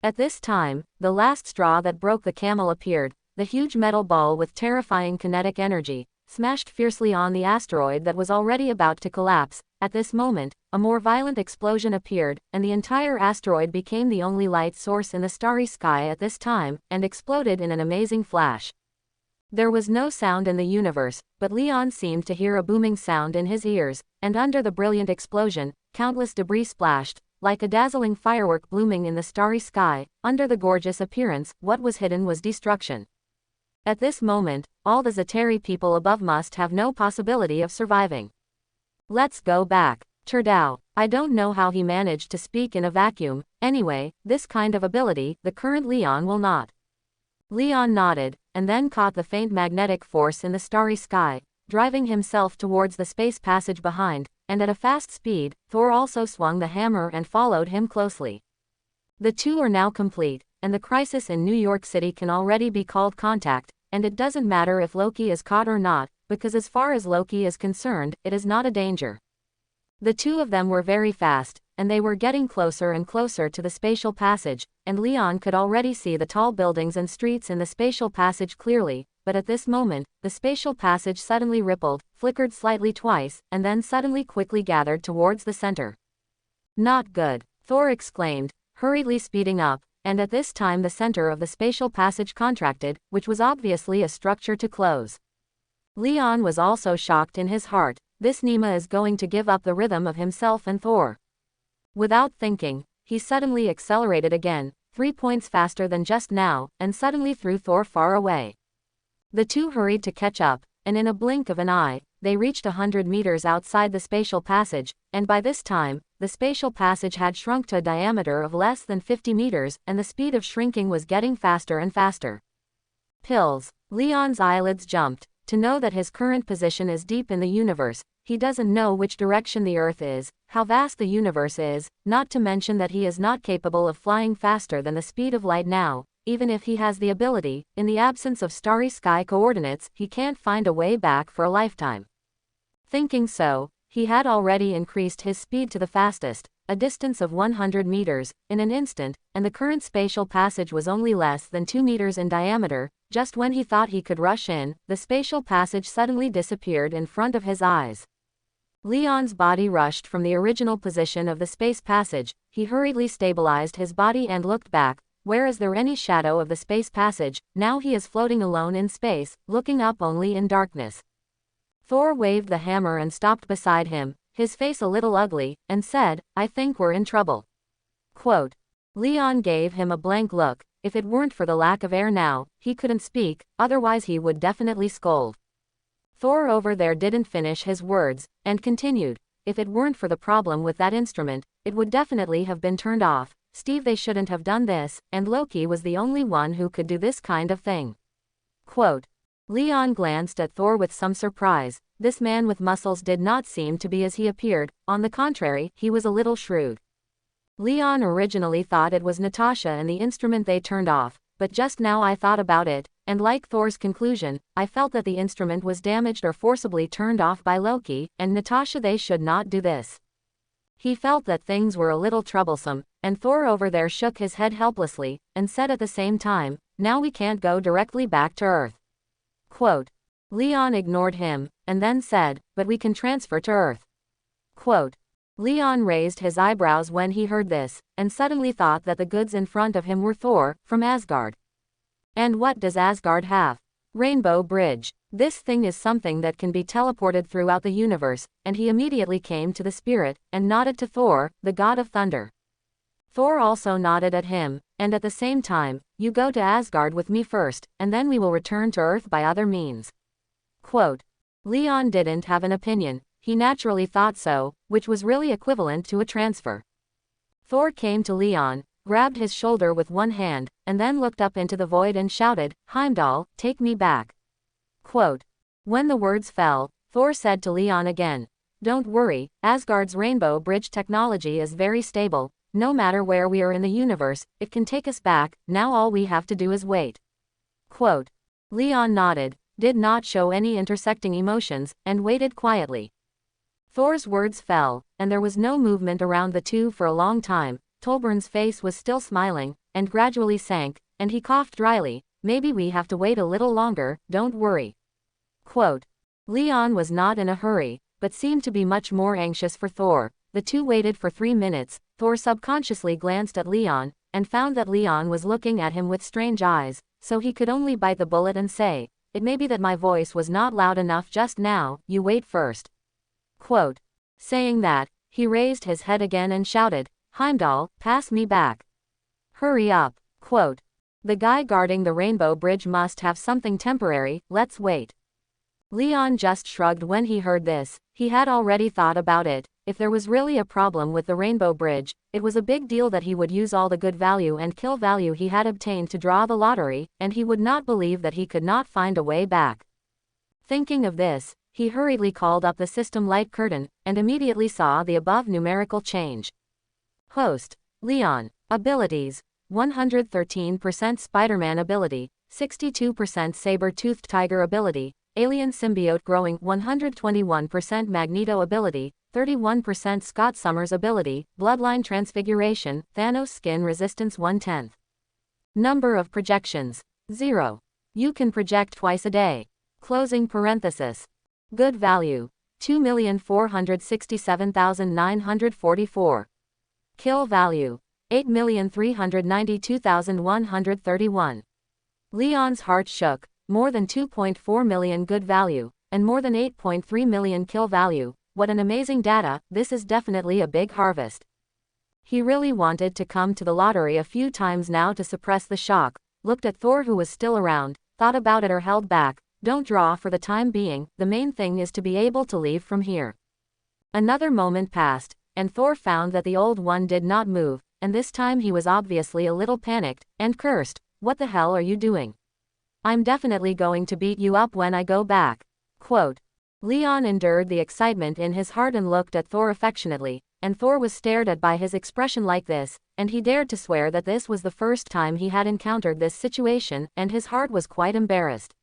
At this time, the last straw that broke the camel appeared. The huge metal ball with terrifying kinetic energy smashed fiercely on the asteroid that was already about to collapse. At this moment, a more violent explosion appeared, and the entire asteroid became the only light source in the starry sky at this time, and exploded in an amazing flash. There was no sound in the universe, but Leon seemed to hear a booming sound in his ears, and under the brilliant explosion, countless debris splashed, like a dazzling firework blooming in the starry sky. Under the gorgeous appearance, what was hidden was destruction. At this moment, all the Chitauri people above must have no possibility of surviving. Let's go back. Turdao. I don't know how he managed to speak in a vacuum. Anyway, this kind of ability, the current Leon will not. Leon nodded, and then caught the faint magnetic force in the starry sky, driving himself towards the space passage behind, and at a fast speed, Thor also swung the hammer and followed him closely. The two are now complete, and the crisis in New York City can already be called contact, and it doesn't matter if Loki is caught or not, because as far as Loki is concerned, it is not a danger. The two of them were very fast, and they were getting closer and closer to the spatial passage, and Leon could already see the tall buildings and streets in the spatial passage clearly, but at this moment, the spatial passage suddenly rippled, flickered slightly twice, and then suddenly quickly gathered towards the center. Not good, Thor exclaimed, hurriedly speeding up, and at this time the center of the spatial passage contracted, which was obviously a structure to close. Leon was also shocked in his heart. This Nema is going to give up the rhythm of himself and Thor. Without thinking, he suddenly accelerated again, 3 points faster than just now, and suddenly threw Thor far away. The two hurried to catch up, and in a blink of an eye, they reached 100 meters outside the spatial passage, and by this time, the spatial passage had shrunk to a diameter of less than 50 meters, and the speed of shrinking was getting faster and faster. Pills. Leon's eyelids jumped. To know that his current position is deep in the universe, he doesn't know which direction the Earth is, how vast the universe is, not to mention that he is not capable of flying faster than the speed of light now. Even if he has the ability, in the absence of starry sky coordinates, he can't find a way back for a lifetime. Thinking so, he had already increased his speed to the fastest, a distance of 100 meters, in an instant, and the current spatial passage was only less than 2 meters in diameter. Just when he thought he could rush in, the spatial passage suddenly disappeared in front of his eyes. Leon's body rushed from the original position of the space passage. He hurriedly stabilized his body and looked back. Where is there any shadow of the space passage? Now he is floating alone in space, looking up only in darkness. Thor waved the hammer and stopped beside him, his face a little ugly, and said, "I think we're in trouble." Quote. Leon gave him a blank look. If it weren't for the lack of air now, he couldn't speak, otherwise he would definitely scold. Thor over there didn't finish his words, and continued, if it weren't for the problem with that instrument, it would definitely have been turned off. Steve, they shouldn't have done this, and Loki was the only one who could do this kind of thing. Quote. Leon glanced at Thor with some surprise. This man with muscles did not seem to be as he appeared, on the contrary, he was a little shrewd. Leon originally thought it was Natasha and the instrument they turned off, but just now I thought about it, and like Thor's conclusion, I felt that the instrument was damaged or forcibly turned off by Loki, and Natasha, they should not do this. He felt that things were a little troublesome, and Thor over there shook his head helplessly, and said at the same time, now we can't go directly back to Earth. Quote. Leon ignored him, and then said, but we can transfer to Earth. Quote. Leon raised his eyebrows when he heard this, and suddenly thought that the goods in front of him were Thor, from Asgard. And what does Asgard have? Rainbow Bridge. This thing is something that can be teleported throughout the universe, and he immediately came to the spirit, and nodded to Thor, the god of thunder. Thor also nodded at him, and at the same time, you go to Asgard with me first, and then we will return to Earth by other means. Quote. Leon didn't have an opinion, he naturally thought so, which was really equivalent to a transfer. Thor came to Leon, grabbed his shoulder with one hand, and then looked up into the void and shouted, Heimdall, take me back. Quote. When the words fell, Thor said to Leon again, don't worry, Asgard's Rainbow Bridge technology is very stable. No matter where we are in the universe, it can take us back, now all we have to do is wait. Quote. Leon nodded, did not show any intersecting emotions, and waited quietly. Thor's words fell, and there was no movement around the two for a long time. Torbjorn's face was still smiling, and gradually sank, and he coughed dryly, maybe we have to wait a little longer, don't worry. Quote. Leon was not in a hurry, but seemed to be much more anxious for Thor. The two waited for 3 minutes. Thor subconsciously glanced at Leon, and found that Leon was looking at him with strange eyes, so he could only bite the bullet and say, it may be that my voice was not loud enough just now, you wait first. Quote. Saying that, he raised his head again and shouted, Heimdall, pass me back. Hurry up. Quote. The guy guarding the Rainbow Bridge must have something temporary, let's wait. Leon just shrugged when he heard this. He had already thought about it. If there was really a problem with the Rainbow Bridge, it was a big deal that he would use all the good value and kill value he had obtained to draw the lottery, and he would not believe that he could not find a way back. Thinking of this, he hurriedly called up the system light curtain, and immediately saw the above numerical change. Host. Leon. Abilities. 113% Spiderman ability, 62% saber-toothed tiger ability, alien symbiote growing, 121% Magneto ability, 31% Scott Summers ability, bloodline transfiguration, Thanos skin resistance 1/10. Number of projections. 0. You can project twice a day. Closing parenthesis. Good value. 2,467,944. Kill value. 8,392,131. Leon's heart shook. More than 2.4 million good value, and more than 8.3 million kill value. What an amazing data, this is definitely a big harvest. He really wanted to come to the lottery a few times now to suppress the shock, looked at Thor who was still around, thought about it or held back, don't draw for the time being, the main thing is to be able to leave from here. Another moment passed, and Thor found that the old one did not move, and this time he was obviously a little panicked, and cursed, what the hell are you doing? I'm definitely going to beat you up when I go back. Quote. Leon endured the excitement in his heart and looked at Thor affectionately, and Thor was stared at by his expression like this, and he dared to swear that this was the first time he had encountered this situation, and his heart was quite embarrassed.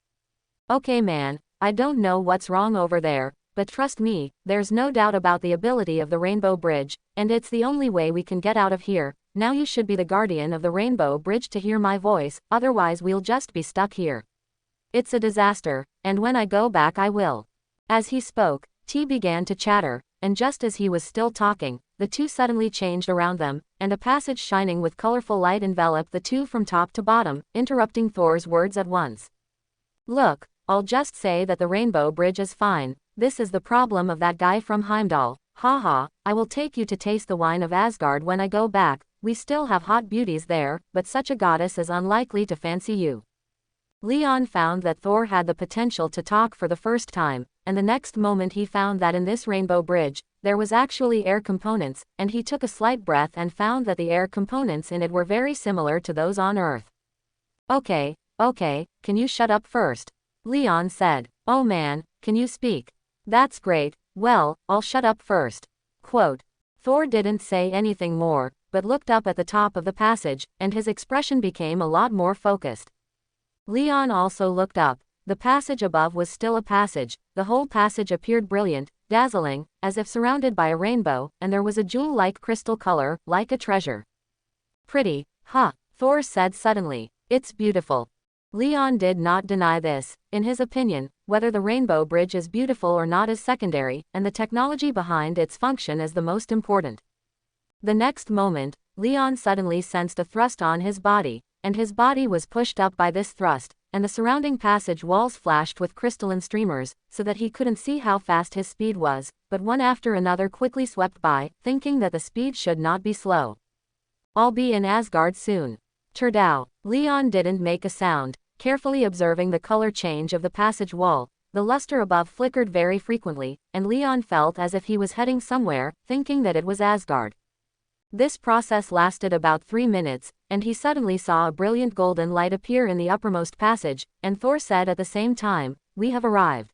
Okay man, I don't know what's wrong over there, but trust me, there's no doubt about the ability of the Rainbow Bridge, and it's the only way we can get out of here. Now you should be the guardian of the Rainbow Bridge to hear my voice, otherwise we'll just be stuck here. It's a disaster, and when I go back I will. As he spoke, T began to chatter, and just as he was still talking, the two suddenly changed around them, and a passage shining with colorful light enveloped the two from top to bottom, interrupting Thor's words at once. Look, I'll just say that the Rainbow Bridge is fine. This is the problem of that guy from Heimdall. Haha, I will take you to taste the wine of Asgard when I go back. We still have hot beauties there, but such a goddess is unlikely to fancy you. Leon found that Thor had the potential to talk for the first time, and the next moment he found that in this Rainbow Bridge, there was actually air components, and he took a slight breath and found that the air components in it were very similar to those on Earth. Okay, can you shut up first? Leon said. Oh man, can you speak? That's great, well, I'll shut up first. Quote. Thor didn't say anything more, but looked up at the top of the passage, and his expression became a lot more focused. Leon also looked up. The passage above was still a passage, the whole passage appeared brilliant, dazzling, as if surrounded by a rainbow, and there was a jewel-like crystal color, like a treasure. Pretty, huh? Thor said suddenly. It's beautiful. Leon did not deny this. In his opinion, whether the rainbow bridge is beautiful or not is secondary, and the technology behind its function is the most important. The next moment, Leon suddenly sensed a thrust on his body, and his body was pushed up by this thrust, and the surrounding passage walls flashed with crystalline streamers, so that he couldn't see how fast his speed was, but one after another quickly swept by, thinking that the speed should not be slow. I'll be in Asgard soon. Turdau. Leon didn't make a sound, carefully observing the color change of the passage wall. The luster above flickered very frequently, and Leon felt as if he was heading somewhere, thinking that it was Asgard. This process lasted about 3 minutes, and he suddenly saw a brilliant golden light appear in the uppermost passage, and Thor said at the same time, "We have arrived."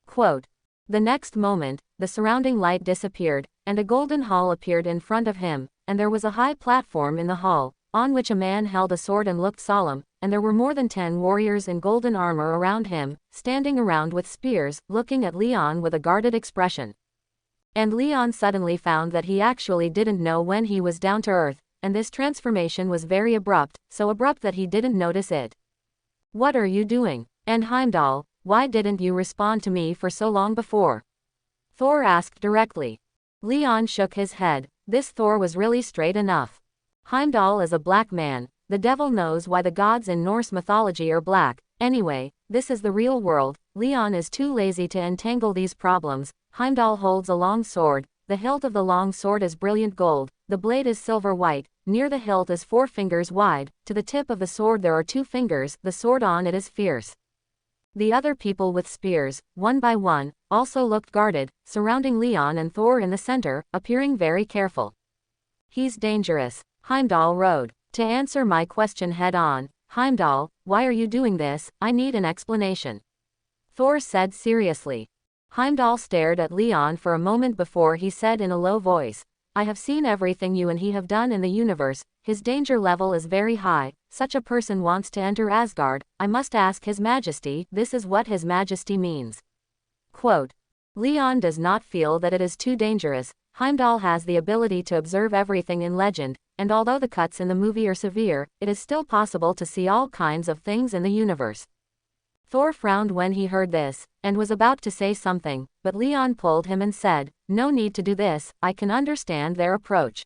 Quote. The next moment, the surrounding light disappeared, and a golden hall appeared in front of him, and there was a high platform in the hall, on which a man held a sword and looked solemn, and there were more than 10 warriors in golden armor around him, standing around with spears, looking at Leon with a guarded expression. And Leon suddenly found that he actually didn't know when he was down to earth, and this transformation was very abrupt, so abrupt that he didn't notice it. What are you doing? And Heimdall, why didn't you respond to me for so long before? Thor asked directly. Leon shook his head. This Thor was really straight enough. Heimdall is a black man. The devil knows why the gods in Norse mythology are black. Anyway, this is the real world. Leon is too lazy to entangle these problems. Heimdall holds a long sword. The hilt of the long sword is brilliant gold. The blade is silver white. Near the hilt is 4 fingers wide. To the tip of the sword there are 2 fingers. The sword on it is fierce. The other people with spears, one by one, also looked guarded, surrounding Leon and Thor in the center, appearing very careful. He's dangerous. Heimdall rode. To answer my question head on, Heimdall, why are you doing this? I need an explanation. Thor said seriously. Heimdall stared at Leon for a moment before he said in a low voice, I have seen everything you and he have done in the universe. His danger level is very high. Such a person wants to enter Asgard. I must ask His Majesty. This is what His Majesty means. Quote. Leon does not feel that it is too dangerous. Heimdall has the ability to observe everything in legend, and although the cuts in the movie are severe, it is still possible to see all kinds of things in the universe. Thor frowned when he heard this, and was about to say something, but Leon pulled him and said, no need to do this, I can understand their approach.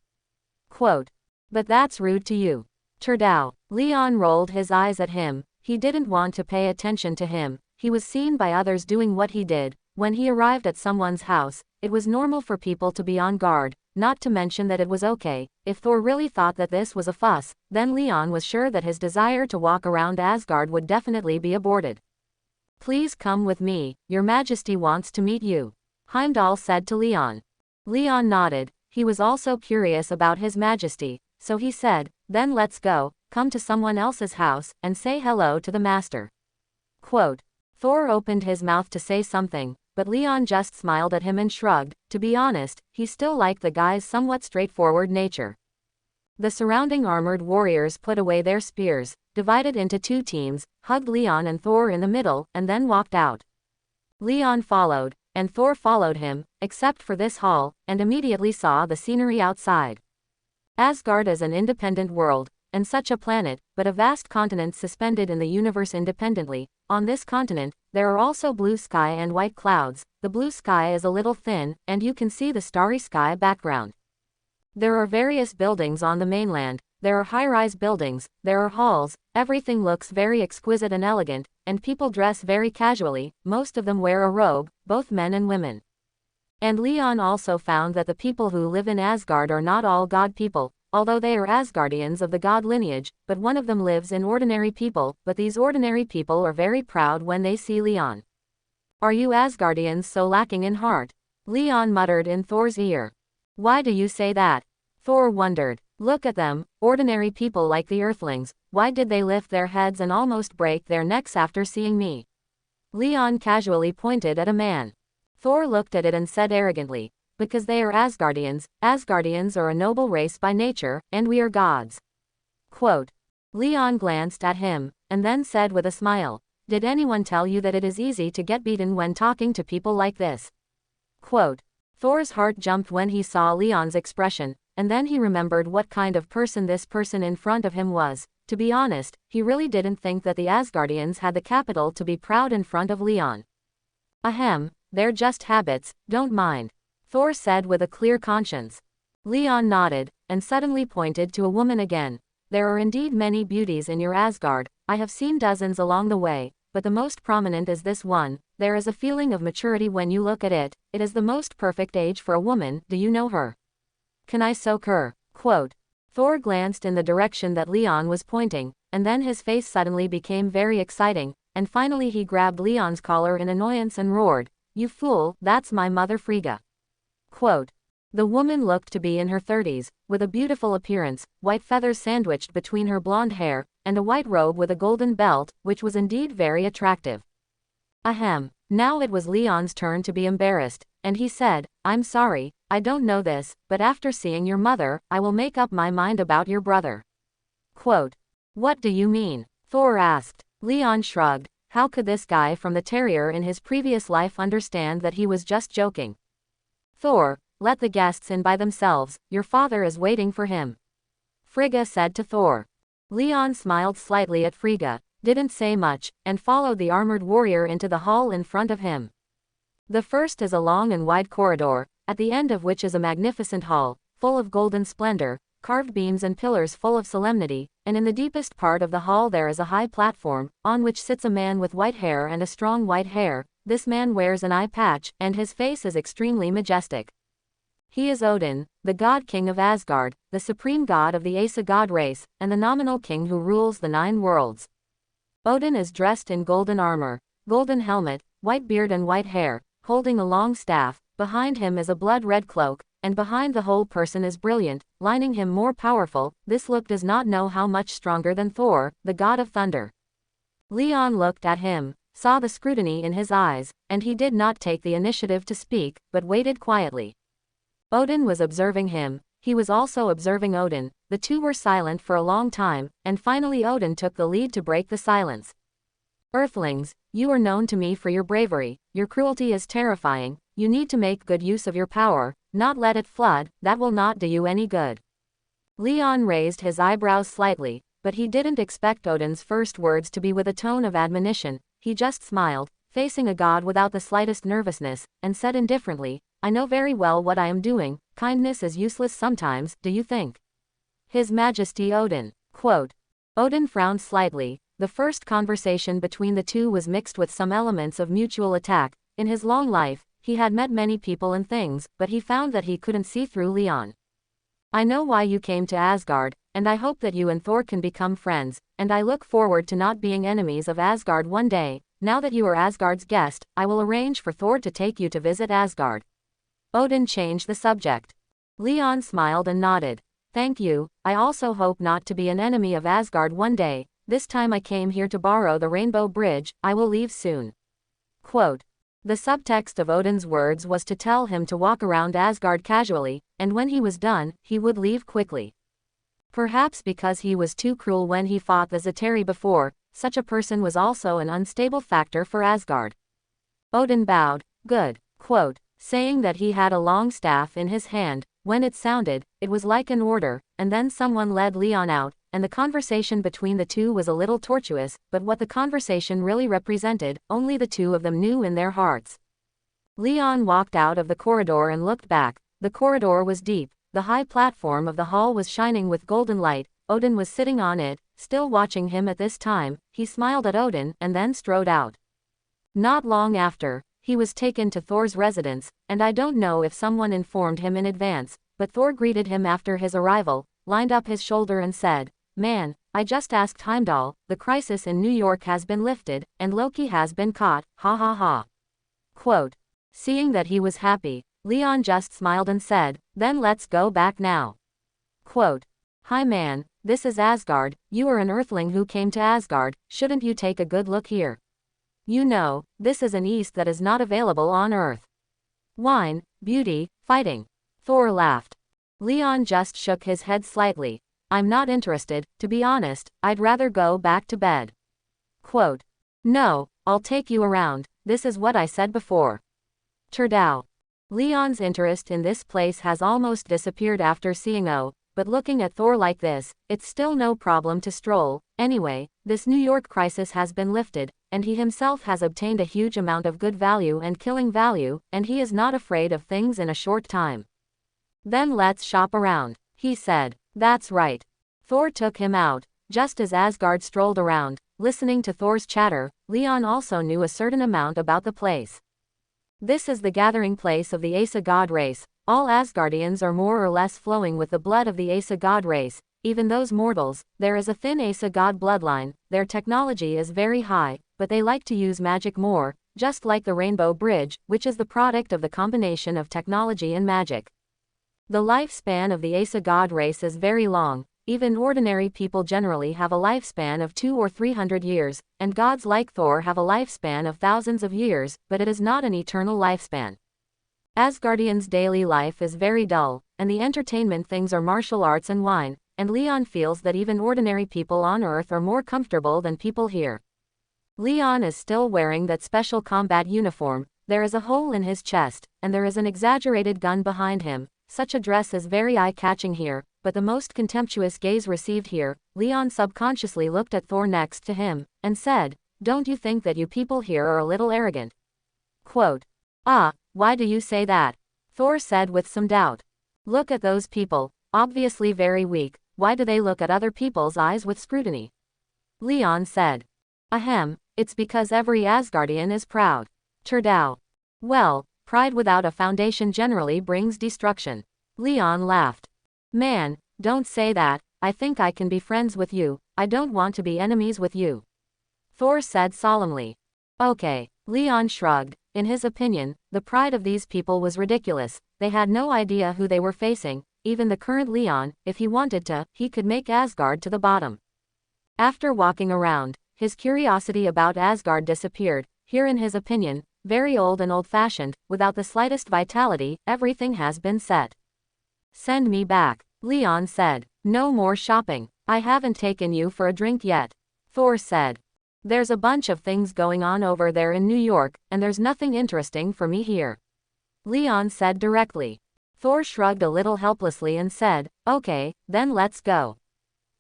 Quote. But that's rude to you. Turdau. Leon rolled his eyes at him. He didn't want to pay attention to him. He was seen by others doing what he did. When he arrived at someone's house, it was normal for people to be on guard, not to mention that it was okay. If Thor really thought that this was a fuss, then Leon was sure that his desire to walk around Asgard would definitely be aborted. Please come with me, Your Majesty wants to meet you, Heimdall said to Leon. Leon nodded. He was also curious about His Majesty, so he said, then let's go, come to someone else's house, and say hello to the master. Quote. Thor opened his mouth to say something, but Leon just smiled at him and shrugged. To be honest, he still liked the guy's somewhat straightforward nature. The surrounding armored warriors put away their spears, divided into 2 teams, hugged Leon and Thor in the middle, and then walked out. Leon followed, and Thor followed him, except for this hall, and immediately saw the scenery outside. Asgard is an independent world, and such a planet, but a vast continent suspended in the universe independently. On this continent, there are also blue sky and white clouds. The blue sky is a little thin, and you can see the starry sky background. There are various buildings on the mainland. There are high-rise buildings, there are halls, everything looks very exquisite and elegant, and people dress very casually. Most of them wear a robe, both men and women. And Leon also found that the people who live in Asgard are not all god people, although they are Asgardians of the god lineage, but one of them lives in ordinary people, but these ordinary people are very proud when they see Leon. Are you Asgardians so lacking in heart? Leon muttered in Thor's ear. Why do you say that? Thor wondered. Look at them, ordinary people like the Earthlings, why did they lift their heads and almost break their necks after seeing me? Leon casually pointed at a man. Thor looked at it and said arrogantly, because they are Asgardians. Asgardians are a noble race by nature, and we are gods. Quote. Leon glanced at him, and then said with a smile, did anyone tell you that it is easy to get beaten when talking to people like this? Quote. Thor's heart jumped when he saw Leon's expression, and then he remembered what kind of person this person in front of him was. To be honest, he really didn't think that the Asgardians had the capital to be proud in front of Leon. Ahem, they're just habits, don't mind. Thor said with a clear conscience. Leon nodded, and suddenly pointed to a woman again. There are indeed many beauties in your Asgard, I have seen dozens along the way, but the most prominent is this one. There is a feeling of maturity when you look at it, it is the most perfect age for a woman. Do you know her? Can I soak her? Quote. Thor glanced in the direction that Leon was pointing, and then his face suddenly became very exciting, and finally he grabbed Leon's collar in annoyance and roared, you fool, that's my mother Frigga. Quote. The woman looked to be in her 30s, with a beautiful appearance, white feathers sandwiched between her blonde hair, and a white robe with a golden belt, which was indeed very attractive. Ahem. Now it was Leon's turn to be embarrassed, and he said, I'm sorry, I don't know this, but after seeing your mother, I will make up my mind about your brother. Quote. What do you mean? Thor asked. Leon shrugged. How could this guy from the Terrier in his previous life understand that he was just joking? Thor, let the guests in by themselves, your father is waiting for him. Frigga said to Thor. Leon smiled slightly at Frigga, didn't say much, and followed the armored warrior into the hall in front of him. The first is a long and wide corridor, at the end of which is a magnificent hall, full of golden splendor, carved beams and pillars full of solemnity, and in the deepest part of the hall there is a high platform, on which sits a man with white hair and a strong white hair. This man wears an eye patch, and his face is extremely majestic. He is Odin, the god king of Asgard, the supreme god of the Asgard race, and the nominal king who rules the 9 worlds. Odin is dressed in golden armor, golden helmet, white beard and white hair, holding a long staff. Behind him is a blood-red cloak, and behind the whole person is brilliant, lining him more powerful. This look does not know how much stronger than Thor, the god of thunder. Leon looked at him, saw the scrutiny in his eyes, and he did not take the initiative to speak, but waited quietly. Odin was observing him, he was also observing Odin. The two were silent for a long time, and finally Odin took the lead to break the silence. Earthlings, you are known to me for your bravery, your cruelty is terrifying, you need to make good use of your power, not let it flood, that will not do you any good. Leon raised his eyebrows slightly, but he didn't expect Odin's first words to be with a tone of admonition. He just smiled, facing a god without the slightest nervousness, and said indifferently, I know very well what I am doing, kindness is useless sometimes, do you think? His Majesty Odin. Quote. Odin frowned slightly. The first conversation between the two was mixed with some elements of mutual attack. In his long life, he had met many people and things, but he found that he couldn't see through Leon. I know why you came to Asgard, and I hope that you and Thor can become friends, and I look forward to not being enemies of Asgard one day. Now that you are Asgard's guest, I will arrange for Thor to take you to visit Asgard. Odin changed the subject. Leon smiled and nodded. Thank you, I also hope not to be an enemy of Asgard one day. This time I came here to borrow the Rainbow Bridge, I will leave soon. Quote. The subtext of Odin's words was to tell him to walk around Asgard casually, and when he was done, he would leave quickly. Perhaps because he was too cruel when he fought the Chitauri before, such a person was also an unstable factor for Asgard. Odin bowed, good. Quote. Saying that he had a long staff in his hand. When it sounded, it was like an order, and then someone led Leon out, and the conversation between the two was a little tortuous, but what the conversation really represented, only the two of them knew in their hearts. Leon walked out of the corridor and looked back. The corridor was deep, the high platform of the hall was shining with golden light. Odin was sitting on it, still watching him at this time. He smiled at Odin and then strode out. Not long after, he was taken to Thor's residence, and I don't know if someone informed him in advance, but Thor greeted him after his arrival, lined up his shoulder and said, Man, I just asked Heimdall, the crisis in New York has been lifted, and Loki has been caught, ha ha ha. Quote. Seeing that he was happy, Leon just smiled and said, then let's go back now. Quote, hi man, this is Asgard, you are an earthling who came to Asgard, shouldn't you take a good look here? You know, this is an East that is not available on Earth. Wine, beauty, fighting. Thor laughed. Leon just shook his head slightly. I'm not interested, to be honest, I'd rather go back to bed. Quote, no, I'll take you around, this is what I said before. Turdao. Leon's interest in this place has almost disappeared after seeing O, but looking at Thor like this, it's still no problem to stroll. Anyway, this New York crisis has been lifted, and he himself has obtained a huge amount of good value and killing value, and he is not afraid of things in a short time. Then let's shop around, he said. That's right. Thor took him out. Just as Asgard strolled around, listening to Thor's chatter, Leon also knew a certain amount about the place. This is the gathering place of the Asa god race. All Asgardians are more or less flowing with the blood of the Asa god race, even those mortals. There is a thin Asa god bloodline, their technology is very high, but they like to use magic more, just like the Rainbow Bridge, which is the product of the combination of technology and magic. The lifespan of the Asa god race is very long. Even ordinary people generally have a lifespan of 200 or 300 years, and gods like Thor have a lifespan of thousands of years, but it is not an eternal lifespan. Asgardians' daily life is very dull, and the entertainment things are martial arts and wine, and Leon feels that even ordinary people on Earth are more comfortable than people here. Leon is still wearing that special combat uniform, there is a hole in his chest, and there is an exaggerated gun behind him. Such a dress is very eye-catching here, but the most contemptuous gaze received here. Leon subconsciously looked at Thor next to him, and said, don't you think that you people here are a little arrogant? Quote, why do you say that? Thor said with some doubt. Look at those people, obviously very weak, why do they look at other people's eyes with scrutiny? Leon said. Ahem, it's because every Asgardian is proud. Turdao. Well, pride without a foundation generally brings destruction. Leon laughed. Man, don't say that, I think I can be friends with you, I don't want to be enemies with you. Thor said solemnly. Okay, Leon shrugged. In his opinion, the pride of these people was ridiculous, they had no idea who they were facing, even the current Leon, if he wanted to, he could make Asgard to the bottom. After walking around, his curiosity about Asgard disappeared. Here in his opinion, very old and old-fashioned, without the slightest vitality, everything has been set. Send me back, Leon said. No more shopping. I haven't taken you for a drink yet. Thor said. There's a bunch of things going on over there in New York, and there's nothing interesting for me here. Leon said directly. Thor shrugged a little helplessly and said, okay, then let's go.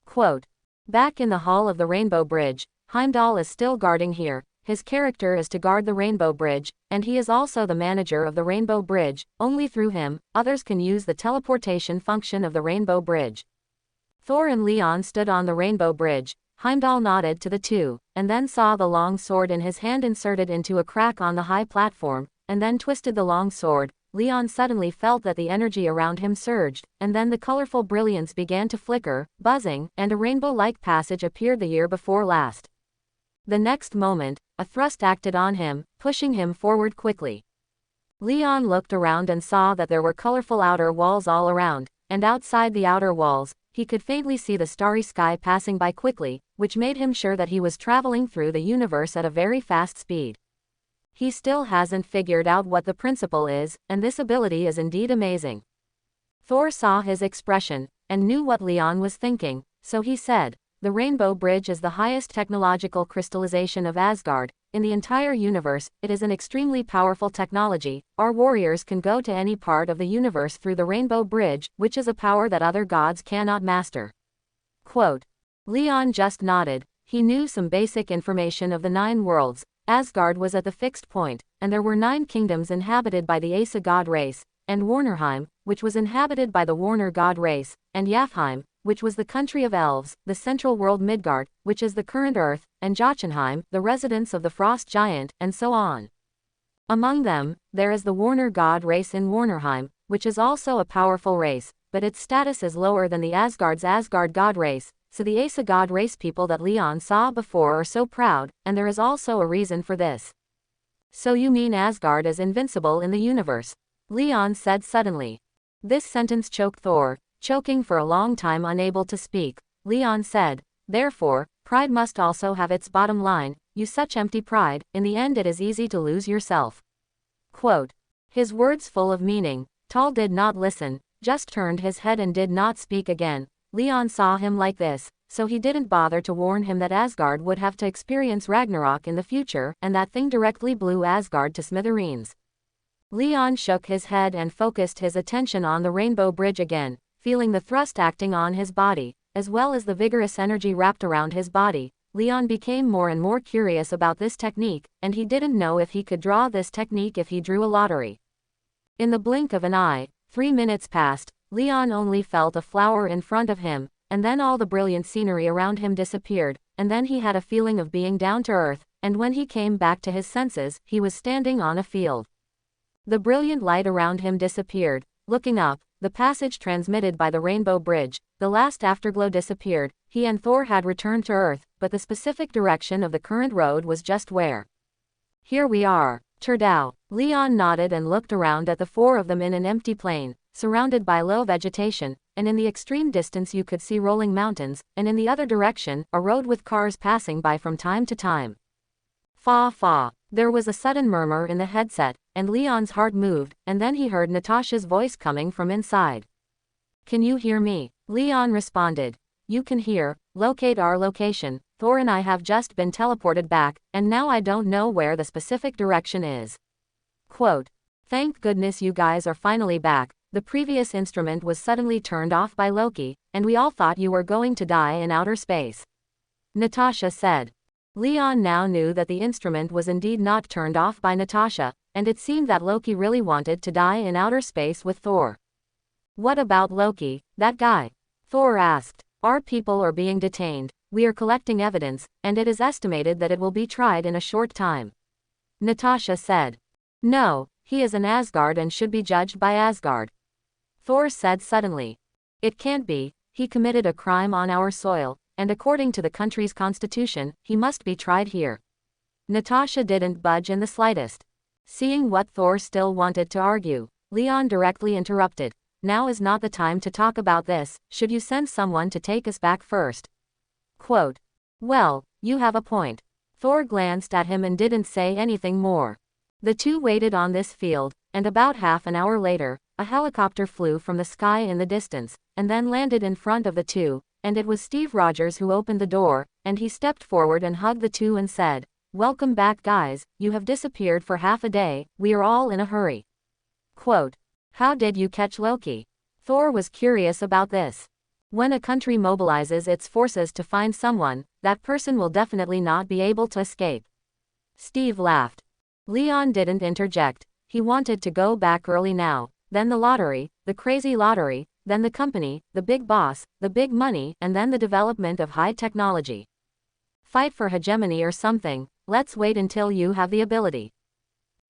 Quote. Back in the hall of the Rainbow Bridge, Heimdall is still guarding here. His character is to guard the Rainbow Bridge, and he is also the manager of the Rainbow Bridge. Only through him, others can use the teleportation function of the Rainbow Bridge. Thor and Leon stood on the Rainbow Bridge. Heimdall nodded to the two, and then saw the long sword in his hand inserted into a crack on the high platform, and then twisted the long sword. Leon suddenly felt that the energy around him surged, and then the colorful brilliance began to flicker, buzzing, and a rainbow-like passage appeared the year before last. The next moment, a thrust acted on him, pushing him forward quickly. Leon looked around and saw that there were colorful outer walls all around, and outside the outer walls, he could faintly see the starry sky passing by quickly, which made him sure that he was traveling through the universe at a very fast speed. He still hasn't figured out what the principle is, and this ability is indeed amazing. Thor saw his expression, and knew what Leon was thinking, so he said, the Rainbow Bridge is the highest technological crystallization of Asgard. In the entire universe, it is an extremely powerful technology. Our warriors can go to any part of the universe through the Rainbow Bridge, which is a power that other gods cannot master. Quote. Leon just nodded. He knew some basic information of the 9 worlds. Asgard was at the fixed point, and there were 9 kingdoms inhabited by the Asa god race, and Warnerheim, which was inhabited by the Warner god race, and Yafheim, which was the country of elves, the central world Midgard, which is the current Earth, and Jotunheim, the residence of the frost giant, and so on. Among them, there is the Warner god race in Warnerheim, which is also a powerful race, but its status is lower than the Asgard's Asgard god race, so the Asa god race people that Leon saw before are so proud, and there is also a reason for this. So you mean Asgard is invincible in the universe? Leon said suddenly. This sentence choked Thor, choking for a long time, unable to speak. Leon said, therefore, pride must also have its bottom line. You such empty pride, in the end it is easy to lose yourself. Quote. His words full of meaning. Tal did not listen, just turned his head and did not speak again. Leon saw him like this, so he didn't bother to warn him that Asgard would have to experience Ragnarok in the future, and that thing directly blew Asgard to smithereens. Leon shook his head and focused his attention on the Rainbow Bridge again, feeling the thrust acting on his body, as well as the vigorous energy wrapped around his body. Leon became more and more curious about this technique, and he didn't know if he could draw this technique if he drew a lottery. In the blink of an eye, 3 minutes passed. Leon only felt a flower in front of him, and then all the brilliant scenery around him disappeared, and then he had a feeling of being down to earth, and when he came back to his senses, he was standing on a field. The brilliant light around him disappeared. Looking up, the passage transmitted by the Rainbow Bridge, the last afterglow disappeared. He and Thor had returned to Earth, but the specific direction of the current road was just where. Here we are. Turdau. Leon nodded and looked around at the four of them in an empty plain, surrounded by low vegetation, and in the extreme distance you could see rolling mountains, and in the other direction, a road with cars passing by from time to time. Fa fa. There was a sudden murmur in the headset, and Leon's heart moved, and then he heard Natasha's voice coming from inside. Can you hear me? Leon responded. You can hear. Locate our location. Thor and I have just been teleported back, and now I don't know where the specific direction is. Quote. Thank goodness you guys are finally back. The previous instrument was suddenly turned off by Loki, and we all thought you were going to die in outer space. Natasha said. Leon now knew that the instrument was indeed not turned off by Natasha, and it seemed that Loki really wanted to die in outer space with Thor. What about Loki, that guy? Thor asked. Our people are being detained. We are collecting evidence, and it is estimated that it will be tried in a short time. Natasha said. No, he is an Asgard and should be judged by Asgard. Thor said suddenly. It can't be. He committed a crime on our soil, and according to the country's constitution, he must be tried here. Natasha didn't budge in the slightest. Seeing what Thor still wanted to argue, Leon directly interrupted. Now is not the time to talk about this. Should you send someone to take us back first? Quote. Well, you have a point. Thor glanced at him and didn't say anything more. The two waited on this field, and about half an hour later, a helicopter flew from the sky in the distance, and then landed in front of the two, and it was Steve Rogers who opened the door, and he stepped forward and hugged the two and said, Welcome back guys, you have disappeared for half a day, we are all in a hurry. Quote. How did you catch Loki? Thor was curious about this. When a country mobilizes its forces to find someone, that person will definitely not be able to escape. Steve laughed. Leon didn't interject. He wanted to go back early now. Then the lottery, the crazy lottery, then the company, the big boss, the big money, and then the development of high technology. Fight for hegemony or something. Let's wait until you have the ability.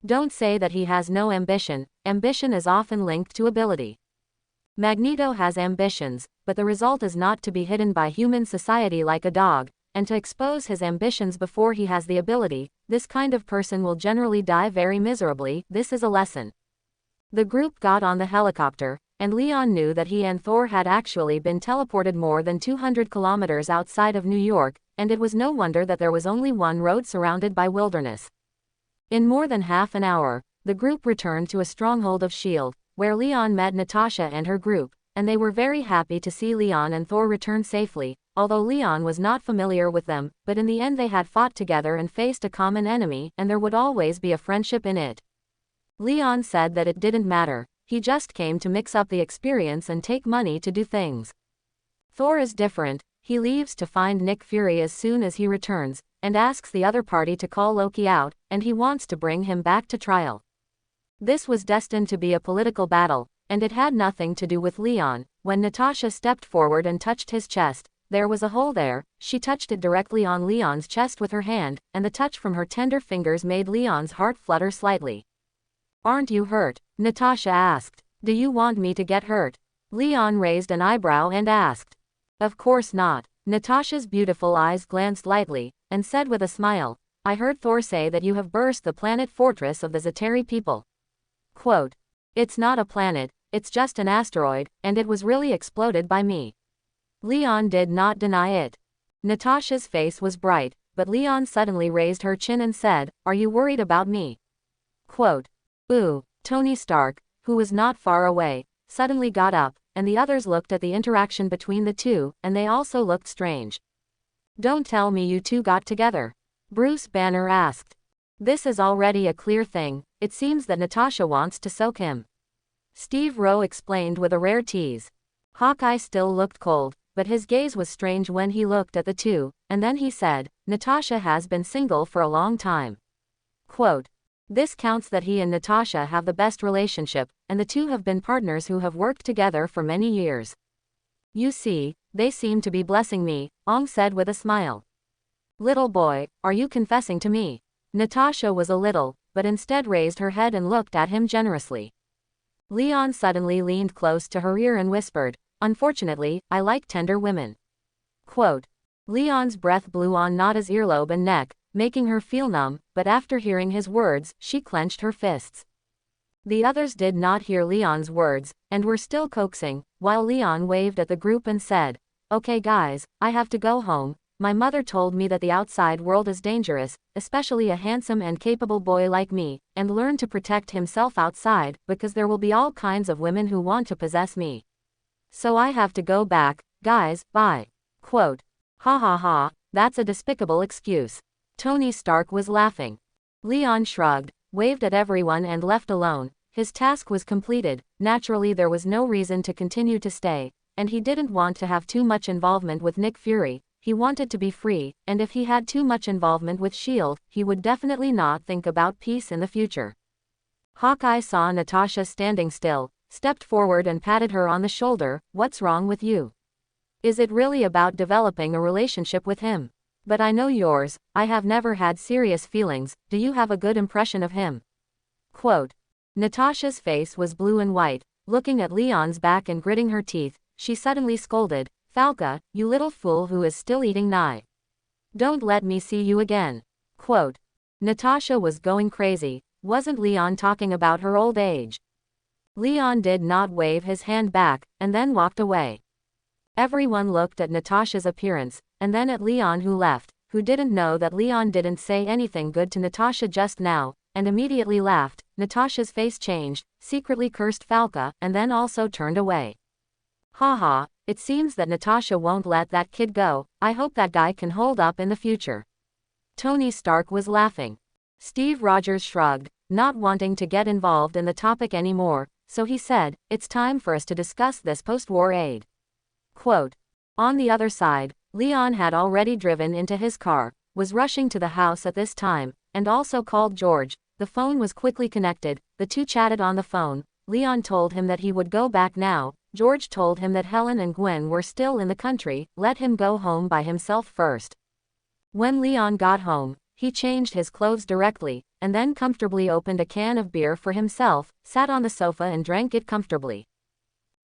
Don't say that he has no ambition. Ambition is often linked to ability. Magneto has ambitions, but the result is not to be hidden by human society like a dog, and to expose his ambitions before he has the ability. This kind of person will generally die very miserably. This is a lesson. The group got on the helicopter, and Leon knew that he and Thor had actually been teleported more than 200 kilometers outside of New York, and it was no wonder that there was only one road surrounded by wilderness. In more than half an hour, the group returned to a stronghold of S.H.I.E.L.D., where Leon met Natasha and her group, and they were very happy to see Leon and Thor return safely, although Leon was not familiar with them, but in the end they had fought together and faced a common enemy, and there would always be a friendship in it. Leon said that it didn't matter, he just came to mix up the experience and take money to do things. Thor is different, he leaves to find Nick Fury as soon as he returns, and asks the other party to call Loki out, and he wants to bring him back to trial. This was destined to be a political battle, and it had nothing to do with Leon. When Natasha stepped forward and touched his chest, there was a hole there. She touched it directly on Leon's chest with her hand, and the touch from her tender fingers made Leon's heart flutter slightly. Aren't you hurt? Natasha asked. Do you want me to get hurt? Leon raised an eyebrow and asked. Of course not. Natasha's beautiful eyes glanced lightly, and said with a smile, I heard Thor say that you have burst the planet fortress of the Chitauri people. Quote. It's not a planet, it's just an asteroid, and it was really exploded by me. Leon did not deny it. Natasha's face was bright, but Leon suddenly raised her chin and said, "Are you worried about me?" Quote. Ooh. Tony Stark, who was not far away, suddenly got up, and the others looked at the interaction between the two, and they also looked strange. "Don't tell me you two got together?" Bruce Banner asked. "This is already a clear thing, it seems that Natasha wants to soak him," Steve Rowe explained with a rare tease. Hawkeye still looked cold, but his gaze was strange when he looked at the two, and then he said, "Natasha has been single for a long time." Quote. This counts that he and Natasha have the best relationship, and the two have been partners who have worked together for many years. "You see, they seem to be blessing me," Ong said with a smile. "Little boy, are you confessing to me?" Natasha was a little, but instead raised her head and looked at him generously. Leon suddenly leaned close to her ear and whispered, "Unfortunately, I like tender women." Quote. Leon's breath blew on Nada's earlobe and neck, making her feel numb, but after hearing his words, she clenched her fists. The others did not hear Leon's words, and were still coaxing, while Leon waved at the group and said, "Okay guys, I have to go home. My mother told me that the outside world is dangerous, especially a handsome and capable boy like me, and learn to protect himself outside, because there will be all kinds of women who want to possess me. So I have to go back, guys, bye." Quote. Ha ha ha, that's a despicable excuse. Tony Stark was laughing. Leon shrugged, waved at everyone and left alone. His task was completed, naturally there was no reason to continue to stay, and he didn't want to have too much involvement with Nick Fury, he wanted to be free, and if he had too much involvement with S.H.I.E.L.D., he would definitely not think about peace in the future. Hawkeye saw Natasha standing still, stepped forward and patted her on the shoulder. "What's wrong with you? Is it really about developing a relationship with him? But I know yours, I have never had serious feelings, do you have a good impression of him?" Quote. Natasha's face was blue and white, looking at Leon's back and gritting her teeth, she suddenly scolded, "Falca, you little fool who is still eating nigh. Don't let me see you again." Quote. Natasha was going crazy, wasn't Leon talking about her old age? Leon did not wave his hand back, and then walked away. Everyone looked at Natasha's appearance, and then at Leon who left, who didn't know that Leon didn't say anything good to Natasha just now, and immediately laughed. Natasha's face changed, secretly cursed Falca, and then also turned away. Haha, it seems that Natasha won't let that kid go, I hope that guy can hold up in the future. Tony Stark was laughing. Steve Rogers shrugged, not wanting to get involved in the topic anymore, so he said, "It's time for us to discuss this post-war aid." Quote. On the other side, Leon had already driven into his car, was rushing to the house at this time, and also called George. The phone was quickly connected, the two chatted on the phone. Leon told him that he would go back now, George told him that Helen and Gwen were still in the country, let him go home by himself first. When Leon got home, he changed his clothes directly, and then comfortably opened a can of beer for himself, sat on the sofa and drank it comfortably.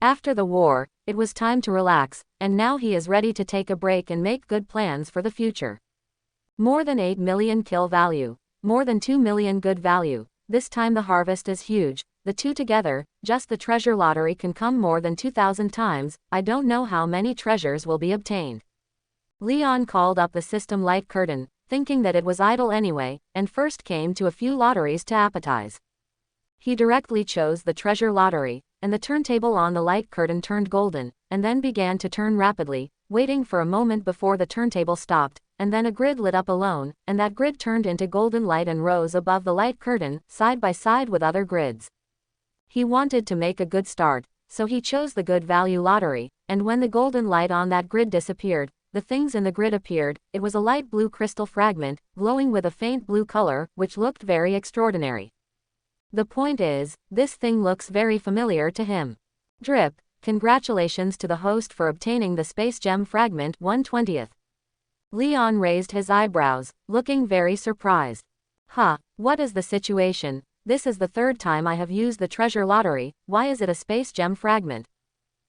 After the war, it was time to relax, and now he is ready to take a break and make good plans for the future. More than 8 million kill value. More than 2 million good value. This time the harvest is huge. The two together, just the treasure lottery can come more than 2,000 times. I don't know how many treasures will be obtained. Leon called up the system light curtain, thinking that it was idle anyway, and first came to a few lotteries to appetize. He directly chose the treasure lottery, and the turntable on the light curtain turned golden, and then began to turn rapidly, waiting for a moment before the turntable stopped, and then a grid lit up alone, and that grid turned into golden light and rose above the light curtain, side by side with other grids. He wanted to make a good start, so he chose the good value lottery, and when the golden light on that grid disappeared, the things in the grid appeared. It was a light blue crystal fragment, glowing with a faint blue color, which looked very extraordinary. The point is, this thing looks very familiar to him. Drip, congratulations to the host for obtaining the space gem fragment 1/20th. Leon raised his eyebrows, looking very surprised. Huh, what is the situation? This is the third time I have used the treasure lottery, why is it a space gem fragment?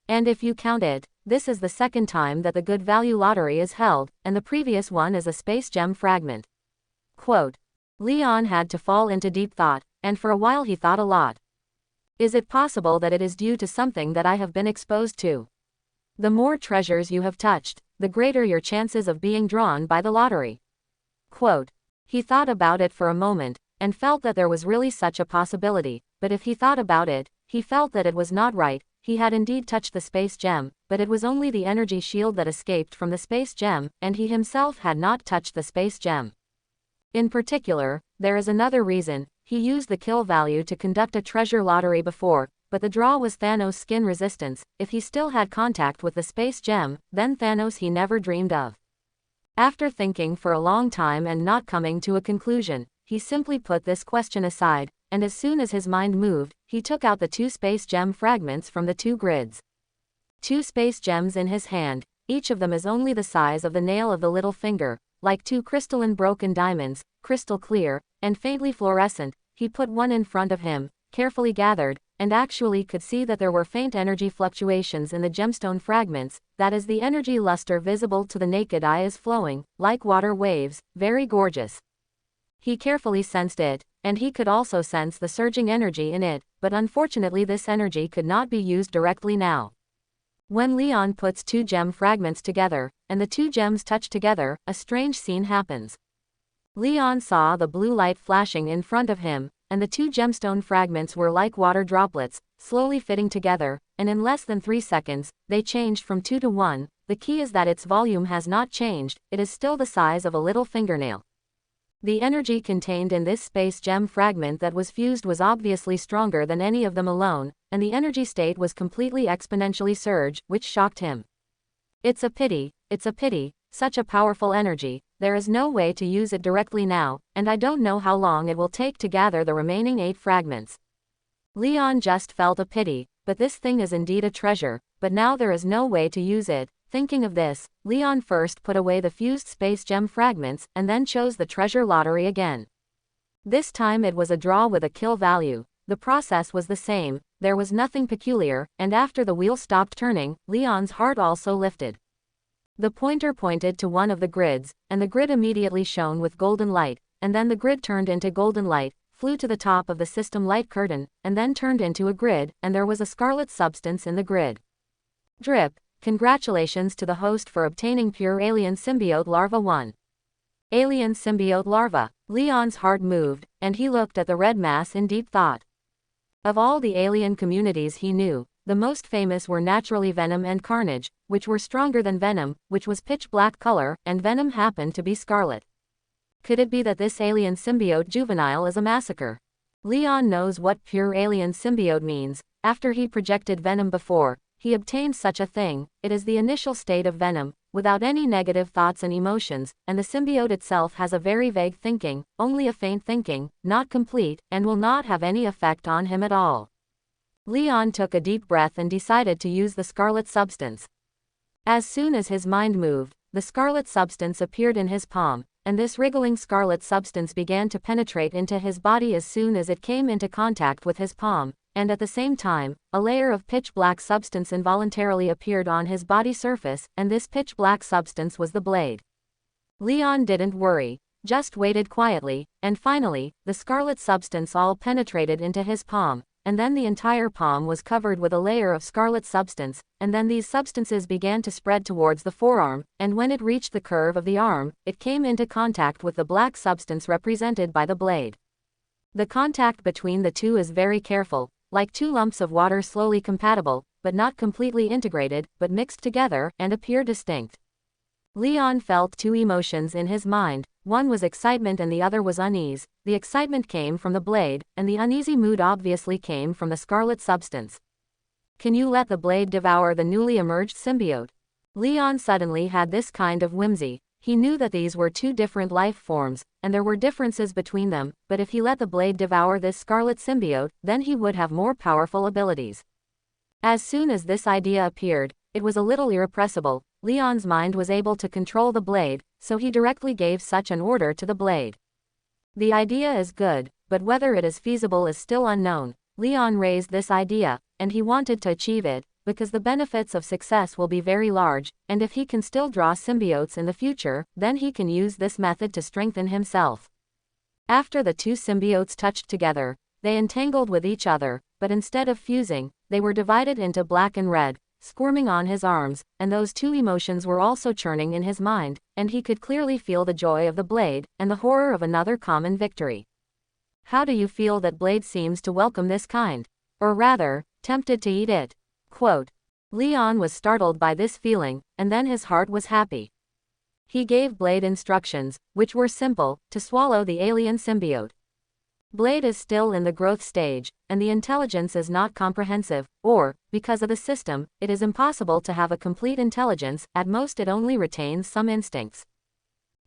And if you count it, this is the second time that the good value lottery is held, and the previous one is a space gem fragment. Quote. Leon had to fall into deep thought, and for a while he thought a lot. Is it possible that it is due to something that I have been exposed to? The more treasures you have touched, the greater your chances of being drawn by the lottery. Quote. He thought about it for a moment, and felt that there was really such a possibility, but if he thought about it, he felt that it was not right. He had indeed touched the space gem, but it was only the energy shield that escaped from the space gem, and he himself had not touched the space gem. In particular, there is another reason. He used the kill value to conduct a treasure lottery before, but the draw was Thanos' skin resistance. If he still had contact with the space gem, then Thanos he never dreamed of. After thinking for a long time and not coming to a conclusion, he simply put this question aside, and as soon as his mind moved, he took out the 2 space gem fragments from the 2 grids. 2 space gems in his hand, each of them is only the size of the nail of the little finger, like 2 crystalline broken diamonds, crystal clear, and faintly fluorescent. He put one in front of him, carefully gathered, and actually could see that there were faint energy fluctuations in the gemstone fragments, that is the energy luster visible to the naked eye is flowing, like water waves, very gorgeous. He carefully sensed it, and he could also sense the surging energy in it, but unfortunately this energy could not be used directly now. When Leon puts 2 gem fragments together, and the 2 gems touch together, a strange scene happens. Leon saw the blue light flashing in front of him, and the 2 gemstone fragments were like water droplets, slowly fitting together, and in less than 3 seconds, they changed from 2 to 1. The key is that its volume has not changed, it is still the size of a little fingernail. The energy contained in this space gem fragment that was fused was obviously stronger than any of them alone, and the energy state was completely exponentially surged, which shocked him. It's a pity, such a powerful energy, there is no way to use it directly now, and I don't know how long it will take to gather the remaining 8 fragments. Leon just felt a pity, but this thing is indeed a treasure, but now there is no way to use it. Thinking of this, Leon first put away the fused space gem fragments, and then chose the treasure lottery again. This time it was a draw with a kill value. The process was the same, there was nothing peculiar, and after the wheel stopped turning, Leon's heart also lifted. The pointer pointed to one of the grids, and the grid immediately shone with golden light, and then the grid turned into golden light, flew to the top of the system light curtain, and then turned into a grid, and there was a scarlet substance in the grid. Drip. Congratulations to the host for obtaining pure alien symbiote larva 1. Alien symbiote larva. Leon's heart moved, and he looked at the red mass in deep thought. Of all the alien communities he knew, the most famous were naturally Venom and Carnage, which were stronger than Venom, which was pitch black color, and Venom happened to be scarlet. Could it be that this alien symbiote juvenile is a massacre? Leon knows what pure alien symbiote means. After he projected Venom before, he obtained such a thing. It is the initial state of Venom, without any negative thoughts and emotions, and the symbiote itself has a very vague thinking, only a faint thinking, not complete, and will not have any effect on him at all. Leon took a deep breath and decided to use the scarlet substance. As soon as his mind moved, the scarlet substance appeared in his palm, and this wriggling scarlet substance began to penetrate into his body as soon as it came into contact with his palm, and at the same time, a layer of pitch black substance involuntarily appeared on his body surface, and this pitch black substance was the blade. Leon didn't worry, just waited quietly, and finally, the scarlet substance all penetrated into his palm, and then the entire palm was covered with a layer of scarlet substance, and then these substances began to spread towards the forearm, and when it reached the curve of the arm, it came into contact with the black substance represented by the blade. The contact between the two is very careful, like 2 lumps of water slowly compatible, but not completely integrated, but mixed together, and appear distinct. Leon felt 2 emotions in his mind, one was excitement and the other was unease. The excitement came from the blade, and the uneasy mood obviously came from the scarlet substance. Can you let the blade devour the newly emerged symbiote? Leon suddenly had this kind of whimsy. He knew that these were 2 different life forms, and there were differences between them, but if he let the blade devour this scarlet symbiote, then he would have more powerful abilities. As soon as this idea appeared, it was a little irrepressible. Leon's mind was able to control the blade, so he directly gave such an order to the blade. The idea is good, but whether it is feasible is still unknown. Leon raised this idea, and he wanted to achieve it, because the benefits of success will be very large, and if he can still draw symbiotes in the future, then he can use this method to strengthen himself. After the 2 symbiotes touched together, they entangled with each other, but instead of fusing, they were divided into black and red, squirming on his arms, and those two emotions were also churning in his mind, and he could clearly feel the joy of the blade, and the horror of another common victory. How do you feel that Blade seems to welcome this kind? Or rather, tempted to eat it? Quote. Leon was startled by this feeling, and then his heart was happy. He gave Blade instructions, which were simple, to swallow the alien symbiote. Blade is still in the growth stage, and the intelligence is not comprehensive, or, because of the system, it is impossible to have a complete intelligence, at most it only retains some instincts.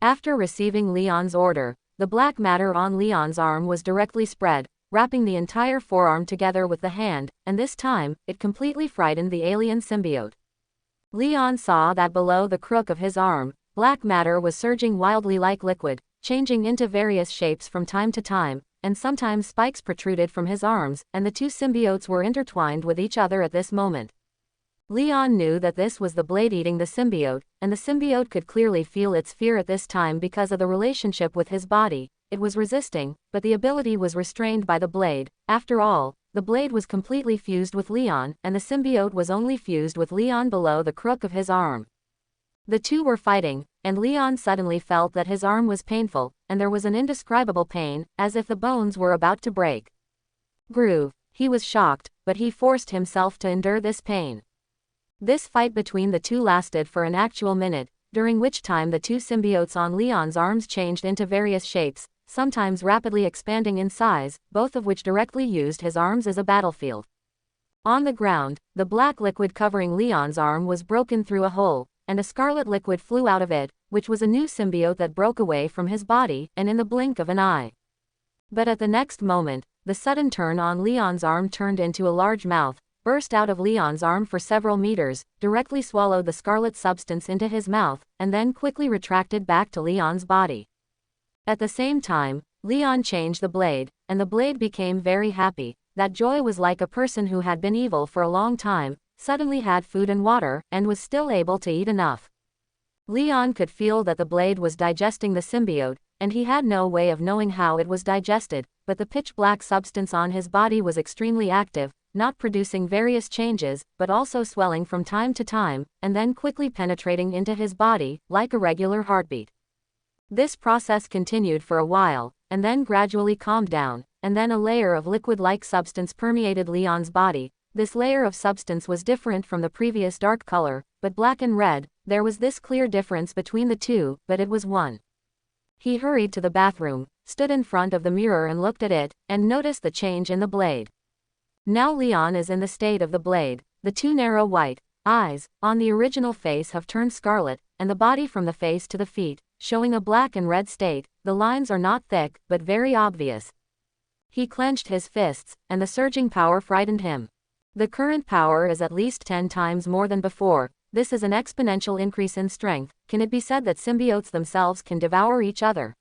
After receiving Leon's order, the black matter on Leon's arm was directly spread, wrapping the entire forearm together with the hand, and this time, it completely frightened the alien symbiote. Leon saw that below the crook of his arm, black matter was surging wildly like liquid, changing into various shapes from time to time, and sometimes spikes protruded from his arms, and the two symbiotes were intertwined with each other at this moment. Leon knew that this was the blade eating the symbiote, and the symbiote could clearly feel its fear at this time because of the relationship with his body. It was resisting, but the ability was restrained by the blade. After all, the blade was completely fused with Leon, and the symbiote was only fused with Leon below the crook of his arm. The two were fighting, and Leon suddenly felt that his arm was painful, and there was an indescribable pain, as if the bones were about to break. Groove. He was shocked, but he forced himself to endure this pain. This fight between the two lasted for an actual minute, during which time the two symbiotes on Leon's arms changed into various shapes, sometimes rapidly expanding in size, both of which directly used his arms as a battlefield. On the ground, the black liquid covering Leon's arm was broken through a hole, and a scarlet liquid flew out of it, which was a new symbiote that broke away from his body, and in the blink of an eye. But at the next moment, the sudden turn on Leon's arm turned into a large mouth, burst out of Leon's arm for several meters, directly swallowed the scarlet substance into his mouth, and then quickly retracted back to Leon's body. At the same time, Leon changed the blade, and the blade became very happy. That joy was like a person who had been evil for a long time, suddenly had food and water, and was still able to eat enough. Leon could feel that the blade was digesting the symbiote, and he had no way of knowing how it was digested, but the pitch-black substance on his body was extremely active, not producing various changes, but also swelling from time to time, and then quickly penetrating into his body, like a regular heartbeat. This process continued for a while, and then gradually calmed down, and then a layer of liquid-like substance permeated Leon's body. This layer of substance was different from the previous dark color, but black and red. There was this clear difference between the two, but it was one. He hurried to the bathroom, stood in front of the mirror and looked at it, and noticed the change in the blade. Now Leon is in the state of the blade. The two narrow white eyes on the original face have turned scarlet, and the body from the face to the feet, showing a black and red state. The lines are not thick, but very obvious. He clenched his fists, and the surging power frightened him. The current power is at least 10 times more than before. This is an exponential increase in strength. Can it be said that symbiotes themselves can devour each other?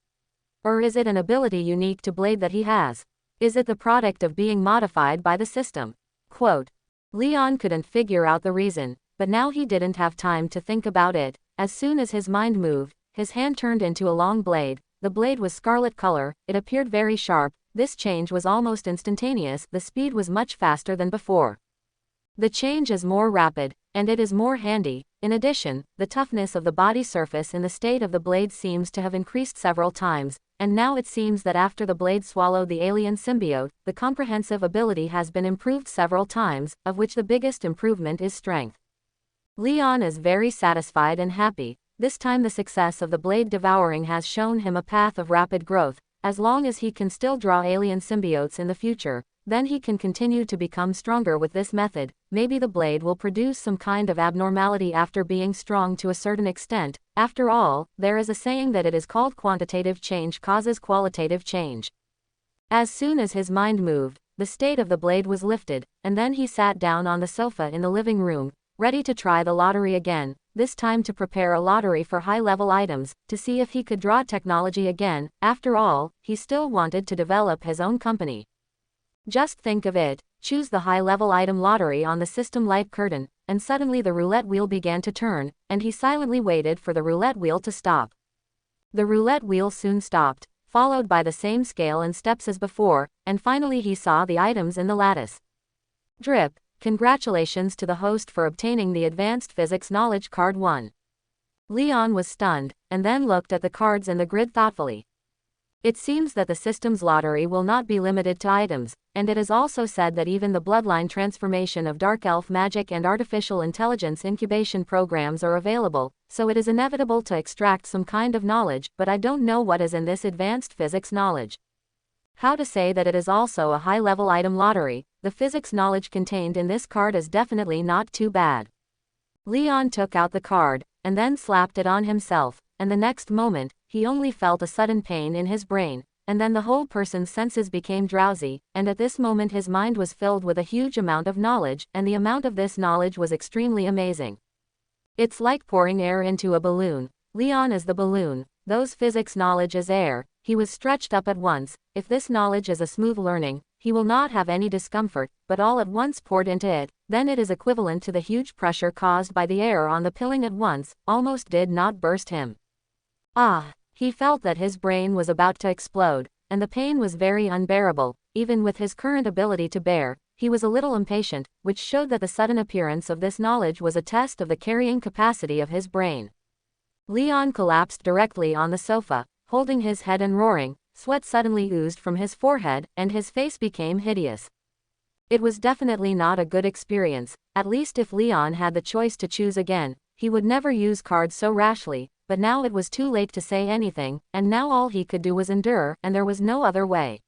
Or is it an ability unique to Blade that he has? Is it the product of being modified by the system? Quote. Leon couldn't figure out the reason, but now he didn't have time to think about it. As soon as his mind moved, his hand turned into a long blade. The blade was scarlet color, it appeared very sharp. This change was almost instantaneous. The speed was much faster than before. The change is more rapid, and it is more handy. In addition, the toughness of the body surface in the state of the blade seems to have increased several times, and now it seems that after the blade swallowed the alien symbiote, the comprehensive ability has been improved several times, of which the biggest improvement is strength. Leon is very satisfied and happy. This time the success of the blade devouring has shown him a path of rapid growth. As long as he can still draw alien symbiotes in the future, then he can continue to become stronger with this method. Maybe the blade will produce some kind of abnormality after being strong to a certain extent. After all, there is a saying that it is called quantitative change causes qualitative change. As soon as his mind moved, the state of the blade was lifted, and then he sat down on the sofa in the living room, ready to try the lottery again, this time to prepare a lottery for high-level items, to see if he could draw technology again. After all, he still wanted to develop his own company. Just think of it, choose the high-level item lottery on the system light curtain, and suddenly the roulette wheel began to turn, and he silently waited for the roulette wheel to stop. The roulette wheel soon stopped, followed by the same scale and steps as before, and finally he saw the items in the lattice. Drip, congratulations to the host for obtaining the Advanced Physics Knowledge Card 1. Leon was stunned, and then looked at the cards in the grid thoughtfully. It seems that the system's lottery will not be limited to items, and it is also said that even the bloodline transformation of dark elf magic and artificial intelligence incubation programs are available, so it is inevitable to extract some kind of knowledge, but I don't know what is in this advanced physics knowledge. How to say that it is also a high-level item lottery? The physics knowledge contained in this card is definitely not too bad. Leon took out the card, and then slapped it on himself, and the next moment, he only felt a sudden pain in his brain, and then the whole person's senses became drowsy, and at this moment his mind was filled with a huge amount of knowledge, and the amount of this knowledge was extremely amazing. It's like pouring air into a balloon. Leon is the balloon, those physics knowledge is air, he was stretched up at once. If this knowledge is a smooth learning, he will not have any discomfort, but all at once poured into it, then it is equivalent to the huge pressure caused by the air on the pilling at once, almost did not burst him. Ah! He felt that his brain was about to explode, and the pain was very unbearable. Even with his current ability to bear, he was a little impatient, which showed that the sudden appearance of this knowledge was a test of the carrying capacity of his brain. Leon collapsed directly on the sofa, holding his head and roaring. Sweat suddenly oozed from his forehead, and his face became hideous. It was definitely not a good experience. At least if Leon had the choice to choose again, he would never use cards so rashly, but now it was too late to say anything, and now all he could do was endure, and there was no other way.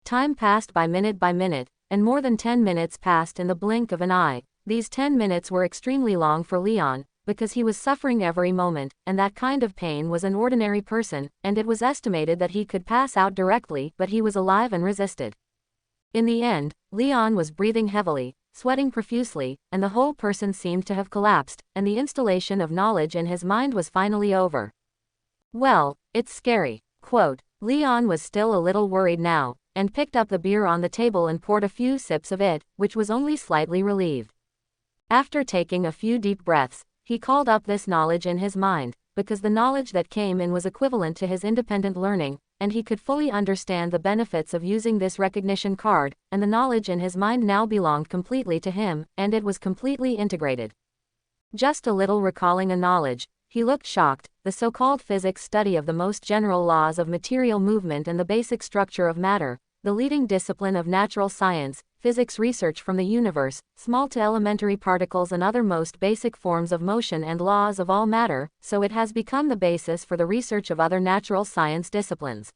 Time passed by minute, and more than 10 minutes passed in the blink of an eye. These 10 minutes were extremely long for Leon, because he was suffering every moment, and that kind of pain was an ordinary person, and it was estimated that he could pass out directly, but he was alive and resisted. In the end, Leon was breathing heavily, sweating profusely, and the whole person seemed to have collapsed, and the installation of knowledge in his mind was finally over. Well, it's scary. Quote, Leon was still a little worried now, and picked up the beer on the table and poured a few sips of it, which was only slightly relieved. After taking a few deep breaths, he called up this knowledge in his mind, because the knowledge that came in was equivalent to his independent learning, and he could fully understand the benefits of using this recognition card, and the knowledge in his mind now belonged completely to him, and it was completely integrated. Just a little recalling a knowledge, he looked shocked. The so-called physics study of the most general laws of material movement and the basic structure of matter, the leading discipline of natural science, physics research from the universe, small to elementary particles and other most basic forms of motion and laws of all matter, so it has become the basis for the research of other natural science disciplines.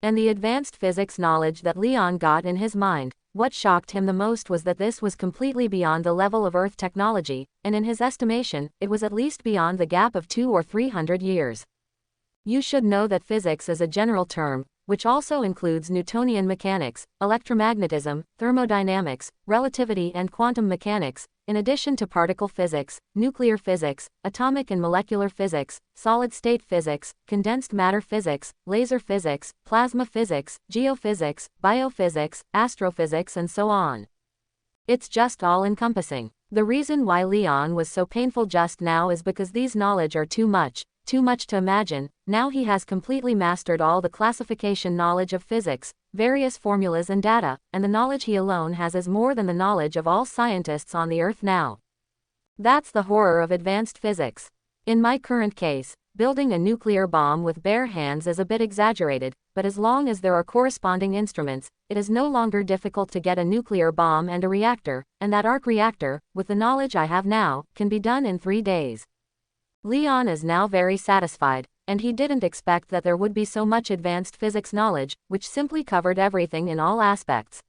And the advanced physics knowledge that Leon got in his mind, what shocked him the most was that this was completely beyond the level of Earth technology, and in his estimation, it was at least beyond the gap of 200 or 300 years. You should know that physics is a general term, which also includes Newtonian mechanics, electromagnetism, thermodynamics, relativity and quantum mechanics, in addition to particle physics, nuclear physics, atomic and molecular physics, solid-state physics, condensed matter physics, laser physics, plasma physics, geophysics, biophysics, astrophysics and so on. It's just all-encompassing. The reason why Leon was so painful just now is because these knowledge are too much to imagine. Now he has completely mastered all the classification knowledge of physics, various formulas and data, and the knowledge he alone has is more than the knowledge of all scientists on the Earth now. That's the horror of advanced physics. In my current case, building a nuclear bomb with bare hands is a bit exaggerated, but as long as there are corresponding instruments, it is no longer difficult to get a nuclear bomb and a reactor, and that arc reactor, with the knowledge I have now, can be done in 3 days. Leon is now very satisfied, and he didn't expect that there would be so much advanced physics knowledge, which simply covered everything in all aspects.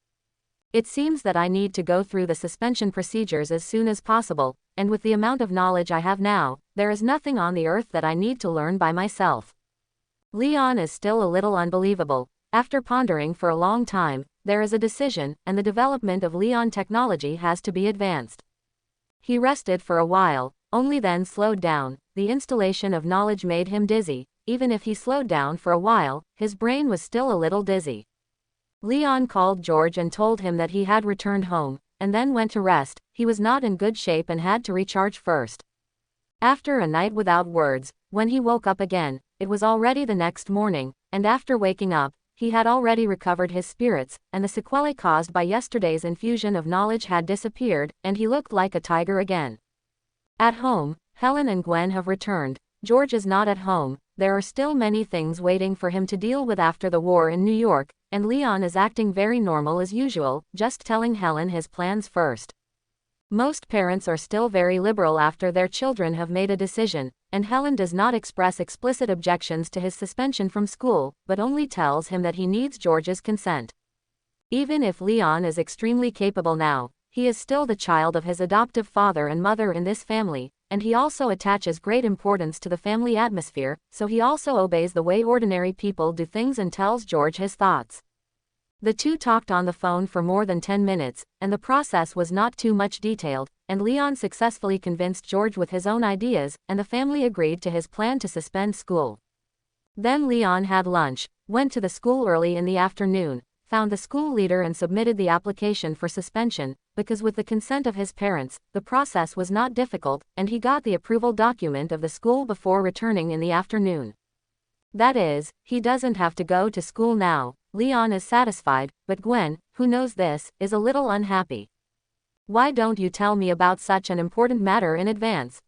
It seems that I need to go through the suspension procedures as soon as possible, and with the amount of knowledge I have now, there is nothing on the Earth that I need to learn by myself. Leon is still a little unbelievable. After pondering for a long time, there is a decision, and the development of Leon technology has to be advanced. He rested for a while, only then slowed down. The installation of knowledge made him dizzy. Even if he slowed down for a while, his brain was still a little dizzy. Leon called George and told him that he had returned home, and then went to rest. He was not in good shape and had to recharge first. After a night without words, when he woke up again, it was already the next morning, and after waking up, he had already recovered his spirits, and the sequelae caused by yesterday's infusion of knowledge had disappeared, and he looked like a tiger again. At home, Helen and Gwen have returned. George is not at home. There are still many things waiting for him to deal with after the war in New York, and Leon is acting very normal as usual, just telling Helen his plans first. Most parents are still very liberal after their children have made a decision, and Helen does not express explicit objections to his suspension from school, but only tells him that he needs George's consent. Even if Leon is extremely capable now, he is still the child of his adoptive father and mother in this family, and he also attaches great importance to the family atmosphere, so he also obeys the way ordinary people do things and tells George his thoughts. The two talked on the phone for more than 10 minutes, and the process was not too much detailed, and Leon successfully convinced George with his own ideas, and the family agreed to his plan to suspend school. Then Leon had lunch, went to the school early in the afternoon, found the school leader and submitted the application for suspension, because with the consent of his parents, the process was not difficult, and he got the approval document of the school before returning in the afternoon. That is, he doesn't have to go to school now. Leon is satisfied, but Gwen, who knows this, is a little unhappy. Why don't you tell me about such an important matter in advance?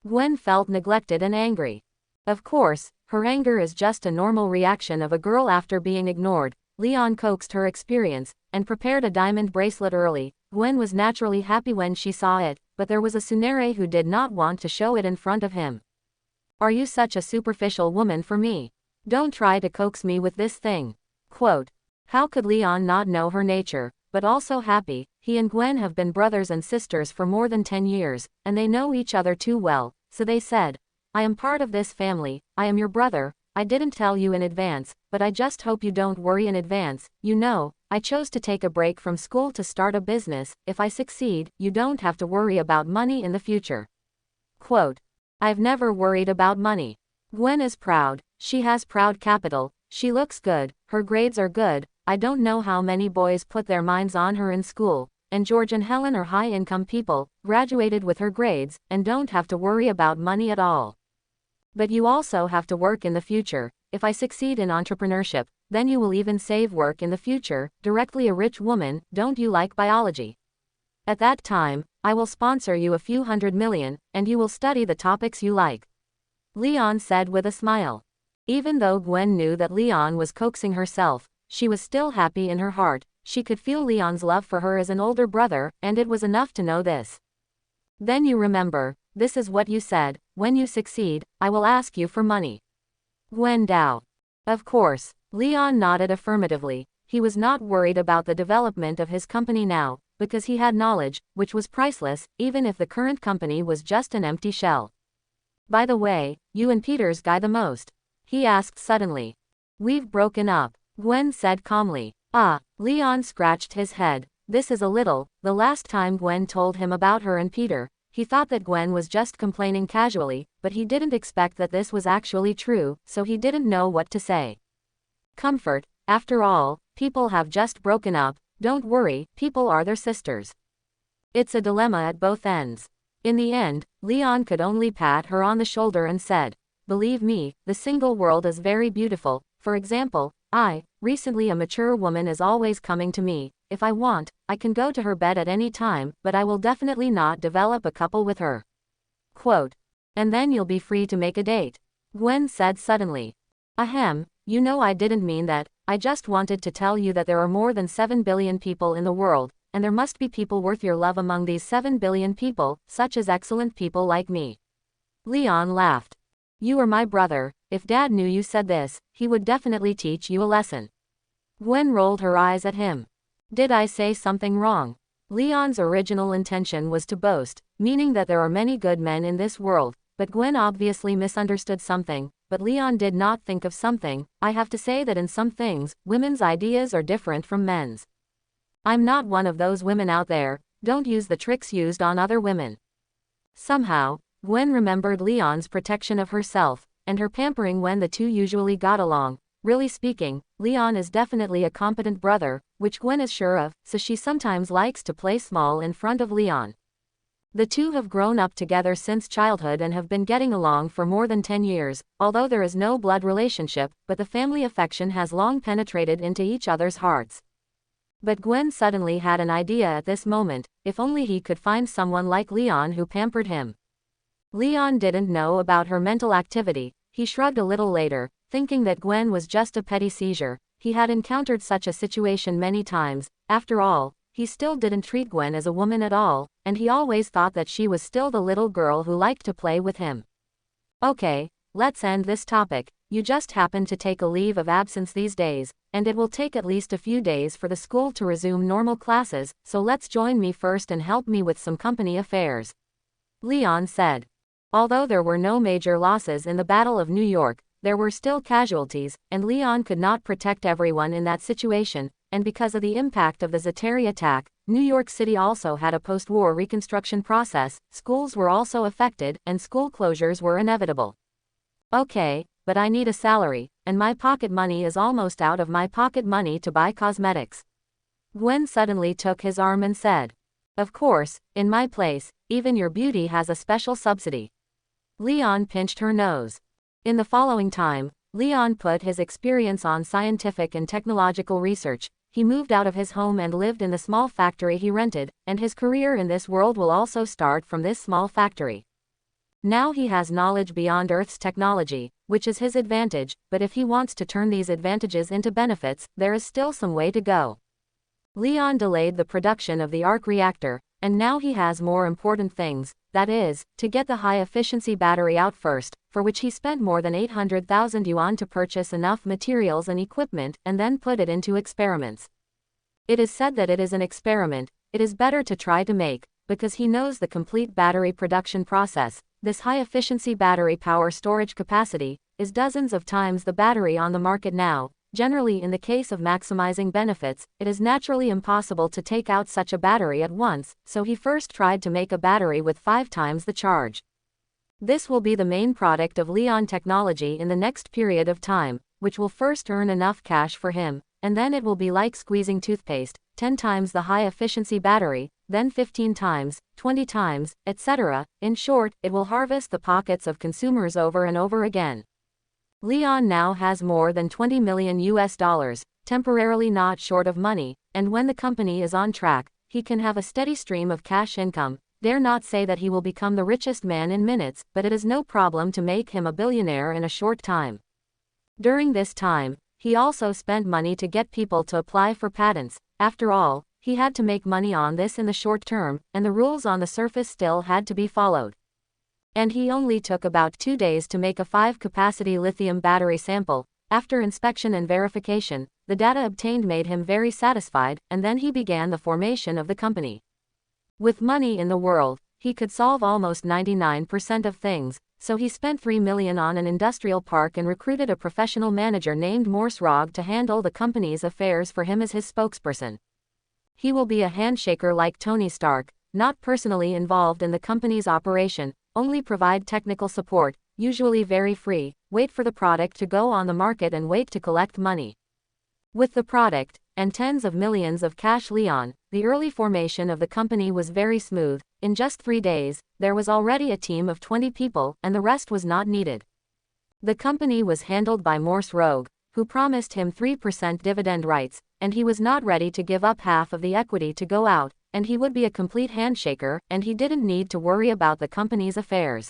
Gwen felt neglected and angry. Of course, her anger is just a normal reaction of a girl after being ignored. Leon coaxed her experience, and prepared a diamond bracelet early. Gwen was naturally happy when she saw it, but there was a Tsunere who did not want to show it in front of him. Are you such a superficial woman for me? Don't try to coax me with this thing. Quote. How could Leon not know her nature, but also happy? He and Gwen have been brothers and sisters for more than 10 years, and they know each other too well, so they said, I am part of this family, I am your brother, I didn't tell you in advance, but I just hope you don't worry in advance. You know, I chose to take a break from school to start a business. If I succeed, you don't have to worry about money in the future. Quote. I've never worried about money. Gwen is proud, she has proud capital, she looks good, her grades are good, I don't know how many boys put their minds on her in school, and George and Helen are high-income people, graduated with her grades, and don't have to worry about money at all. But you also have to work in the future. If I succeed in entrepreneurship, then you will even save work in the future, directly a rich woman. Don't you like biology? At that time, I will sponsor you a few $100 million, and you will study the topics you like. Leon said with a smile. Even though Gwen knew that Leon was coaxing herself, she was still happy in her heart. She could feel Leon's love for her as an older brother, and it was enough to know this. Then you remember, this is what you said, when you succeed, I will ask you for money. Gwen Dow. Of course. Leon nodded affirmatively. He was not worried about the development of his company now, because he had knowledge, which was priceless, even if the current company was just an empty shell. By the way, you and Peter's guy the most? He asked suddenly. We've broken up, Gwen said calmly. Ah, Leon scratched his head. This is a little. The last time Gwen told him about her and Peter, he thought that Gwen was just complaining casually, but he didn't expect that this was actually true, so he didn't know what to say. Comfort, after all, people have just broken up, don't worry, people are their sisters. It's a dilemma at both ends. In the end, Leon could only pat her on the shoulder and said, believe me, the single world is very beautiful. For example, recently a mature woman is always coming to me. If I want, I can go to her bed at any time, but I will definitely not develop a couple with her. Quote. And then you'll be free to make a date. Gwen said suddenly. Ahem, you know I didn't mean that. I just wanted to tell you that there are more than 7 billion people in the world, and there must be people worth your love among these 7 billion people, such as excellent people like me. Leon laughed. You are my brother. If Dad knew you said this, he would definitely teach you a lesson. Gwen rolled her eyes at him. Did I say something wrong? Leon's original intention was to boast, meaning that there are many good men in this world, but Gwen obviously misunderstood something, but Leon did not think of something. I have to say that in some things, women's ideas are different from men's. I'm not one of those women out there. Don't use the tricks used on other women. Somehow, Gwen remembered Leon's protection of herself, and her pampering when the two usually got along. Really speaking, Leon is definitely a competent brother, which Gwen is sure of, so she sometimes likes to play small in front of Leon. The two have grown up together since childhood and have been getting along for more than 10 years, although there is no blood relationship, but the family affection has long penetrated into each other's hearts. But Gwen suddenly had an idea at this moment, if only he could find someone like Leon who pampered him. Leon didn't know about her mental activity. He shrugged a little later, thinking that Gwen was just a petty seizure. He had encountered such a situation many times. After all, he still didn't treat Gwen as a woman at all, and he always thought that she was still the little girl who liked to play with him. Okay, let's end this topic. You just happen to take a leave of absence these days, and it will take at least a few days for the school to resume normal classes, so let's join me first and help me with some company affairs. Leon said. Although there were no major losses in the Battle of New York, there were still casualties, and Leon could not protect everyone in that situation, and because of the impact of the Chitauri attack, New York City also had a post-war reconstruction process, schools were also affected, and school closures were inevitable. Okay, but I need a salary, and my pocket money is almost out of my pocket money to buy cosmetics. Gwen suddenly took his arm and said. Of course, in my place, even your beauty has a special subsidy. Leon pinched her nose. In the following time, Leon put his experience on scientific and technological research. He moved out of his home and lived in the small factory he rented, and his career in this world will also start from this small factory. Now he has knowledge beyond Earth's technology, which is his advantage, but if he wants to turn these advantages into benefits, there is still some way to go. Leon delayed the production of the arc reactor, and now he has more important things, that is, to get the high-efficiency battery out first, for which he spent more than 800,000 yuan to purchase enough materials and equipment, and then put it into experiments. It is said that it is an experiment, it is better to try to make, because he knows the complete battery production process. This high-efficiency battery power storage capacity is dozens of times the battery on the market now. Generally, in the case of maximizing benefits, it is naturally impossible to take out such a battery at once, so he first tried to make a battery with 5 times the charge. This will be the main product of Leon Technology in the next period of time, which will first earn enough cash for him, and then it will be like squeezing toothpaste, 10 times the high-efficiency battery, then 15 times, 20 times, etc. In short, it will harvest the pockets of consumers over and over again. Leon now has more than $20 million, temporarily not short of money, and when the company is on track, he can have a steady stream of cash income. Dare not say that he will become the richest man in minutes, but it is no problem to make him a billionaire in a short time. During this time, he also spent money to get people to apply for patents. After all, he had to make money on this in the short term, and the rules on the surface still had to be followed. And he only took about 2 days to make a 5-capacity lithium battery sample. After inspection and verification, the data obtained made him very satisfied, and then he began the formation of the company. With money in the world, he could solve almost 99% of things, so he spent 3 million on an industrial park and recruited a professional manager named Morse Rog to handle the company's affairs for him as his spokesperson. He will be a handshaker like Tony Stark, not personally involved in the company's operation, only provide technical support, usually very free, wait for the product to go on the market and wait to collect money. With the product, and tens of millions of cash Leon, the early formation of the company was very smooth. In just 3 days, there was already a team of 20 people, and the rest was not needed. The company was handled by Morse Rogue, who promised him 3% dividend rights, and he was not ready to give up half of the equity to go out, and he would be a complete handshaker, and he didn't need to worry about the company's affairs.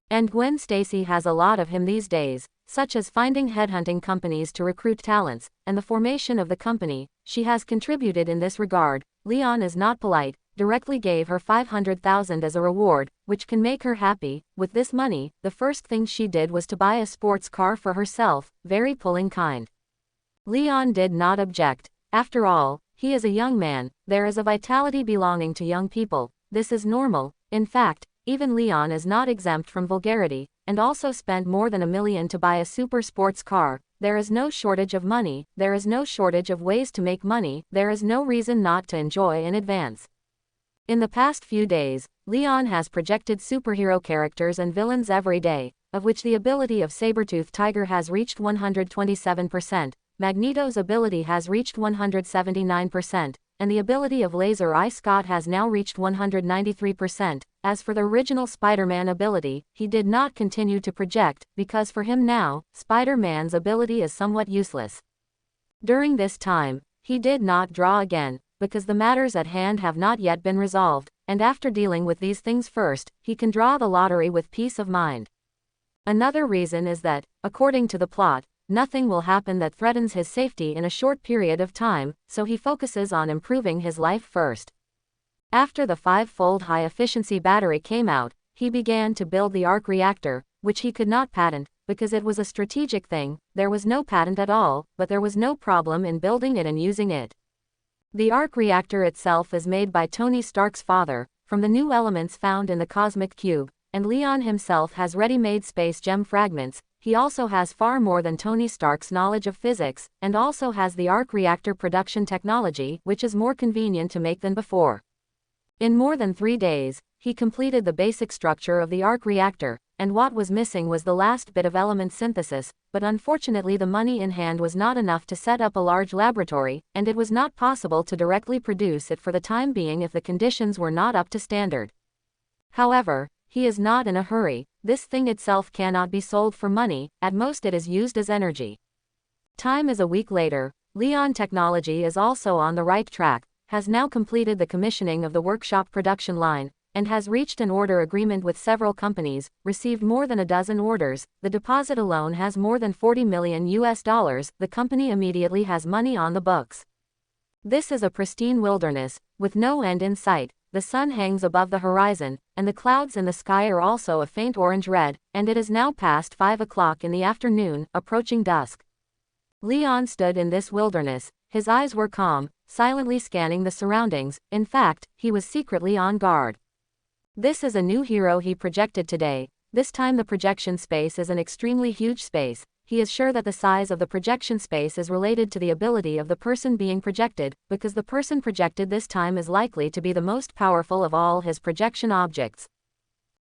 And Gwen Stacy has a lot of him these days, such as finding headhunting companies to recruit talents, and the formation of the company. She has contributed in this regard. Leon is not polite, directly gave her 500,000 as a reward, which can make her happy. With this money, the first thing she did was to buy a sports car for herself, very pulling kind. Leon did not object. After all, he is a young man, there is a vitality belonging to young people, this is normal. In fact, even Leon is not exempt from vulgarity, and also spent more than $1 million to buy a super sports car. There is no shortage of money, there is no shortage of ways to make money, there is no reason not to enjoy in advance. In the past few days, Leon has projected superhero characters and villains every day, of which the ability of Sabretooth Tiger has reached 127%, Magneto's ability has reached 179%, and the ability of laser eye Scott has now reached 193%. As for the original Spider-Man ability, he did not continue to project, because for him now, Spider-Man's ability is somewhat useless. During this time, he did not draw again, because the matters at hand have not yet been resolved, and after dealing with these things first, he can draw the lottery with peace of mind. Another reason is that, according to the plot, nothing will happen that threatens his safety in a short period of time, so he focuses on improving his life first. After the 5-fold high-efficiency battery came out, he began to build the arc reactor, which he could not patent, because it was a strategic thing. There was no patent at all, but there was no problem in building it and using it. The arc reactor itself is made by Tony Stark's father, from the new elements found in the cosmic cube, and Leon himself has ready-made space gem fragments. He also has far more than Tony Stark's knowledge of physics, and also has the arc reactor production technology, which is more convenient to make than before. In more than 3 days, he completed the basic structure of the arc reactor, and what was missing was the last bit of element synthesis, but unfortunately the money in hand was not enough to set up a large laboratory, and it was not possible to directly produce it for the time being if the conditions were not up to standard. However, he is not in a hurry. This thing itself cannot be sold for money, at most it is used as energy. Time is a week later. Leon Technology is also on the right track, has now completed the commissioning of the workshop production line, and has reached an order agreement with several companies, received more than a dozen orders. The deposit alone has more than $40 million. The company immediately has money on the books. This is a pristine wilderness, with no end in sight. The sun hangs above the horizon, and the clouds in the sky are also a faint orange-red, and it is now past 5 o'clock in the afternoon, approaching dusk. Leon stood in this wilderness. His eyes were calm, silently scanning the surroundings. In fact, he was secretly on guard. This is a new hero he projected today. This time the projection space is an extremely huge space. He is sure that the size of the projection space is related to the ability of the person being projected, because the person projected this time is likely to be the most powerful of all his projection objects.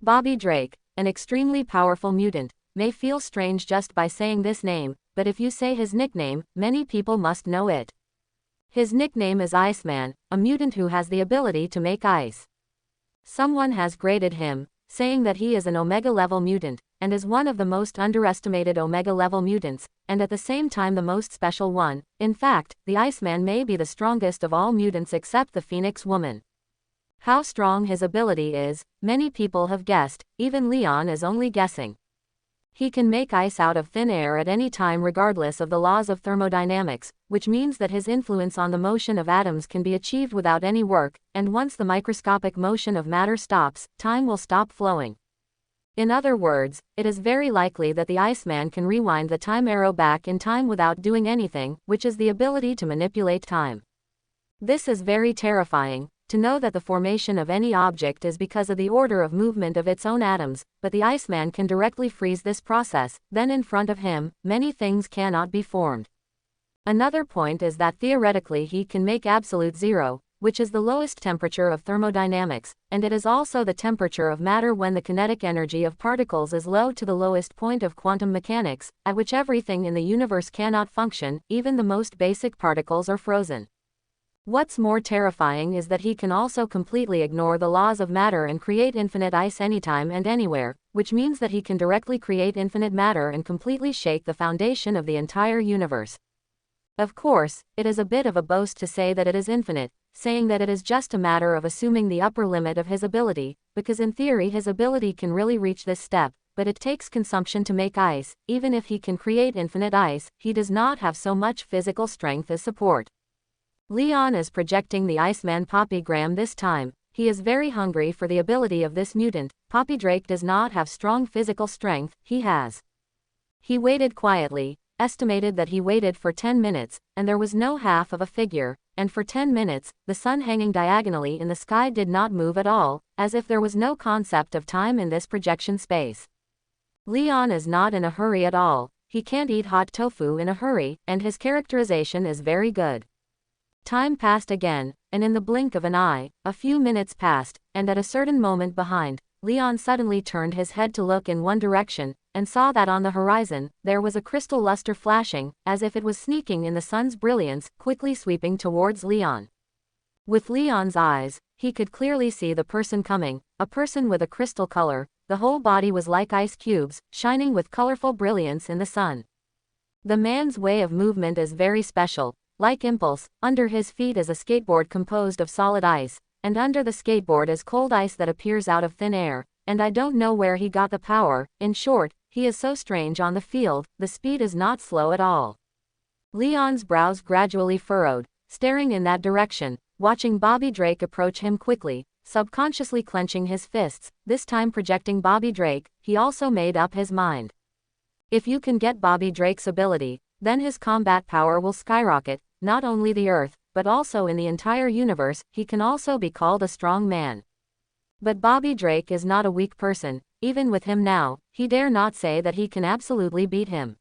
Bobby Drake, an extremely powerful mutant, may feel strange just by saying this name, but if you say his nickname, many people must know it. His nickname is Iceman, a mutant who has the ability to make ice. Someone has graded him, saying that he is an Omega-level mutant, and is one of the most underestimated Omega-level mutants, and at the same time the most special one. In fact, the Iceman may be the strongest of all mutants except the Phoenix Woman. How strong his ability is, many people have guessed, even Leon is only guessing. He can make ice out of thin air at any time regardless of the laws of thermodynamics, which means that his influence on the motion of atoms can be achieved without any work, and once the microscopic motion of matter stops, time will stop flowing. In other words, it is very likely that the Iceman can rewind the time arrow back in time without doing anything, which is the ability to manipulate time. This is very terrifying, to know that the formation of any object is because of the order of movement of its own atoms, but the Iceman can directly freeze this process. Then in front of him, many things cannot be formed. Another point is that theoretically he can make absolute zero, which is the lowest temperature of thermodynamics, and it is also the temperature of matter when the kinetic energy of particles is low to the lowest point of quantum mechanics, at which everything in the universe cannot function, even the most basic particles are frozen. What's more terrifying is that he can also completely ignore the laws of matter and create infinite ice anytime and anywhere, which means that he can directly create infinite matter and completely shake the foundation of the entire universe. Of course, it is a bit of a boast to say that it is infinite, saying that it is just a matter of assuming the upper limit of his ability, because in theory his ability can really reach this step, but it takes consumption to make ice. Even if he can create infinite ice, he does not have so much physical strength as support. Leon is projecting the Iceman Poppygram this time. He is very hungry for the ability of this mutant. Poppy Drake does not have strong physical strength, he has. He waited quietly, estimated that he waited for 10 minutes, and there was no half of a figure, and for 10 minutes, the sun hanging diagonally in the sky did not move at all, as if there was no concept of time in this projection space. Leon is not in a hurry at all. He can't eat hot tofu in a hurry, and his characterization is very good. Time passed again, and in the blink of an eye, a few minutes passed, and at a certain moment behind, Leon suddenly turned his head to look in one direction, and saw that on the horizon, there was a crystal luster flashing, as if it was sneaking in the sun's brilliance, quickly sweeping towards Leon. With Leon's eyes, he could clearly see the person coming, a person with a crystal color. The whole body was like ice cubes, shining with colorful brilliance in the sun. The man's way of movement is very special, like impulse. Under his feet is a skateboard composed of solid ice, and under the skateboard is cold ice that appears out of thin air, and I don't know where he got the power. In short, he is so strange on the field, the speed is not slow at all. Leon's brows gradually furrowed, staring in that direction, watching Bobby Drake approach him quickly, subconsciously clenching his fists, this time projecting Bobby Drake. He also made up his mind. If you can get Bobby Drake's ability, then his combat power will skyrocket, not only the Earth, but also in the entire universe. He can also be called a strong man. But Bobby Drake is not a weak person. Even with him now, he dare not say that he can absolutely beat him.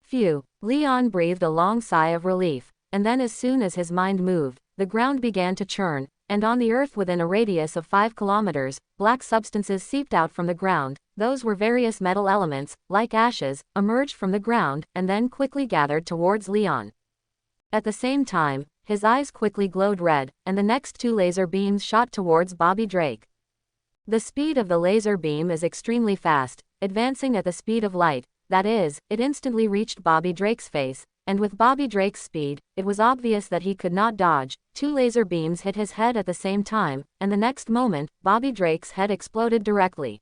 Phew. Leon breathed a long sigh of relief, and then as soon as his mind moved, the ground began to churn, and on the earth within a radius of 5 kilometers, black substances seeped out from the ground. Those were various metal elements, like ashes, emerged from the ground, and then quickly gathered towards Leon. At the same time, his eyes quickly glowed red, and the next 2 laser beams shot towards Bobby Drake. The speed of the laser beam is extremely fast, advancing at the speed of light. That is, it instantly reached Bobby Drake's face, and with Bobby Drake's speed, it was obvious that he could not dodge. 2 laser beams hit his head at the same time, and the next moment, Bobby Drake's head exploded directly.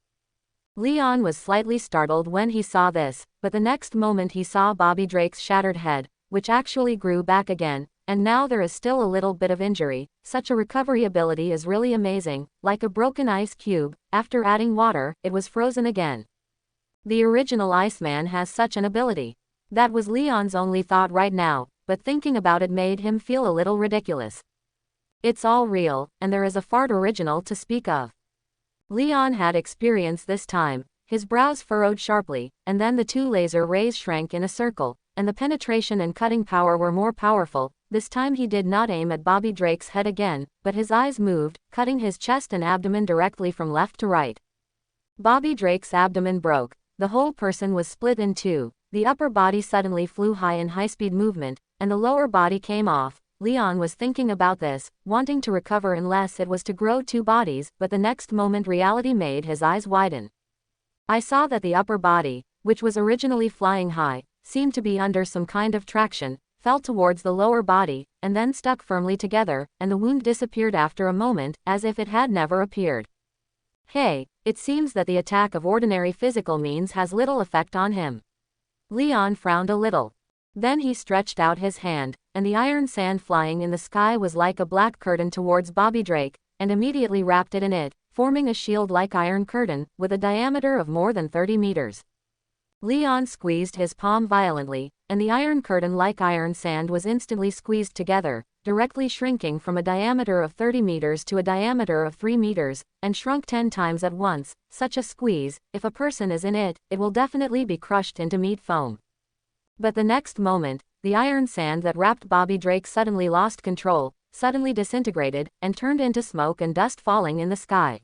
Leon was slightly startled when he saw this, but the next moment he saw Bobby Drake's shattered head, which actually grew back again, and now there is still a little bit of injury. Such a recovery ability is really amazing, like a broken ice cube. After adding water, it was frozen again. The original Iceman has such an ability. That was Leon's only thought right now, but thinking about it made him feel a little ridiculous. It's all real, and there is a fart original to speak of. Leon had experience this time. His brows furrowed sharply, and then the 2 laser rays shrank in a circle, and the penetration and cutting power were more powerful. This time he did not aim at Bobby Drake's head again, but his eyes moved, cutting his chest and abdomen directly from left to right. Bobby Drake's abdomen broke. The whole person was split in 2. The upper body suddenly flew high in high-speed movement, and the lower body came off. Leon was thinking about this, wanting to recover unless it was to grow 2 bodies, but the next moment reality made his eyes widen. I saw that the upper body, which was originally flying high, seemed to be under some kind of traction, fell towards the lower body, and then stuck firmly together, and the wound disappeared after a moment, as if it had never appeared. Hey, it seems that the attack of ordinary physical means has little effect on him. Leon frowned a little. Then he stretched out his hand, and the iron sand flying in the sky was like a black curtain towards Bobby Drake, and immediately wrapped it in it, forming a shield-like iron curtain, with a diameter of more than 30 meters. Leon squeezed his palm violently, and the iron curtain like iron sand was instantly squeezed together, directly shrinking from a diameter of 30 meters to a diameter of 3 meters, and shrunk 10 times at once. Such a squeeze, if a person is in it, it will definitely be crushed into meat foam. But the next moment, the iron sand that wrapped Bobby Drake suddenly lost control, suddenly disintegrated, and turned into smoke and dust falling in the sky.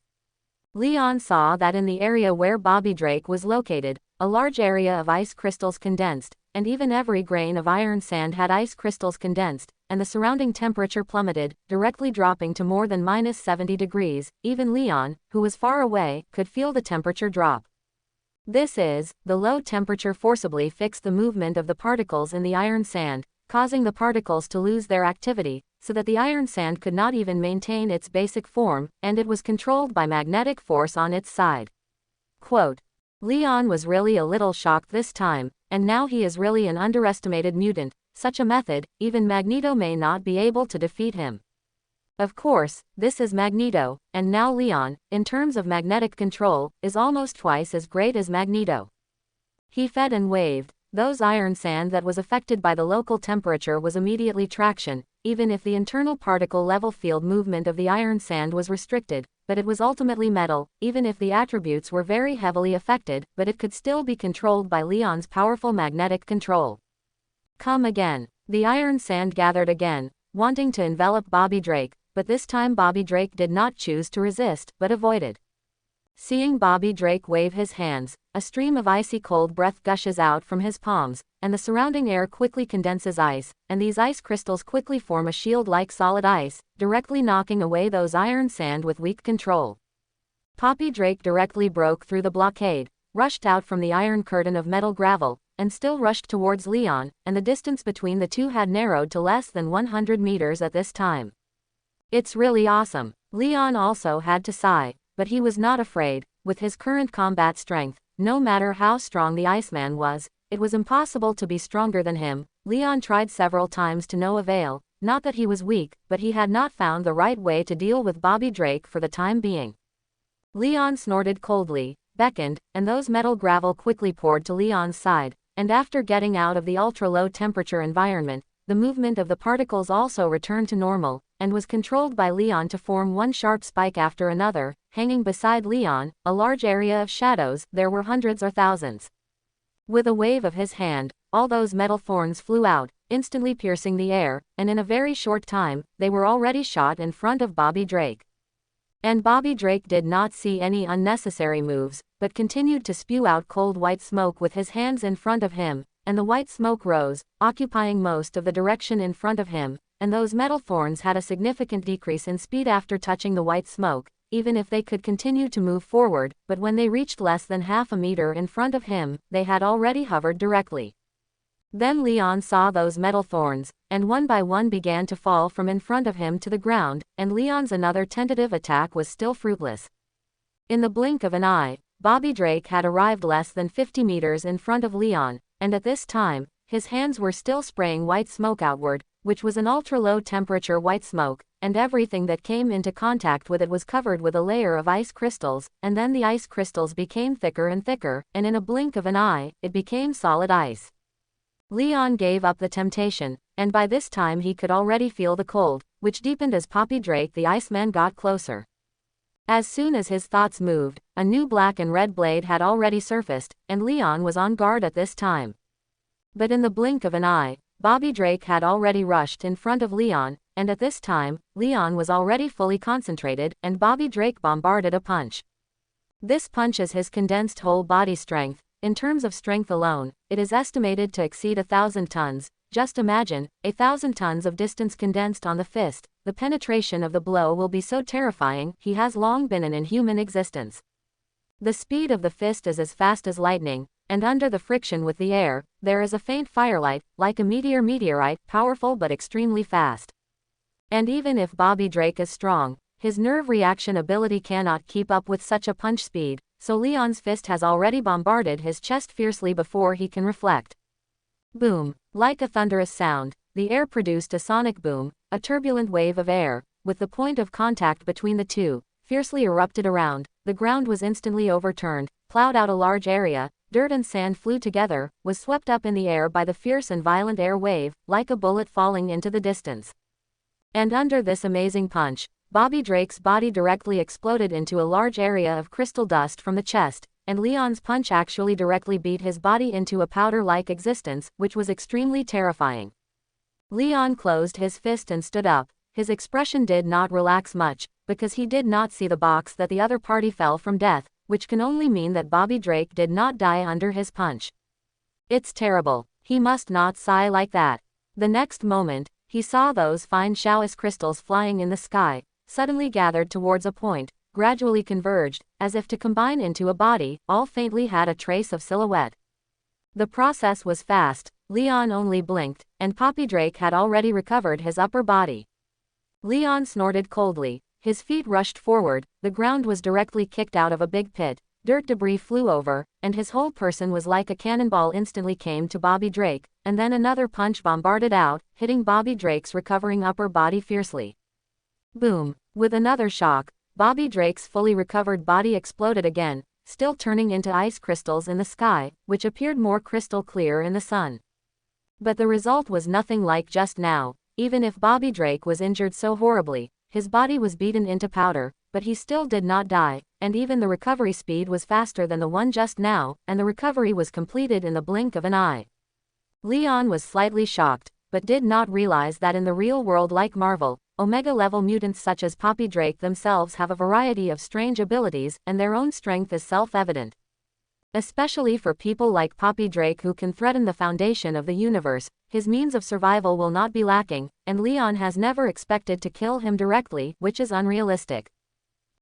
Leon saw that in the area where Bobby Drake was located, a large area of ice crystals condensed, and even every grain of iron sand had ice crystals condensed, and the surrounding temperature plummeted, directly dropping to more than -70 degrees. Even Leon, who was far away, could feel the temperature drop. This is, the low temperature forcibly fixed the movement of the particles in the iron sand, causing the particles to lose their activity, so that the iron sand could not even maintain its basic form, and it was controlled by magnetic force on its side. Quote, Leon was really a little shocked this time, and now he is really an underestimated mutant. Such a method, even Magneto may not be able to defeat him. Of course, this is Magneto, and now Leon, in terms of magnetic control, is almost twice as great as Magneto. He fed and waved. Those iron sand that was affected by the local temperature was immediately traction, even if the internal particle level field movement of the iron sand was restricted, but it was ultimately metal. Even if the attributes were very heavily affected, but it could still be controlled by Leon's powerful magnetic control. Come again. The iron sand gathered again, wanting to envelop Bobby Drake, but this time Bobby Drake did not choose to resist, but avoided. Seeing Bobby Drake wave his hands, a stream of icy cold breath gushes out from his palms, and the surrounding air quickly condenses ice, and these ice crystals quickly form a shield like solid ice, directly knocking away those iron sand with weak control. Bobby Drake directly broke through the blockade, rushed out from the iron curtain of metal gravel, and still rushed towards Leon, and the distance between the two had narrowed to less than 100 meters at this time. It's really awesome. Leon also had to sigh, but he was not afraid. With his current combat strength, no matter how strong the Iceman was, it was impossible to be stronger than him. Leon tried several times to no avail, not that he was weak, but he had not found the right way to deal with Bobby Drake for the time being. Leon snorted coldly, beckoned, and those metal gravel quickly poured to Leon's side, and after getting out of the ultra-low temperature environment, the movement of the particles also returned to normal, and was controlled by Leon to form one sharp spike after another, hanging beside Leon, a large area of shadows. There were hundreds or thousands. With a wave of his hand, all those metal thorns flew out, instantly piercing the air, and in a very short time, they were already shot in front of Bobby Drake. And Bobby Drake did not see any unnecessary moves, but continued to spew out cold white smoke with his hands in front of him, and the white smoke rose, occupying most of the direction in front of him, and those metal thorns had a significant decrease in speed after touching the white smoke, even if they could continue to move forward, but when they reached less than half a meter in front of him, they had already hovered directly. Then Leon saw those metal thorns, and one by one began to fall from in front of him to the ground, and Leon's another tentative attack was still fruitless. In the blink of an eye, Bobby Drake had arrived less than 50 meters in front of Leon, and at this time, his hands were still spraying white smoke outward, which was an ultra-low temperature white smoke, and everything that came into contact with it was covered with a layer of ice crystals, and then the ice crystals became thicker and thicker, and in a blink of an eye, it became solid ice. Leon gave up the temptation, and by this time he could already feel the cold, which deepened as Bobby Drake the Iceman got closer. As soon as his thoughts moved, a new black and red blade had already surfaced, and Leon was on guard at this time. But in the blink of an eye, Bobby Drake had already rushed in front of Leon, and at this time, Leon was already fully concentrated, and Bobby Drake bombarded a punch. This punch is his condensed whole body strength. In terms of strength alone, it is estimated to exceed 1,000 tons. Just imagine, 1,000 tons of distance condensed on the fist. The penetration of the blow will be so terrifying. He has long been an inhuman existence. The speed of the fist is as fast as lightning, and under the friction with the air, there is a faint firelight, like a meteorite, powerful but extremely fast. And even if Bobby Drake is strong, his nerve reaction ability cannot keep up with such a punch speed, so Leon's fist has already bombarded his chest fiercely before he can reflect. Boom! Like a thunderous sound, the air produced a sonic boom, a turbulent wave of air, with the point of contact between the two, fiercely erupted around. The ground was instantly overturned, plowed out a large area, dirt and sand flew together, was swept up in the air by the fierce and violent air wave, like a bullet falling into the distance. And under this amazing punch, Bobby Drake's body directly exploded into a large area of crystal dust from the chest, and Leon's punch actually directly beat his body into a powder-like existence, which was extremely terrifying. Leon closed his fist and stood up. His expression did not relax much, because he did not see the box that the other party fell from death, which can only mean that Bobby Drake did not die under his punch. It's terrible. He must not sigh like that. The next moment, he saw those fine Shaois crystals flying in the sky, suddenly gathered towards a point, gradually converged, as if to combine into a body, all faintly had a trace of silhouette. The process was fast. Leon only blinked, and Bobby Drake had already recovered his upper body. Leon snorted coldly, his feet rushed forward, the ground was directly kicked out of a big pit, dirt debris flew over, and his whole person was like a cannonball instantly came to Bobby Drake, and then another punch bombarded out, hitting Bobby Drake's recovering upper body fiercely. Boom! With another shock, Bobby Drake's fully recovered body exploded again, still turning into ice crystals in the sky, which appeared more crystal clear in the sun. But the result was nothing like just now. Even if Bobby Drake was injured so horribly, his body was beaten into powder, but he still did not die, and even the recovery speed was faster than the one just now, and the recovery was completed in the blink of an eye. Leon was slightly shocked, but did not realize that in the real world, like Marvel, Omega-level mutants such as Poppy Drake themselves have a variety of strange abilities, and their own strength is self-evident. Especially for people like Poppy Drake who can threaten the foundation of the universe, his means of survival will not be lacking, and Leon has never expected to kill him directly, which is unrealistic.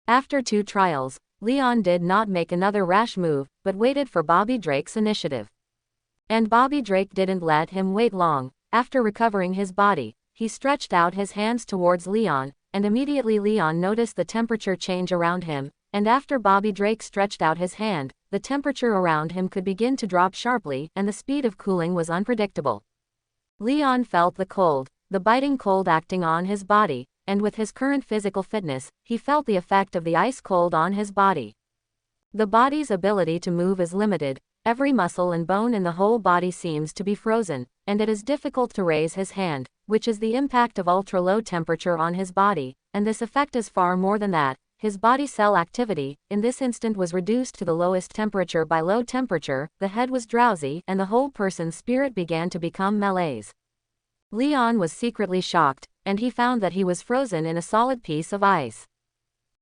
After 2 trials, Leon did not make another rash move, but waited for Bobby Drake's initiative. And Bobby Drake didn't let him wait long. After recovering his body, he stretched out his hands towards Leon, and immediately Leon noticed the temperature change around him, and after Bobby Drake stretched out his hand, the temperature around him could begin to drop sharply, and the speed of cooling was unpredictable. Leon felt the cold, the biting cold acting on his body, and with his current physical fitness, he felt the effect of the ice cold on his body. The body's ability to move is limited, every muscle and bone in the whole body seems to be frozen, and it is difficult to raise his hand, which is the impact of ultra-low temperature on his body, and this effect is far more than that. His body cell activity, in this instant was reduced to the lowest temperature by low temperature, the head was drowsy, and the whole person's spirit began to become malaise. Leon was secretly shocked, and he found that he was frozen in a solid piece of ice.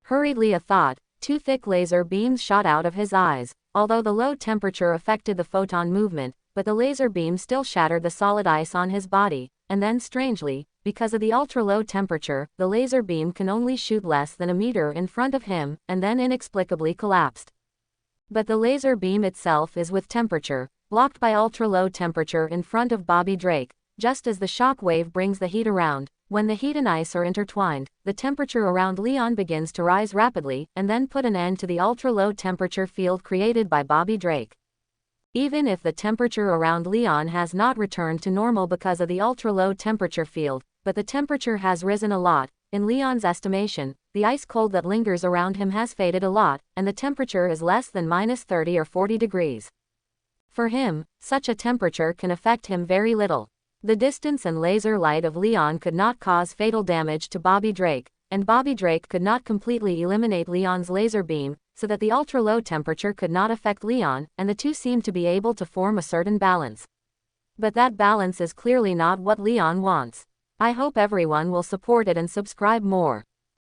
Hurriedly a thought, 2 thick laser beams shot out of his eyes, although the low temperature affected the photon movement, but the laser beam still shattered the solid ice on his body, and then strangely, because of the ultra-low temperature, the laser beam can only shoot less than a meter in front of him, and then inexplicably collapsed. But the laser beam itself is with temperature, blocked by ultra-low temperature in front of Bobby Drake, just as the shock wave brings the heat around. When the heat and ice are intertwined, the temperature around Leon begins to rise rapidly, and then put an end to the ultra-low temperature field created by Bobby Drake. Even if the temperature around Leon has not returned to normal because of the ultra-low temperature field, but the temperature has risen a lot, in Leon's estimation, the ice cold that lingers around him has faded a lot, and the temperature is less than -30 or 40 degrees. For him, such a temperature can affect him very little. The distance and laser light of Leon could not cause fatal damage to Bobby Drake, and Bobby Drake could not completely eliminate Leon's laser beam, so that the ultra-low temperature could not affect Leon, and the two seemed to be able to form a certain balance. But that balance is clearly not what Leon wants. I hope everyone will support it and subscribe more.